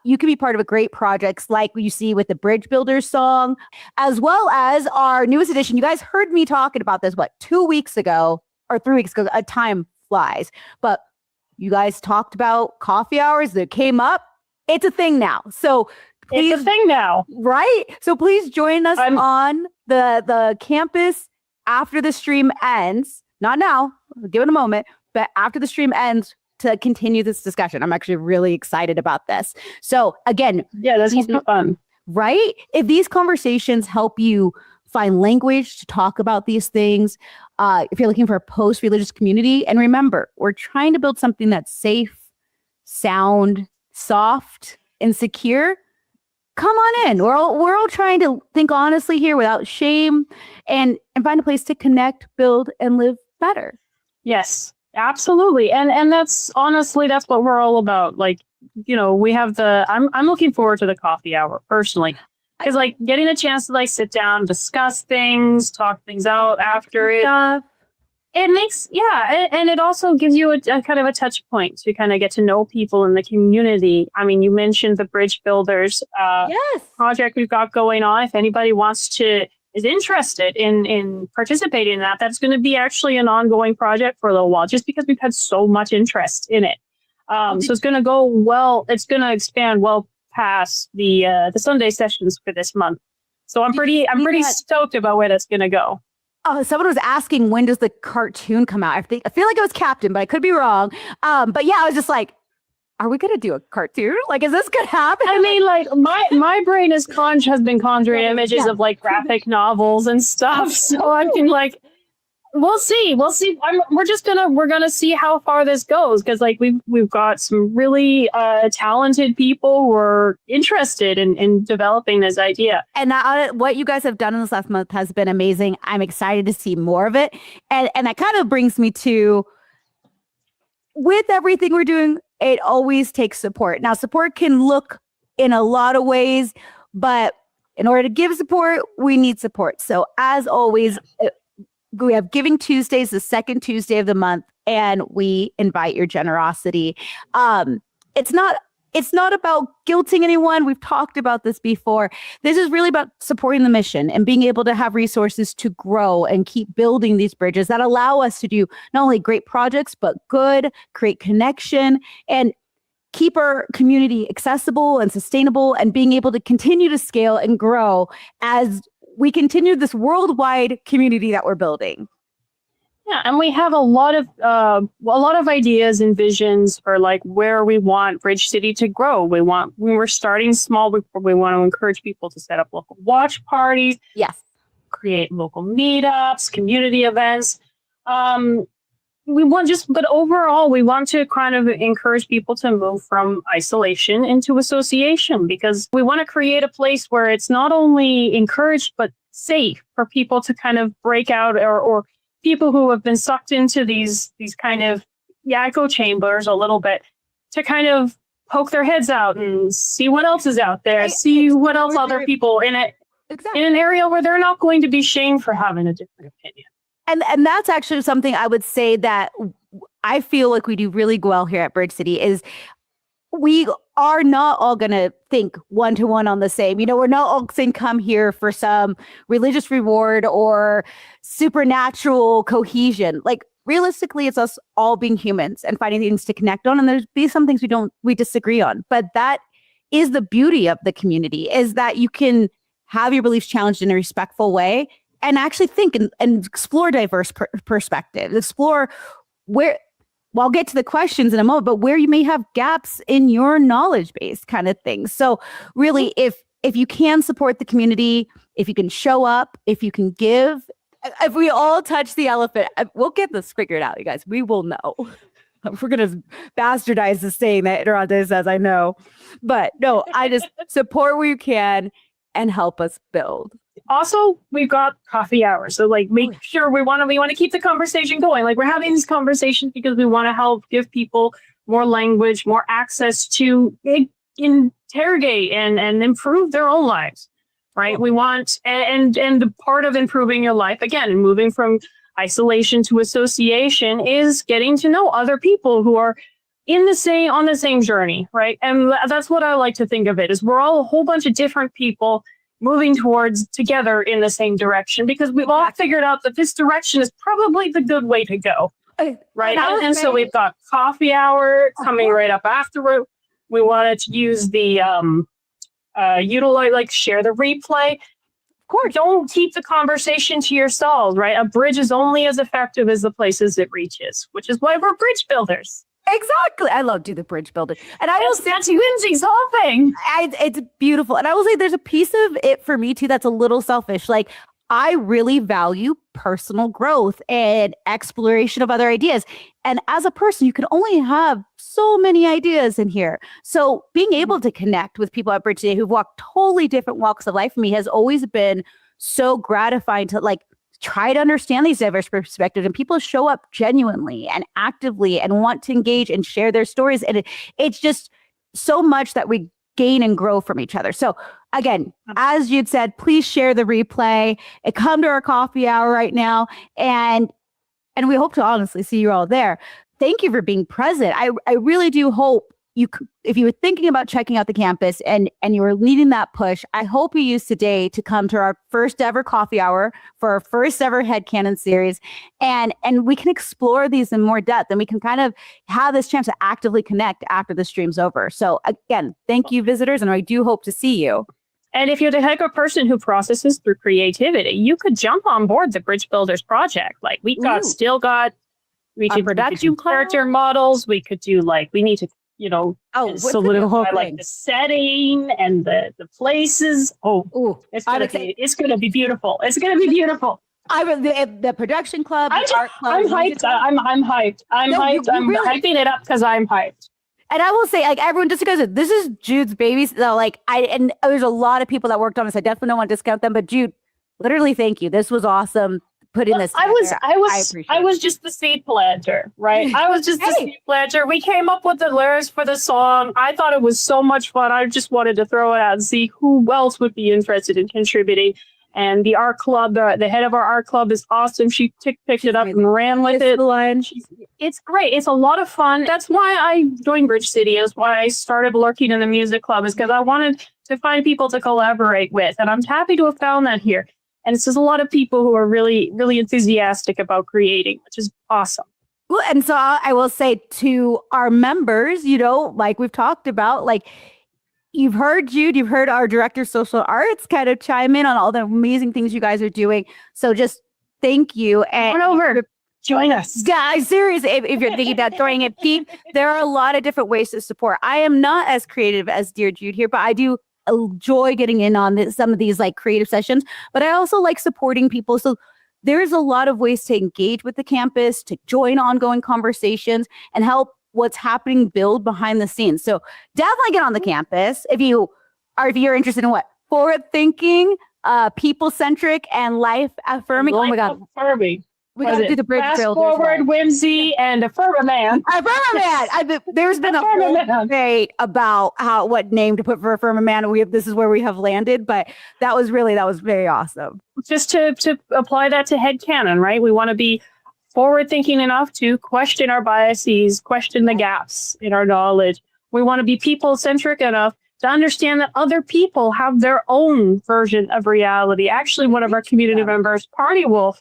you can be part of a great projects like you see with the Bridge Builders song, as well as our newest edition. You guys heard me talking about this, 2 weeks ago or 3 weeks ago? Time flies. But you guys talked about coffee hours that came up. It's a thing now. So please, it's a thing now. Right? So please join us on the campus after the stream ends. Not now. Give it a moment. But after the stream ends, to continue this discussion. I'm actually really excited about this. So again, yeah, that's going to be fun. Right? If these conversations help you find language to talk about these things, if you're looking for a post-religious community, and remember, we're trying to build something that's safe, sound, soft, and secure. Come on in. We're all trying to think honestly here without shame and find a place to connect, build, and live better. Yes. Absolutely. And that's honestly, that's what we're all about. Like, you know, we have I'm looking forward to the coffee hour personally, because like getting a chance to like sit down, discuss things, talk things out after it. It makes, and it also gives you a kind of a touch point to kind of get to know people in the community. I mean, you mentioned the Bridge Builders project we've got going on. If anybody is interested in participating in that, that's going to be actually an ongoing project for a little while, just because we've had so much interest in it. So it's going to go well. It's going to expand well past the Sunday sessions for this month. So I'm pretty stoked about where that's going to go. Oh, someone was asking, when does the cartoon come out? I feel like it was Captain, but I could be wrong. But yeah, I was just like, are we going to do a cartoon? Like, is this going to happen? I mean, like my brain has been conjuring images of like graphic novels and stuff. So I can like, we'll see. We're gonna see how far this goes, because like we've got some really talented people who are interested in developing this idea. And what you guys have done in this last month has been amazing. I'm excited to see more of it. And that kind of brings me to, with everything we're doing, it always takes support. Now, support can look in a lot of ways, but in order to give support, we need support. So as always, we have Giving Tuesdays, the second Tuesday of the month, and we invite your generosity. It's not about guilting anyone. We've talked about this before. This is really about supporting the mission and being able to have resources to grow and keep building these bridges that allow us to do not only great projects, but good, create connection, and keep our community accessible and sustainable, and being able to continue to scale and grow as we continue this worldwide community that we're building. Yeah, and we have a lot of ideas and visions for like where we want Bridge City to grow. When we're starting small, we want to encourage people to set up local watch parties. Yes. Create local meetups, community events. But overall, we want to kind of encourage people to move from isolation into association, because we want to create a place where it's not only encouraged, but safe for people to kind of break out, or people who have been sucked into these kind of echo chambers a little bit, to kind of poke their heads out and see what else is out there, see what else other people in it, in an area where they're not going to be shamed for having a different opinion. And that's actually something I would say that I feel like we do really well here at Bridge City, is we are not all going to think one-to-one on the same. You know, we're not all saying come here for some religious reward or supernatural cohesion. Like, realistically, it's us all being humans and finding things to connect on. And there's be some things we disagree on. But that is the beauty of the community, is that you can have your beliefs challenged in a respectful way and actually think and explore diverse perspectives, explore where, well, I'll get to the questions in a moment, but where you may have gaps in your knowledge base kind of thing. So really, if you can support the community, if you can show up, if you can give, if we all touch the elephant, we'll get this figured out, you guys. We will know. We're going to bastardize the saying that Darante says, I know. But no, I just support where you can and help us build. Also, we've got coffee hours. So like make sure we want to keep the conversation going. Like we're having these conversations because we want to help give people more language, more access to interrogate and improve their own lives. Right. We want and the part of improving your life, again, moving from isolation to association, is getting to know other people who are on the same journey. Right. And that's what I like to think of it, is we're all a whole bunch of different people moving towards together in the same direction, because we've all figured out that this direction is probably the good way to go. Right. And so we've got coffee hour coming right up afterward. We wanted to use the utilize, like, share the replay. Of course, don't keep the conversation to yourselves, right? A bridge is only as effective as the places it reaches, which is why we're bridge builders. Exactly. I love do the bridge building. And I will say that's Lindsay's whole thing. It's beautiful. And I will say there's a piece of it for me too that's a little selfish. Like, I really value personal growth and exploration of other ideas. And as a person, you can only have so many ideas in here. So being able to connect with people at Bridge today who've walked totally different walks of life for me has always been so gratifying to, like, try to understand these diverse perspectives, and people show up genuinely and actively and want to engage and share their stories. And it's just so much that we gain and grow from each other. So again, as you'd said, please share the replay and come to our coffee hour right now. And we hope to honestly see you all there. Thank you for being present. I really do hope if you were thinking about checking out the campus and you were needing that push, I hope you use today to come to our first ever coffee hour for our first ever headcanon series. And we can explore these in more depth, and we can kind of have this chance to actively connect after the stream's over. So again, thank you, visitors, and I do hope to see you. And if you're the type of person who processes through creativity, you could jump on board the Bridge Builders project. Like we could do production character models. We could do we need to, solidify like the setting and the places. It's gonna be beautiful. It's gonna be beautiful. The production club, the art club. I'm hyped. I'm hyped. I'm hyping it up because I'm hyped. And I will say, like, everyone, just because this is Jude's baby, so and there's a lot of people that worked on this. I definitely don't want to discount them, but Jude, literally, thank you. This was awesome. Putting this together. I was just the seed planter, right? I was just the seed planter. We came up with the lyrics for the song. I thought it was so much fun. I just wanted to throw it out and see who else would be interested in contributing. And the art club, the head of our art club is awesome. She picked it up and ran with it. It's great. It's a lot of fun. That's why I joined Bridge City. That's why I started lurking in the music club, is because I wanted to find people to collaborate with. And I'm happy to have found that here. And it's just a lot of people who are really, really enthusiastic about creating, which is awesome. Well, and so I will say to our members, like we've talked about, like, you've heard Jude, you've heard our director of social arts kind of chime in on all the amazing things you guys are doing. So just thank you. And come on over. Join us. Guys, seriously, if you're thinking about joining it, Pete, there are a lot of different ways to support. I am not as creative as dear Jude here, but I do enjoy getting in on some of these like creative sessions, but I also like supporting people. So there's a lot of ways to engage with the campus, to join ongoing conversations, and help what's happening build behind the scenes. So definitely get on the campus if you're interested in what forward-thinking, people-centric, and life-affirming. Oh my God. Affirming. We got to do the bridge fast build. Forward, whimsy, and Affirmaman. Affirmaman. There's been a whole debate about what name to put for Affirmaman. This is where we have landed, but that was very awesome. Just to apply that to headcanon, right? We want to be forward-thinking enough to question our biases, question the gaps in our knowledge. We want to be people-centric enough to understand that other people have their own version of reality. Actually, one of our community members, Party Wolf,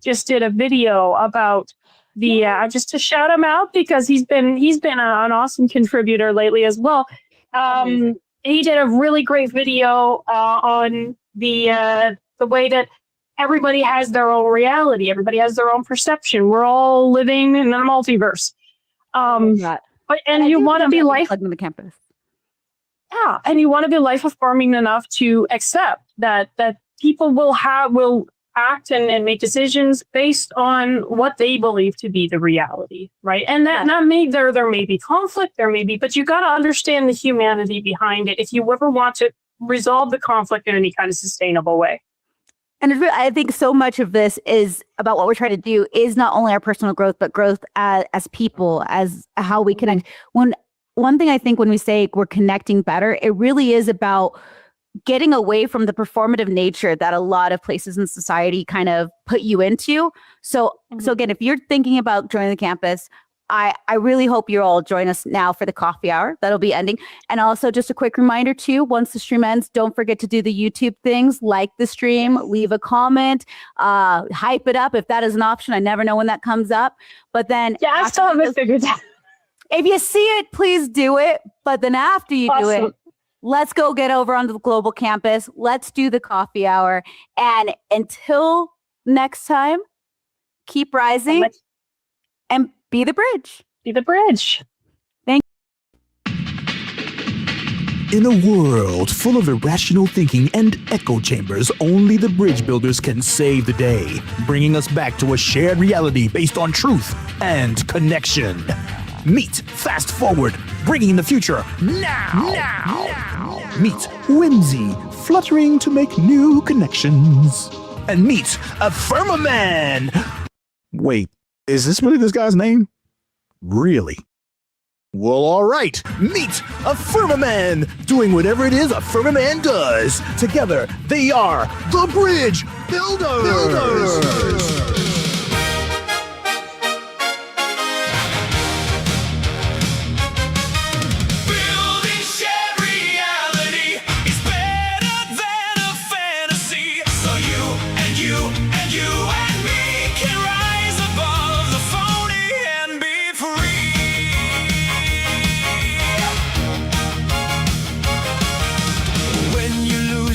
just did a video about just to shout him out because he's been an awesome contributor lately as well. He did a really great video on the way that everybody has their own reality. Everybody has their own perception. We're all living in a multiverse. And you want to be life on the campus. Yeah, and you want to be life affirming enough to accept that people will act and make decisions based on what they believe to be the reality, right? And there may be conflict, but you got to understand the humanity behind it if you ever want to resolve the conflict in any kind of sustainable way. And I think so much of this is about what we're trying to do is not only our personal growth, but growth as people, as how we connect. One thing I think when we say we're connecting better, it really is about getting away from the performative nature that a lot of places in society kind of put you into. So again, if you're thinking about joining the campus, I really hope you all join us now for the coffee hour. That'll be ending. And also just a quick reminder too, once the stream ends, don't forget to do the YouTube things, like the stream, leave a comment, hype it up if that is an option. I never know when that comes up. But then I still haven't figured that. If you see it, please do it. But then after you do it, let's go get over onto the global campus. Let's do the coffee hour. And until next time, keep rising and be the bridge. Be the bridge. Thank you. In a world full of irrational thinking and echo chambers, only the bridge builders can save the day, bringing us back to a shared reality based on truth and connection. Meet Fast Forward, bringing the future now. Meet Whimsy, fluttering to make new connections. And meet Affirmaman. Wait, is this really this guy's name? Really? Well, all right. Meet Affirmaman, doing whatever it is Affirmaman does. Together, they are the Bridge Builders.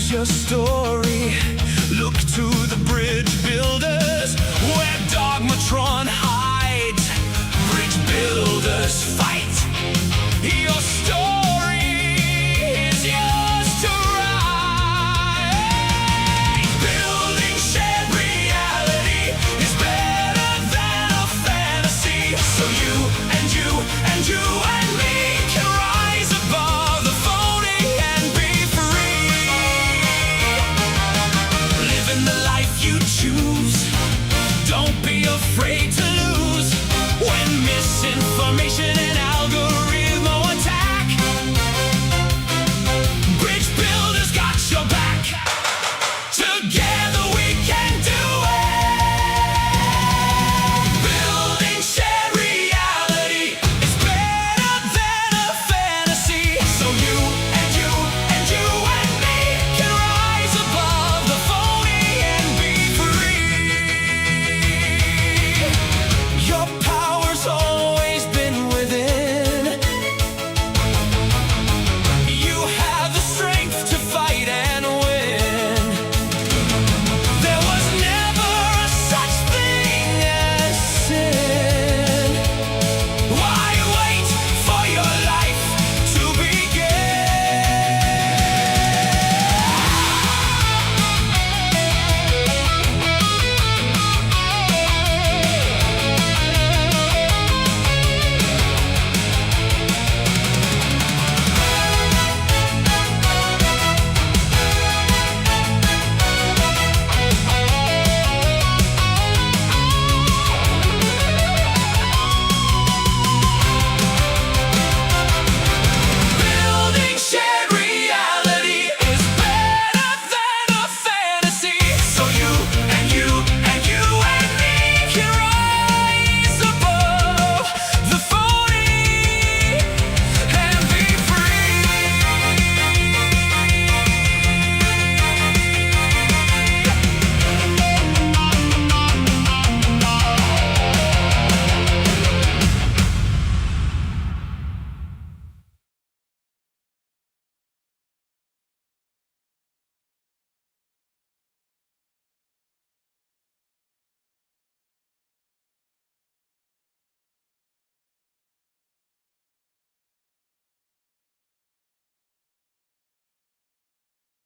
Your story, look to the bridge builders, where Dogmatron hides. Bridge builders fight. Your story is yours to write. Building shared reality is better than a fantasy. So you and you and you and me can rise above the phony and be free. Living the life you choose. Don't be afraid to